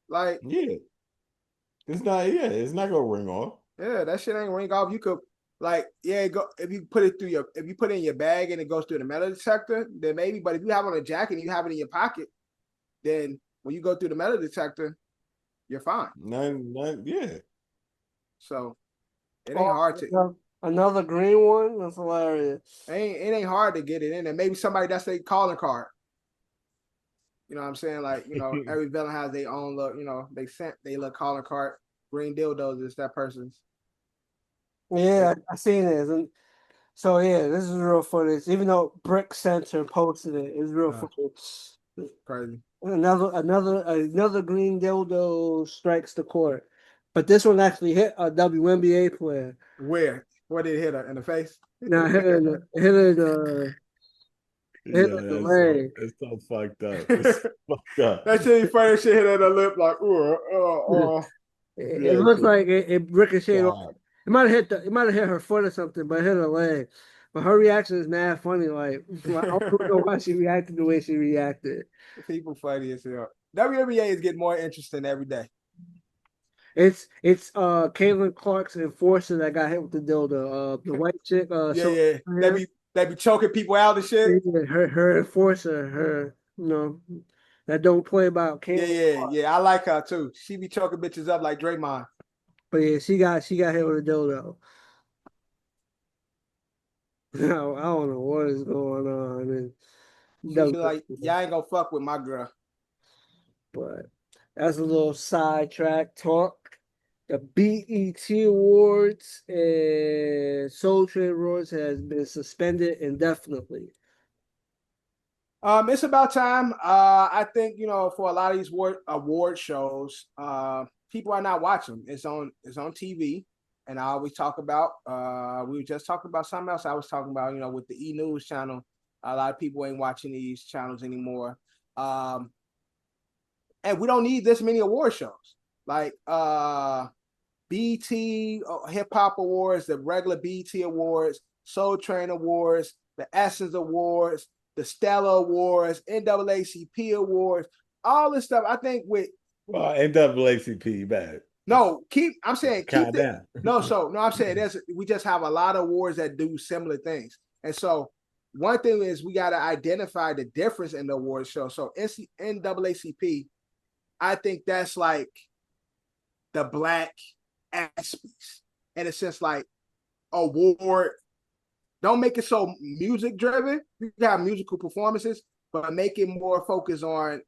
D: Like
C: yeah. It's not gonna ring off.
D: yeah, that shit ain't ring off. You could like go if you put it in your bag and it goes through the metal detector, then maybe. But if you have on a jacket and you have it in your pocket, then when you go through the metal detector, you're fine.
C: None, yeah.
D: So it ain't hard to.
B: Another green one. That's hilarious.
D: It ain't hard to get it in there. Maybe somebody that's their calling card. You know what I'm saying? Like, every villain has their own look, they sent their little calling card. Green dildos is that person's.
B: Yeah, I seen it. And so yeah, this is real footage. Even though Brick Center posted it, it's real footage.
D: Crazy.
B: Another green dildo strikes the court. But this one actually hit a WNBA player.
D: Where? Where did it hit her? In the face?
B: Now hit her in the leg.
C: It's so fucked up. It's fucked up.
D: That shit funny. Shit hit her in the lip like,
B: It looks like it ricocheted off. It might have hit her foot or something, but it hit her leg. But her reaction is mad funny. Like I don't know why she reacted the way she reacted.
D: People funny as hell. WNBA is getting more interesting every day.
B: It's Caitlin Clark's enforcer that got hit with the dildo. The white chick.
D: Yeah. They be choking people out and shit.
B: Her enforcer. That don't play about Caitlin.
D: Yeah. I like her too. She be choking bitches up like Draymond.
B: But yeah, she got hit with a dildo. No, I don't know what is going on.
D: She be like, y'all ain't gonna fuck with my girl.
B: But that's a little sidetrack talk. The BET Awards and Soul Train Awards has been suspended indefinitely.
D: It's about time. I think for a lot of these award shows, people are not watching. It's on TV, and I always talk about. We were just talking about something else. I was talking about with the E News channel. A lot of people ain't watching these channels anymore. And we don't need this many award shows. Like BET Hip Hop Awards, the regular BET Awards, Soul Train Awards, the Essence Awards, the Stella Awards, NAACP Awards, all this stuff. I think with
C: NAACP bad.
D: No, I'm saying keep
C: down.
D: I'm saying we just have a lot of awards that do similar things. And so one thing is we got to identify the difference in the award show. So NAACP, I think that's like the black aspects. And it's just like award. Don't make it so music driven. You can have musical performances, but make it more focused on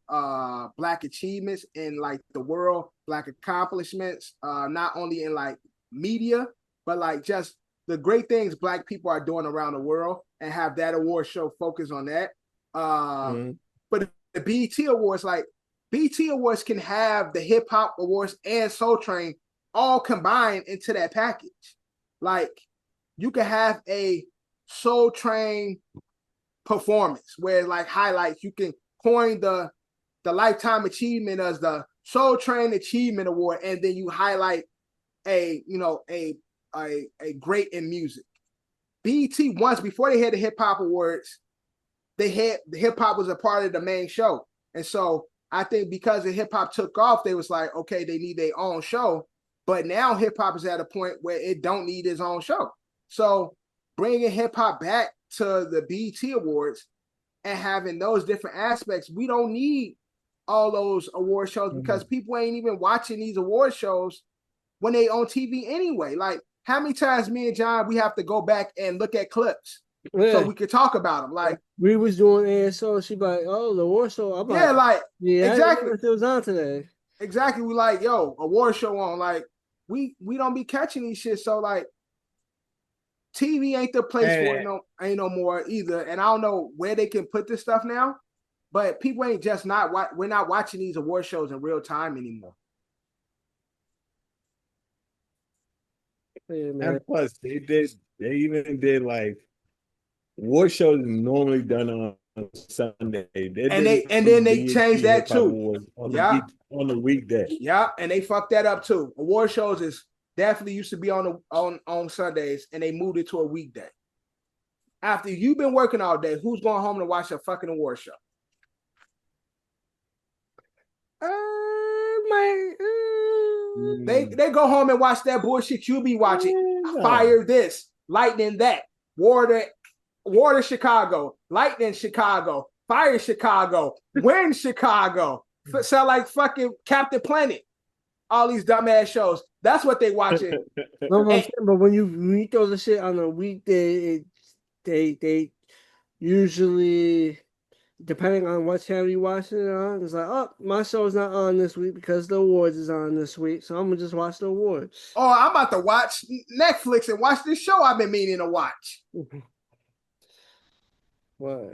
D: black achievements in like the world, black accomplishments, not only in like media, but like just the great things black people are doing around the world, and have that award show focus on that. But the BET Awards, like BT Awards can have the Hip Hop Awards and Soul Train all combined into that package. Like, you can have a Soul Train performance where, like, highlights, you can coin the lifetime achievement as the Soul Train Achievement Award, and then you highlight a great in music. BET once, before they had the Hip Hop Awards, they had the hip hop was a part of the main show. And so I think because the hip hop took off, they was like, okay, they need their own show. But now hip hop is at a point where it don't need its own show. So bringing hip hop back to the BET Awards and having those different aspects, we don't need all those award shows because people ain't even watching these award shows when they on TV anyway. Like, how many times me and John, we have to go back and look at clips so we could talk about them? Like,
B: we was doing ASO, she be like, oh, the award show. I'm
D: yeah, exactly.
B: It was on today.
D: Exactly. We like, yo, award show on. Like, we don't be catching these shit. So like, TV ain't the place for it. Ain't no more either. And I don't know where they can put this stuff now, but people ain't just we're not watching these award shows in real time anymore.
B: Yeah, man.
C: And plus, they even did like award shows normally done on Sunday.
D: And then they changed that too.
C: On the weekday.
D: Yeah, and they fucked that up too. Award shows is definitely used to be on Sundays, and they moved it to a weekday. After you've been working all day, who's going home to watch a fucking award show? They go home and watch that bullshit you be watching. Fire this, lightning that, water Chicago, lightning Chicago, fire Chicago, wind Chicago. Sound like fucking Captain Planet. All these dumbass shows. That's what they watching.
B: But when you throw the shit on a weekday, they usually, depending on what channel you watching it on, it's like, oh, my show's not on this week because the awards is on this week, so I'm gonna just watch the awards.
D: Oh, I'm about to watch Netflix and watch this show I've been meaning to watch.
B: Well,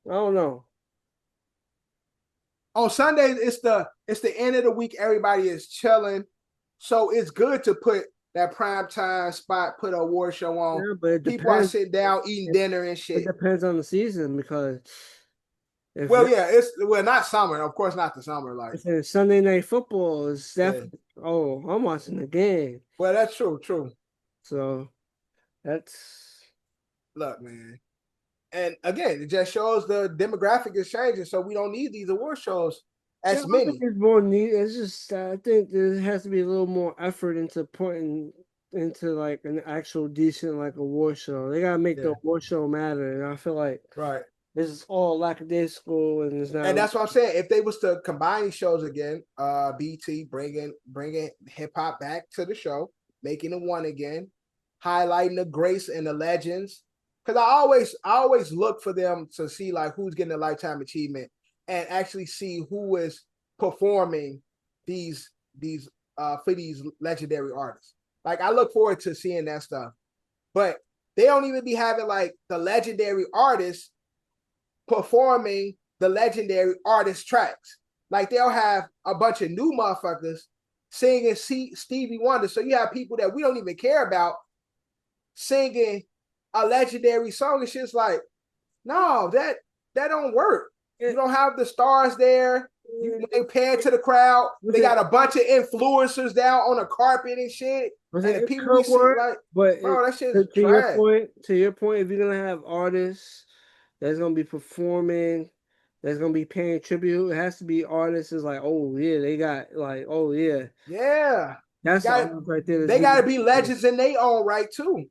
B: I don't know.
D: On Sundays, it's the end of the week. Everybody is chilling, so it's good to put that prime time spot, put an award show on. Yeah, but people are sitting down eating dinner and shit.
B: It depends on the season because.
D: It's not summer, of course, not the summer. Like
B: Sunday Night Football is definitely. Yeah. Oh, I'm watching the game.
D: Well, that's true.
B: So,
D: look, man. And again, it just shows the demographic is changing, so we don't need these award shows as many.
B: It's more neat. It's just I think there has to be a little more effort into putting into like an actual decent like award show. They gotta make the award show matter, and I feel like this is all lackadaisical and it's not.
D: And that's what I'm saying. If they was to combine these shows again, BT bringing hip hop back to the show, making it one again, highlighting the greats and the legends. Because I always look for them to see like who's getting a lifetime achievement and actually see who is performing these for these legendary artists. Like, I look forward to seeing that stuff. But they don't even be having like the legendary artists performing the legendary artist tracks. Like, they'll have a bunch of new motherfuckers singing Stevie Wonder. So you have people that we don't even care about singing a legendary song. It's just like, no, that don't work. You don't have the stars there. They pay it to the crowd. They got a bunch of influencers down on the carpet and shit. And the people we see like, bro, that shit's trash.
B: To your point, if you're gonna have artists that's gonna be performing, that's gonna be paying tribute, it has to be artists is like, oh yeah, they got like, oh yeah.
D: Yeah.
B: That's right there.
D: They gotta be legends in their own right too.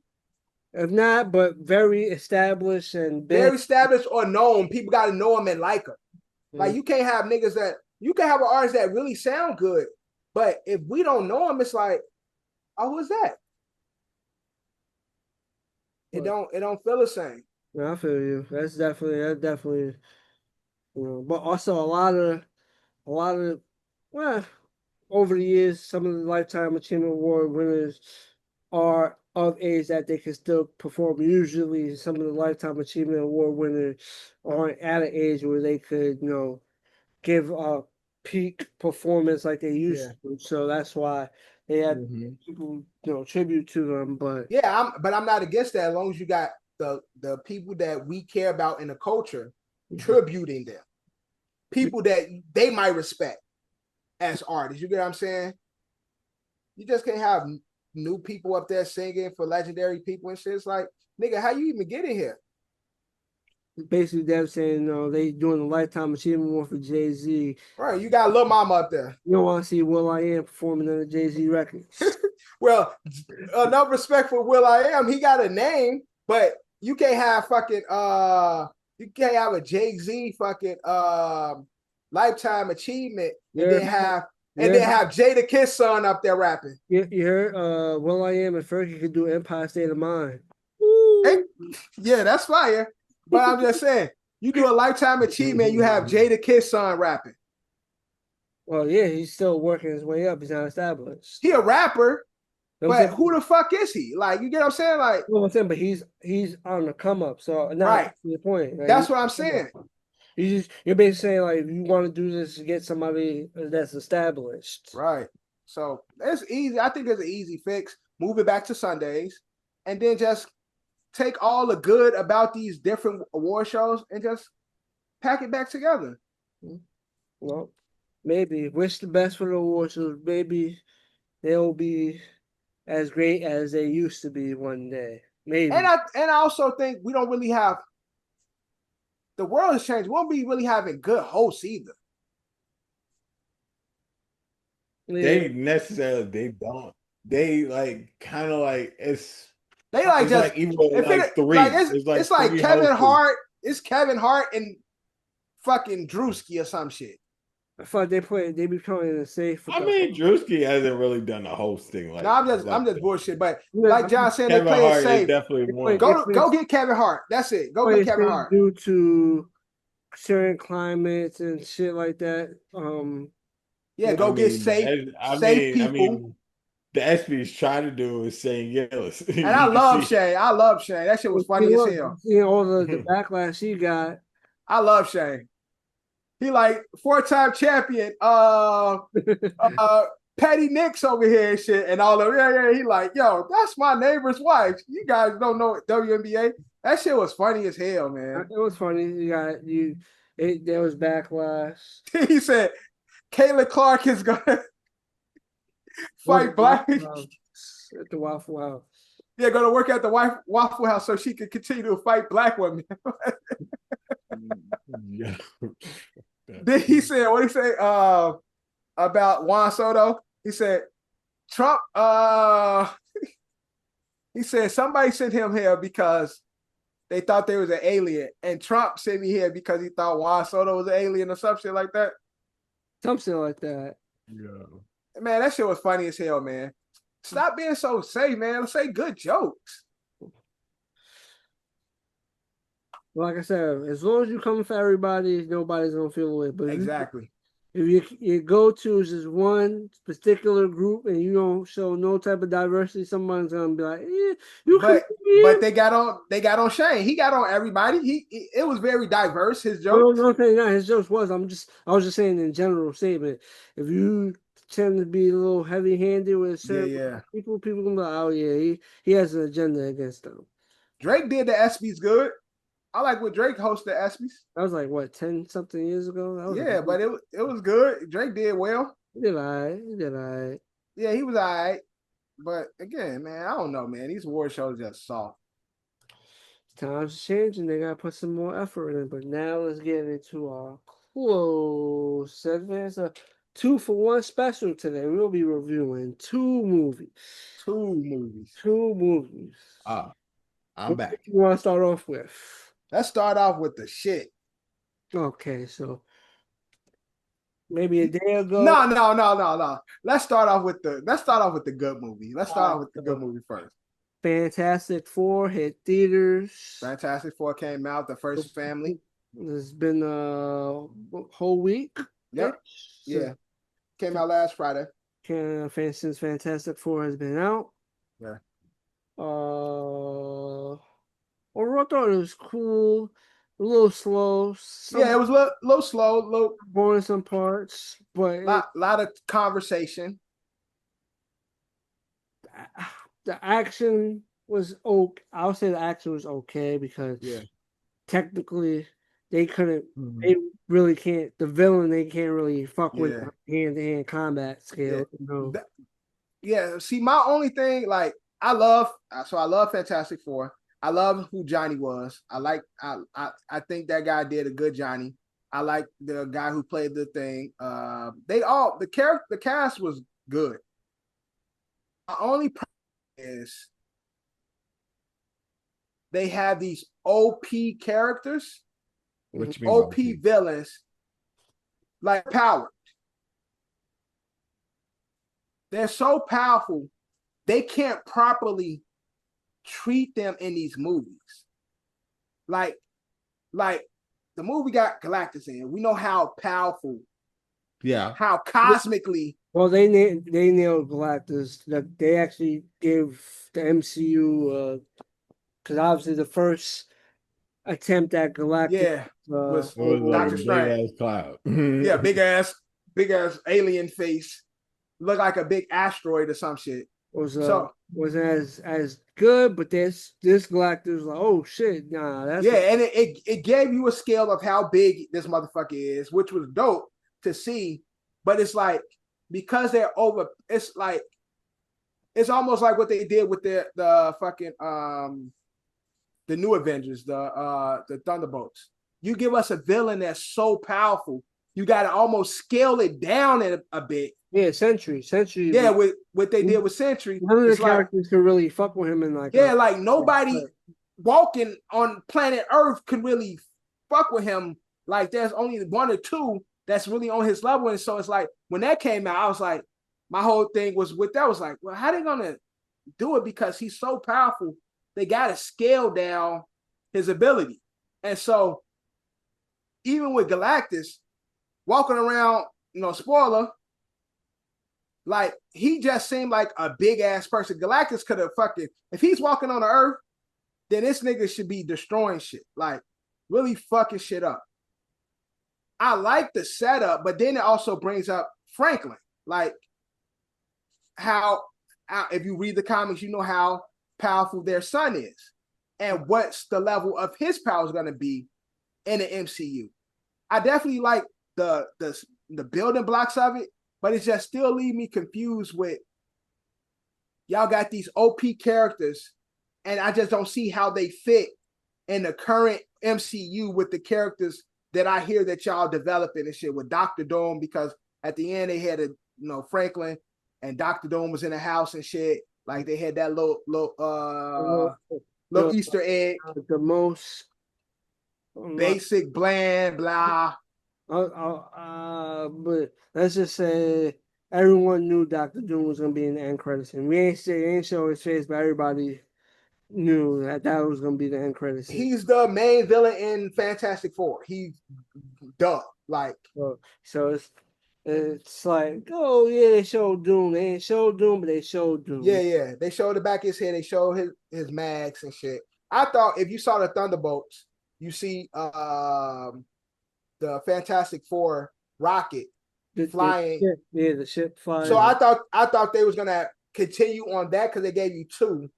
B: If not, but very established and big.
D: Very established or known. People got to know them and like them. Like, you can't have niggas that, you can have an artist that really sound good, but if we don't know them, it's like, oh, who's that? It don't feel the same.
B: Yeah, I feel you. That's definitely, but also a lot of, well, over the years, some of the Lifetime Achievement Award winners are of age that they can still perform. Usually some of the Lifetime Achievement Award winners aren't at an age where they could, give a peak performance like they used to. So that's why they had people, tribute to them. But
D: yeah, I'm not against that as long as you got the people that we care about in the culture tributing them, people that they might respect as artists. You get what I'm saying? You just can't have new people up there singing for legendary people and shit. It's like, nigga, how you even get in here?
B: basically them saying, they doing a Lifetime Achievement Award for Jay-Z.
D: Right, you got Lil Mama up there.
B: You don't want to see Will.I.Am performing on the Jay-Z records.
D: Well, enough respect for Will.I.Am. He got a name, but you can't have fucking you can't have a Jay-Z fucking Lifetime Achievement and then have Jada Kiss son up there rapping.
B: You heard Will.I.Am and Fergie could do Empire State of Mind.
D: Hey, yeah, that's fire. But I'm just saying, you do a Lifetime Achievement, you have Jada Kiss son rapping.
B: Well, yeah, he's still working his way up. He's not established.
D: He a rapper, but who the fuck is he? Like, you get what I'm saying? Like,
B: but he's on the come up. So right, to the point. Like,
D: that's what I'm saying.
B: You're basically saying like you want to do this to get somebody that's established.
D: Right. So it's easy. I think there's an easy fix. Move it back to Sundays, and then just take all the good about these different award shows and just pack it back together.
B: Well, maybe wish the best for the award shows. Maybe they'll be as great as they used to be one day. Maybe.
D: And I also think we don't really have. The world has changed. We won't be really having good hosts either.
C: Yeah. They don't. They like kind of like it's.
D: They like
C: it's
D: just
C: like even like three.
D: Like it's like Kevin
C: hosts.
D: Hart. It's Kevin Hart and fucking Drewski or some shit.
B: I thought they be playing it safe.
C: I mean, Drewski hasn't really done the hosting. Like,
D: no, I'm just bullshit. But like John said, they play it safe.
C: Definitely one.
D: Go get Kevin Hart. That's it. Go get Kevin Hart.
B: Due to certain climates and shit like that.
D: Yeah, get safe people.
C: I mean, the ESPYs try to do is saying yes.
D: And I love Shane. That shit was funny as hell.
B: All the backlash he got.
D: I love Shane. He like 4-time champion, Patty Nicks over here and shit, and all of yeah. He like, yo, that's my neighbor's wife. You guys don't know WNBA. That shit was funny as hell, man.
B: It was funny. There was backlash.
D: He said, Kayla Clark is gonna fight black
B: at the Waffle House.
D: Yeah, go to work at the Waffle House so she can continue to fight black women.
C: Yeah.
D: Then he said, what he say about Juan Soto? He said, Trump, he said somebody sent him here because they thought they was an alien. And Trump sent me here because he thought Juan Soto was an alien or some shit like that.
B: Something like that.
C: Yeah.
D: Man, that shit was funny as hell, man. Stop being so safe, man. Let's say good jokes.
B: Like I said, as long as you come for everybody, nobody's gonna feel away. But
D: exactly.
B: If you go to just one particular group and you don't show no type of diversity, someone's gonna be like,
D: but they got on Shane. He got on everybody. It was very diverse. His jokes.
B: No, his jokes was. I was just saying in general statement. If you tend to be a little heavy-handed with certain people gonna be like, oh yeah, he has an agenda against them.
D: Drake did the ESPYs good. I like when Drake hosted the ESPYs.
B: That was like what 10-something years ago.
D: But it was good. Drake did well.
B: He did all right.
D: Yeah, he was all right. But again, man, I don't know, man. These award shows just soft.
B: Times changing. They gotta put some more effort in. But now let's get into our close segment. It's a 2-for-1 special today. We'll be reviewing 2 movies.
D: 2 movies.
B: 2 movies.
C: I'm back.
B: What do you want to start off with?
D: Let's start off with the shit.
B: Okay, so maybe a day ago.
D: No. Let's start off with the good movie. Let's start off with the good movie first.
B: Fantastic Four hit theaters.
D: Fantastic Four came out, the first family.
B: It's been a whole week.
D: Yep. Yeah. Came out last Friday.
B: Since Fantastic Four has been out.
D: Yeah.
B: Overall, I thought it was cool. a little slow.
D: Yeah, it was a little slow, little
B: boring some parts, but
D: lot of conversation.
B: The action was okay. I would say the action was okay because technically they couldn't. They really can't. The villain they can't really fuck with hand-to-hand combat skills.
D: See, my only thing, like, I love Fantastic Four. I love who Johnny was. I think that guy did a good Johnny. I like the guy who played the thing. The cast was good. My only problem is they have these OP characters, OP villains, like power. They're so powerful, they can't properly treat them in these movies. Like the movie got Galactus in. We know how powerful, how cosmically.
B: Well, they nailed Galactus. They actually give the MCU because obviously the first attempt at Galactus
D: was
C: Doctor Strange. Big ass cloud.
D: big ass alien face. Looked like a big asteroid or some shit.
B: Wasn't as good, but this Galactus was like, oh shit, nah, that's
D: and it gave you a scale of how big this motherfucker is, which was dope to see. But it's like, because they're over, it's like, it's almost like what they did with the fucking the new Avengers, the Thunderbolts. You give us a villain that's so powerful, you got to almost scale it down a bit.
B: Yeah, Sentry.
D: Yeah, with what they did with Sentry.
B: None of the characters could really fuck with him, and
D: like nobody walking on planet Earth could really fuck with him. Like, there's only one or two that's really on his level, and so it's like, when that came out, I was like, my whole thing was with that was like, well, how they gonna do it? Because he's so powerful, they gotta scale down his ability. And so even with Galactus walking around, spoiler, like, he just seemed like a big ass person. Galactus could have if he's walking on the Earth, then this nigga should be destroying shit, like really fucking shit up. I like the setup, but then it also brings up Franklin, like how if you read the comics, you know how powerful their son is, and what's the level of his power is going to be in the MCU. I definitely like the building blocks of it, but it just still leave me confused with, y'all got these OP characters, and I just don't see how they fit in the current MCU with the characters that I hear that y'all developing and shit with Dr. Doom, because at the end they had Franklin and Dr. Doom was in the house and shit. Like, they had that little Easter egg.
B: The most
D: basic, bland, blah.
B: But let's just say everyone knew Dr. Doom was gonna be in the end credits, and we ain't show his face, but everybody knew that was gonna be the end credits.
D: He's the main villain in Fantastic Four. He's dumb, like.
B: So it's like, oh yeah, they showed Doom. They ain't showed Doom, but they showed Doom.
D: Yeah. They showed the back of his head. They showed his mags and shit. I thought if you saw the Thunderbolts, you see the Fantastic Four rocket flying.
B: The ship flying.
D: So I thought they was gonna continue on that, because they gave you two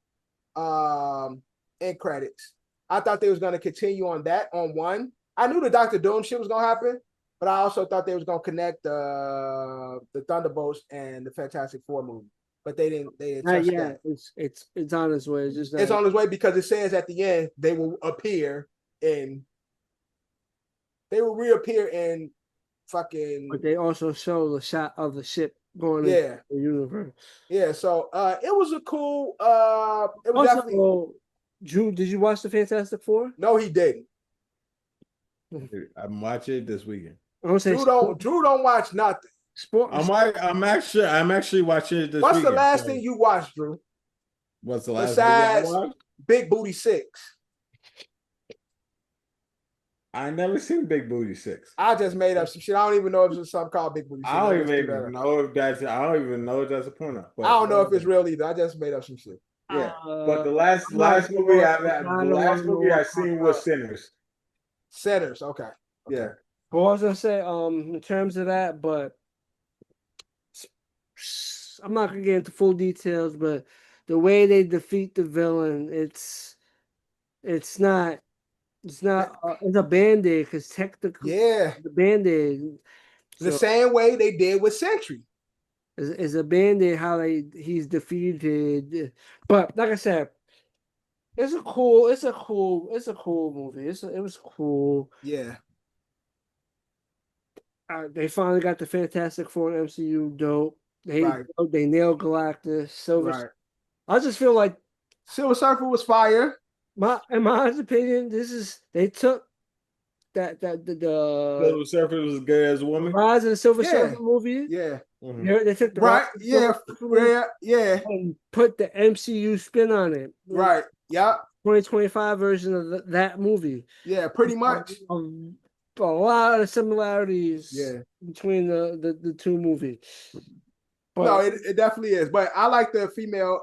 D: end credits. I thought they was gonna continue on that on one. I knew the Dr. Doom shit was gonna happen, but I also thought they was gonna connect the Thunderbolts and the Fantastic Four movie. But they didn't touch that.
B: It's on its way.
D: It's on its way, because it says at the end they will reappear in fucking.
B: But they also show the shot of the ship going into the universe.
D: Yeah, so it was a cool. It was also, definitely.
B: Drew, did you watch the Fantastic Four?
D: No, he didn't.
C: I'm watching it this weekend.
D: Drew don't watch nothing.
C: I'm actually watching it this weekend.
D: What's the last thing you watched, Drew?
C: What's the last
D: besides
C: thing I watched?
D: Big Booty 6?
C: I never seen Big Booty 6.
D: I just made up some shit. I don't even know if there's something called Big Booty 6.
C: I don't even know if that's a porno.
D: I don't know if it's real either. I just made up some shit.
C: Yeah, but the last movie I seen was Sinners.
D: Setters. Okay.
C: Yeah.
B: Well, I was gonna say, in terms of that, but I'm not gonna get into full details, but the way they defeat the villain, it's not it's a band-aid because technically
D: Yeah.
B: the band-aid
D: The
B: so
D: same way they did with Sentry.
B: is a band-aid how he's defeated. But like I said, it's a cool movie. It was cool.
D: Yeah.
B: They finally got the Fantastic Four in MCU. Dope.
D: Right.
B: They nailed Galactus. Silver.
D: Right.
B: I just feel like
D: Silver Surfer was fire.
B: in my honest opinion, they took the
C: Silver Surfer was as good as a woman.
B: Rise of the Silver
D: Yeah.
B: Surfer movie.
D: Yeah.
B: They took the
D: Right.
B: Rise of the
D: Yeah.
B: Silver Surfer movie
D: Yeah.
B: and put the MCU spin on it.
D: Right. Yeah.
B: 2025 version of that movie.
D: Yeah. Pretty much.
B: A lot of similarities
D: Yeah.
B: between the two movies. But
D: No, it definitely is. But I like the female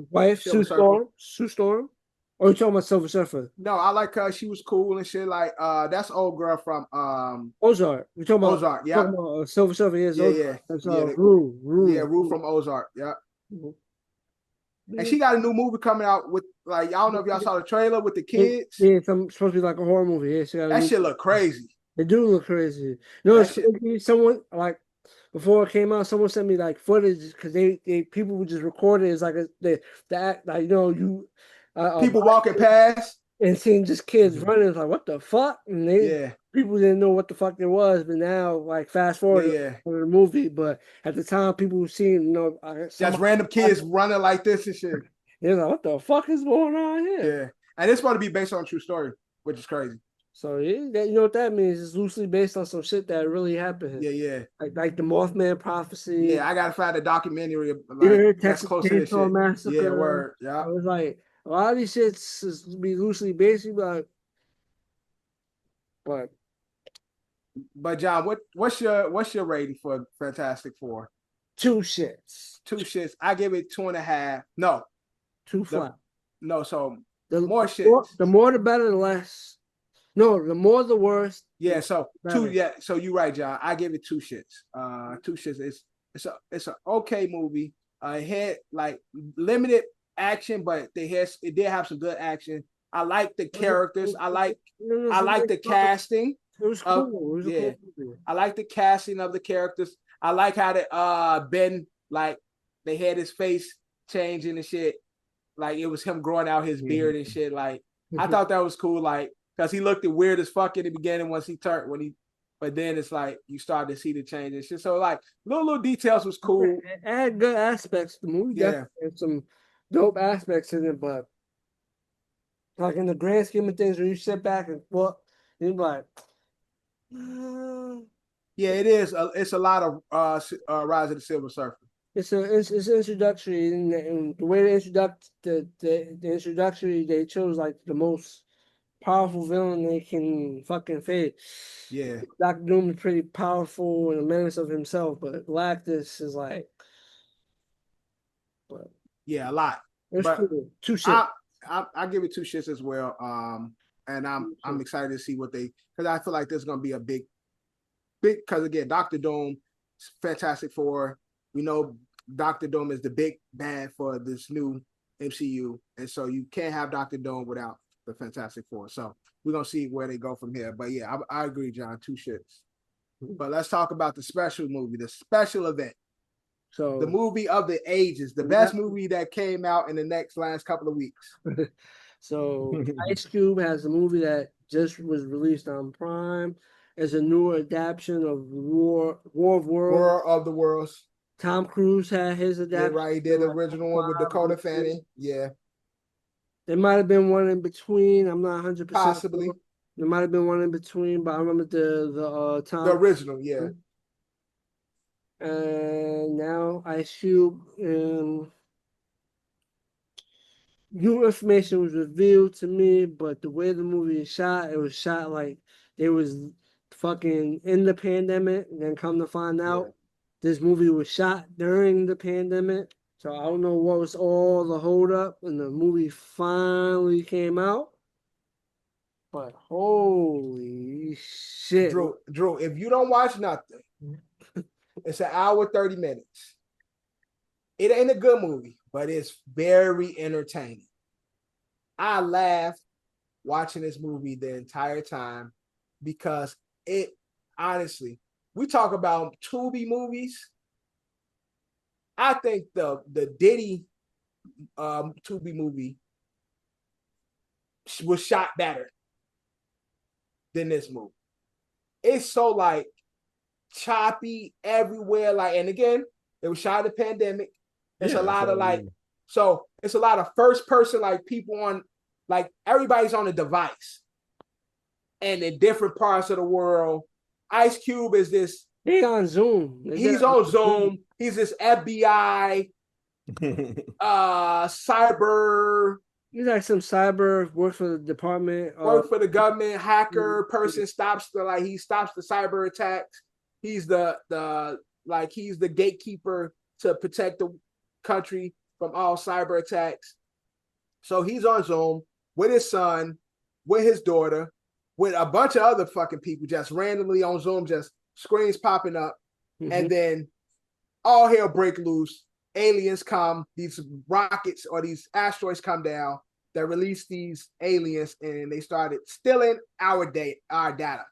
B: wife
D: Silver
B: Sue Storm. Or you talking about Silver Surfer?
D: No, I like her. She was cool and shit. Like that's old girl from
B: Ozark. We talking about
D: Ozark. Yeah.
B: talking about Silver Surfer. Yes,
D: Yeah,
B: Ozark.
D: yeah.
B: That's
D: Yeah, Rue from Ozark. Yeah. And she got a new movie coming out with like I don't know if y'all saw the trailer with the kids.
B: Yeah, it's supposed to be like a horror movie. Yeah, she got
D: that shit look crazy.
B: They do look crazy. You know, it's crazy. Someone like before it came out, someone sent me like footage because they people would just record it. It's like the act like
D: people walking past
B: and seeing just kids running. It's like what the fuck? And people didn't know what the fuck it was, but now like fast forward for the movie. But at the time, people were seeing
D: just random kids running like this and shit.
B: They're like, what the fuck is going on here?
D: Yeah, and it's supposed to be based on a true story, which is crazy.
B: So you know what that means? It's loosely based on some shit that really happened.
D: Yeah.
B: Like the Mothman prophecy.
D: Yeah, I gotta find a documentary like that's close to this shit.
B: Massacre.
D: Yeah, word. Yeah.
B: I was like, a lot of these shits is be loosely based, but
D: John, what's your rating for Fantastic Four?
B: 2 shits.
D: 2 shits. I give it 2.5. No.
B: 2 flat.
D: No, so
B: more
D: shits.
B: The more the better, the less. No, the more the worse.
D: Yeah, so 2. Yeah, so you're right, John. I give it 2 shits. 2 shits. It's an okay movie. It had like limited action, but it did have some good action. I like the characters. I like the casting.
B: It was cool. Cool
D: I like the casting of the characters. I like how Ben, like they had his face changing and shit. Like it was him growing out his beard and shit. Like I thought that was cool. Like because he looked weird as fuck in the beginning but then it's like you start to see the change and shit. So like little details was cool.
B: It had good aspects. The movie definitely had some dope aspects in it, but like in the grand scheme of things, when you sit back and look, you're like,
D: yeah, it is. It's a lot of Rise of the Silver Surfer.
B: It's introductory, and the way they the introductory, they chose like the most powerful villain they can fucking face.
D: Yeah,
B: Dr. Doom is pretty powerful and a menace of himself, but Galactus is like,
D: a lot.
B: It's cool. 2 shits.
D: I give it 2 shits as well. And I'm excited to see what because I feel like there's gonna be a big because again, Dr. Doom, Fantastic Four. We know Dr. Doom is the big bad for this new MCU, and so you can't have Dr. Doom without the Fantastic Four. So we're gonna see where they go from here. But yeah, I agree, John. 2 shits. But let's talk about the special movie, the special event. So the movie of the ages, the best movie that came out in the last couple of weeks.
B: So Ice Cube has a movie that just was released on Prime. It's a newer adaptation of War of Worlds.
D: War of the Worlds.
B: Tom Cruise had his adaptation.
D: Yeah, right. He did the original one with Dakota Fanning. Yeah.
B: There might have been one in between. I'm not 100%.
D: Possibly.
B: Sure. There might have been one in between, but I remember the
D: original, yeah.
B: And now Ice Cube new information was revealed to me, but the way the movie is shot, it was shot like it was fucking in the pandemic. And then come to find out, this movie was shot during the pandemic. So I don't know what was all the hold up when the movie finally came out. But holy shit.
D: Drew, if you don't watch nothing, it's an hour, 30 minutes. It ain't a good movie, but it's very entertaining. I laughed watching this movie the entire time because it, honestly, we talk about Tubi movies. I think the Diddy Tubi movie was shot better than this movie. It's so like choppy everywhere. Like, and again, it was shot in the pandemic. It's a lot of like, so it's a lot of first person, like people on, like everybody's on a device and in different parts of the world. Ice Cube is this.
B: He's on Zoom.
D: He's on Zoom. He's this FBI, cyber.
B: He's like some cyber, works for the department.
D: Work for the government, hacker person, stops the cyber attacks. He's the gatekeeper to protect the country from all cyber attacks. So he's on Zoom with his son, with his daughter, with a bunch of other fucking people just randomly on Zoom, just screens popping up. Mm-hmm. And then all hell break loose. Aliens come, these rockets or these asteroids come down that release these aliens, and they started stealing our data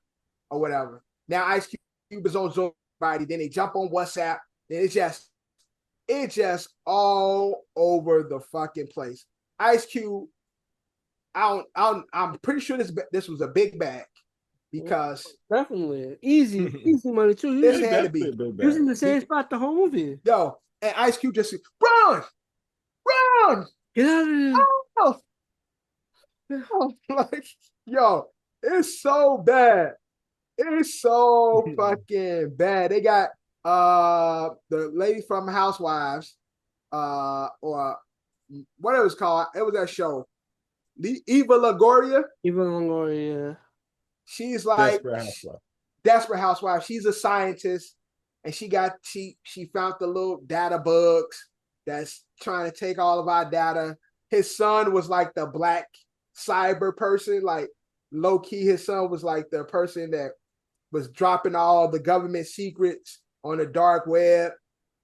D: or whatever. Now Ice Cube is on Zoom, then they jump on WhatsApp, and it's just all over the fucking place. Ice Cube, I'm pretty sure this was a big bag because
B: definitely easy money too.
D: This had to be.
B: He was in the same spot the whole movie.
D: Yo, and Ice Cube just run,
B: get out of there.
D: Like, yo, it's so bad. It's so fucking bad. They got the lady from Housewives, or what it was called. It was that show. Eva Longoria. She's like Desperate Housewives. She's a scientist, and she found the little data bugs that's trying to take all of our data. His son was like the black cyber person, like low key. His son was like the person that was dropping all the government secrets on the dark web,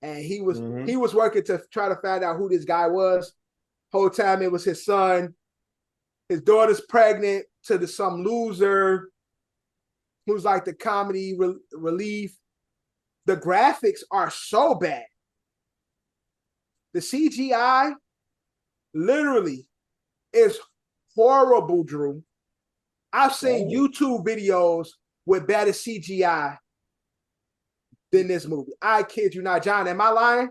D: and he was working to try to find out who this guy was. Whole time it was his son. His daughter's pregnant to some loser who's like the comedy relief. The graphics are so bad. The CGI literally is horrible, Drew. I've seen YouTube videos with better CGI than this movie. I kid you not, John. Am I lying?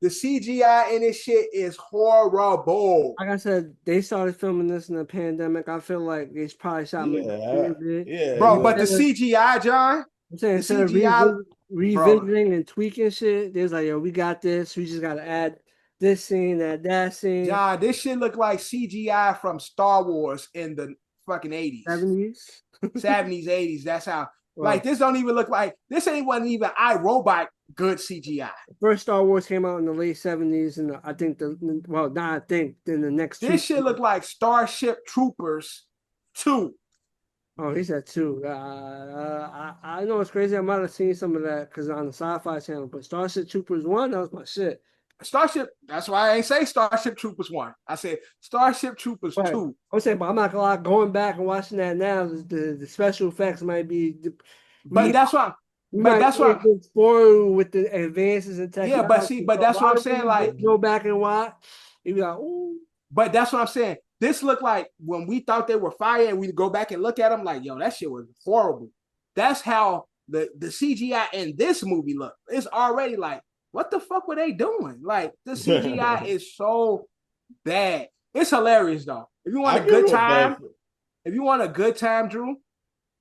D: The CGI in this shit is horrible.
B: Like I said, they started filming this in the pandemic. I feel like they probably shot
D: bro. But the CGI, John.
B: I'm saying instead of revisiting and tweaking shit, there's like, yo, we got this. We just gotta add this scene, that scene.
D: John, this shit look like CGI from Star Wars in the fucking 80s. 70s, 80s. That's how. Wow. Like, this don't even look like, wasn't even iRobot good CGI.
B: First Star Wars came out in the late 70s, and then the next.
D: This shit look like Starship Troopers 2.
B: Oh, he said 2. I know it's crazy. I might have seen some of that because on the Sci-Fi Channel, but Starship Troopers 1, that was my shit.
D: Starship, that's why I ain't say Starship Troopers 1. I said Starship Troopers 2.
B: I'm saying, but I'm not gonna lie, going back and watching that now, the special effects might be.
D: But that's why. But that's why.
B: Forward with the advances in technology.
D: Yeah, but that's what I'm saying. Like,
B: go back and watch, you be like, ooh.
D: But that's what I'm saying. This looked like when we thought they were fire, and we go back and look at them, like, yo, that shit was horrible. That's how the CGI in this movie looked. It's already like, what the fuck were they doing? Like, the CGI is so bad. It's hilarious though. If you want a good time, Drew,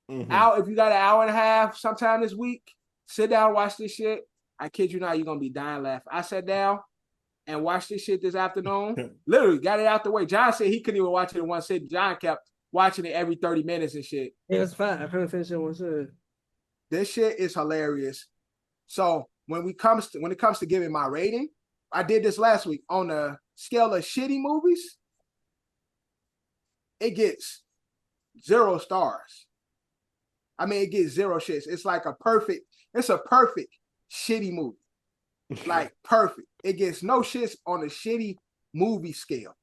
D: if you got an hour and a half sometime this week, sit down and watch this shit. I kid you not, you're gonna be dying laughing. I sat down and watched this shit this afternoon. Literally got it out the way. John said he couldn't even watch it in one sitting. John kept watching it every 30 minutes and shit.
B: Yeah, it's fine. I couldn't finish it in one sitting.
D: This shit is hilarious. So when it comes to giving my rating, I did this last week on the scale of shitty movies. It gets 0 stars. I mean, it gets 0 shits. It's like a perfect shitty movie. Like perfect. It gets no shits on the shitty movie scale.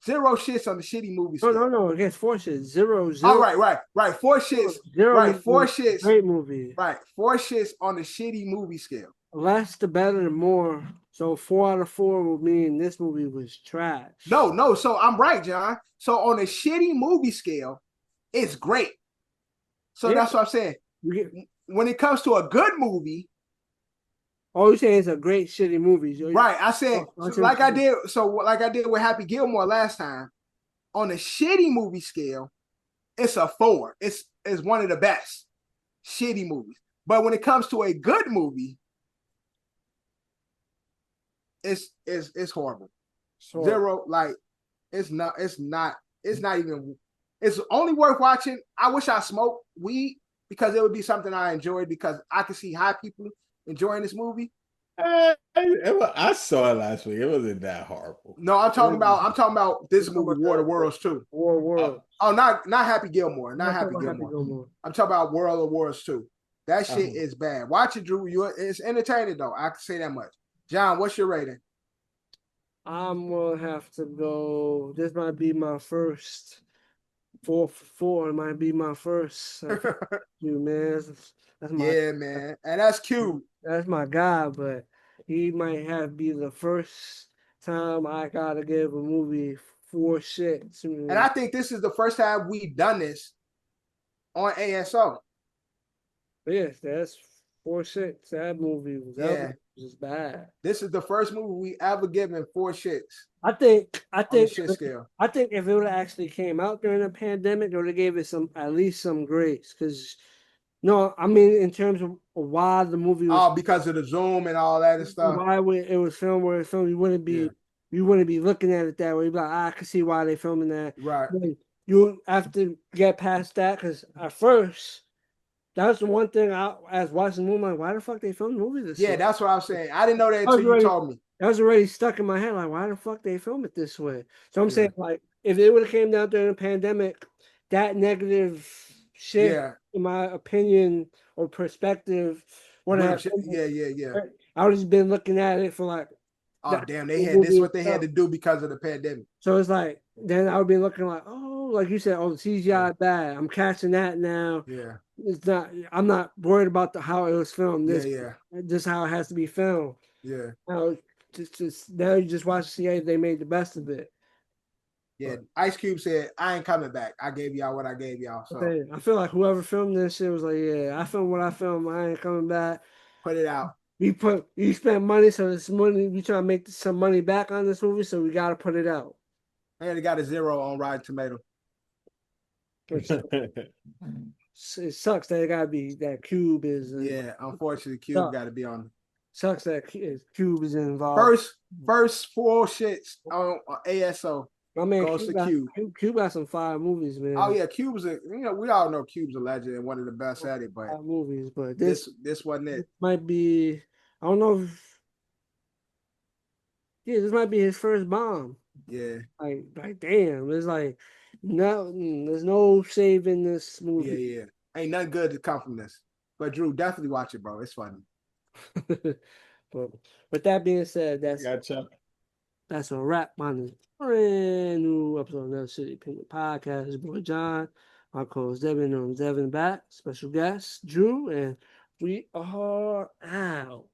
D: 0 shits on the shitty movie scale.
B: No. It gets 4 shits. 0.
D: Oh, right. 4 shits.
B: 0
D: right, 4 shits.
B: Great movie.
D: Right, 4 shits on the shitty movie scale.
B: Less the better, the more. So 4 out of 4 would mean this movie was trash.
D: No. So I'm right, John. So on a shitty movie scale, it's great. So that's what I'm saying. When it comes to a good movie,
B: you're saying it's a great shitty movie.
D: Right. I said like I did with Happy Gilmore last time. On a shitty movie scale, it's a 4. It's one of the best shitty movies. But when it comes to a good movie, it's horrible. 0, like it's only worth watching. I wish I smoked weed because it would be something I enjoyed because I could see high people enjoying this movie.
C: I saw it last week. It wasn't that horrible.
D: No, I'm talking about this movie, War of the Worlds too.
B: War.
D: Not Happy Gilmore. Not Happy Gilmore. I'm talking about World of Wars too. That shit is bad. Watch it, Drew. It's entertaining though. I can say that much. John, what's your rating?
B: I'm gonna have to go. This might be my first 4 for 4. It might be my first. You man, that's my
D: man, and that's cute.
B: That's my guy, but he might be the first time I gotta give a movie 4 shits.
D: And I think this is the first time we've done this on ASO.
B: Yes, that's 4 shits. That movie was bad.
D: This is the first movie we ever given 4 shits.
B: I think
D: shit scale.
B: I think if it would have actually came out during the pandemic, they would have gave it at least some grace. Because no, I mean in terms of why the movie was
D: because of the Zoom and all that and stuff.
B: Why it was filmed where it's filmed, you wouldn't be looking at it that way. You'd be like, I can see why they're filming that.
D: Right.
B: You have to get past that because at first, that was the one thing I was watching the movie. I'm like, why the fuck they filmed the movie this way?
D: That's what I was saying. I didn't know that until you told me.
B: That was already stuck in my head. Like, why the fuck they film it this way? So I'm saying, like, if it would have came down during the pandemic, that negative shit, in my opinion or perspective, I would have just been looking at it for like,
D: oh damn, they had this what they had to do because of the pandemic.
B: So it's like then I would be looking like, oh, like you said, oh, the CGI bad. I'm catching that now.
D: Yeah.
B: It's not. I'm not worried about how it was filmed. Just how it has to be filmed.
D: Yeah.
B: Now, now you just watch to see how they made the best of it.
D: Yeah. Ice Cube said, "I ain't coming back. I gave y'all what I gave y'all." So
B: I feel like whoever filmed this shit was like, yeah, I filmed what I filmed. I ain't coming back.
D: Put it out.
B: You spent money, so this money we trying to make some money back on this movie, so we got to put it out.
D: And it got a 0 on Rotten Tomato.
B: It sucks that it gotta be that Cube is.
D: Unfortunately, Cube got to be on.
B: Sucks that Cube is involved.
D: First 4 shits on ASO.
B: My man
D: goes to Cube.
B: Cube got some fire movies, man.
D: Oh yeah, Cube's we all know Cube's a legend and one of the best at it, but
B: movies. But
D: this wasn't it.
B: This might be. I don't know. This might be his first bomb.
D: Yeah.
B: Like damn, it's like there's no saving this movie.
D: Yeah. Ain't nothing good to come from this. But Drew, definitely watch it, bro. It's funny.
B: But with that being said, that's a wrap on this brand new episode of Another City Opinion Podcast. It's boy John, my co-host Devin back, special guest Drew, and we are out.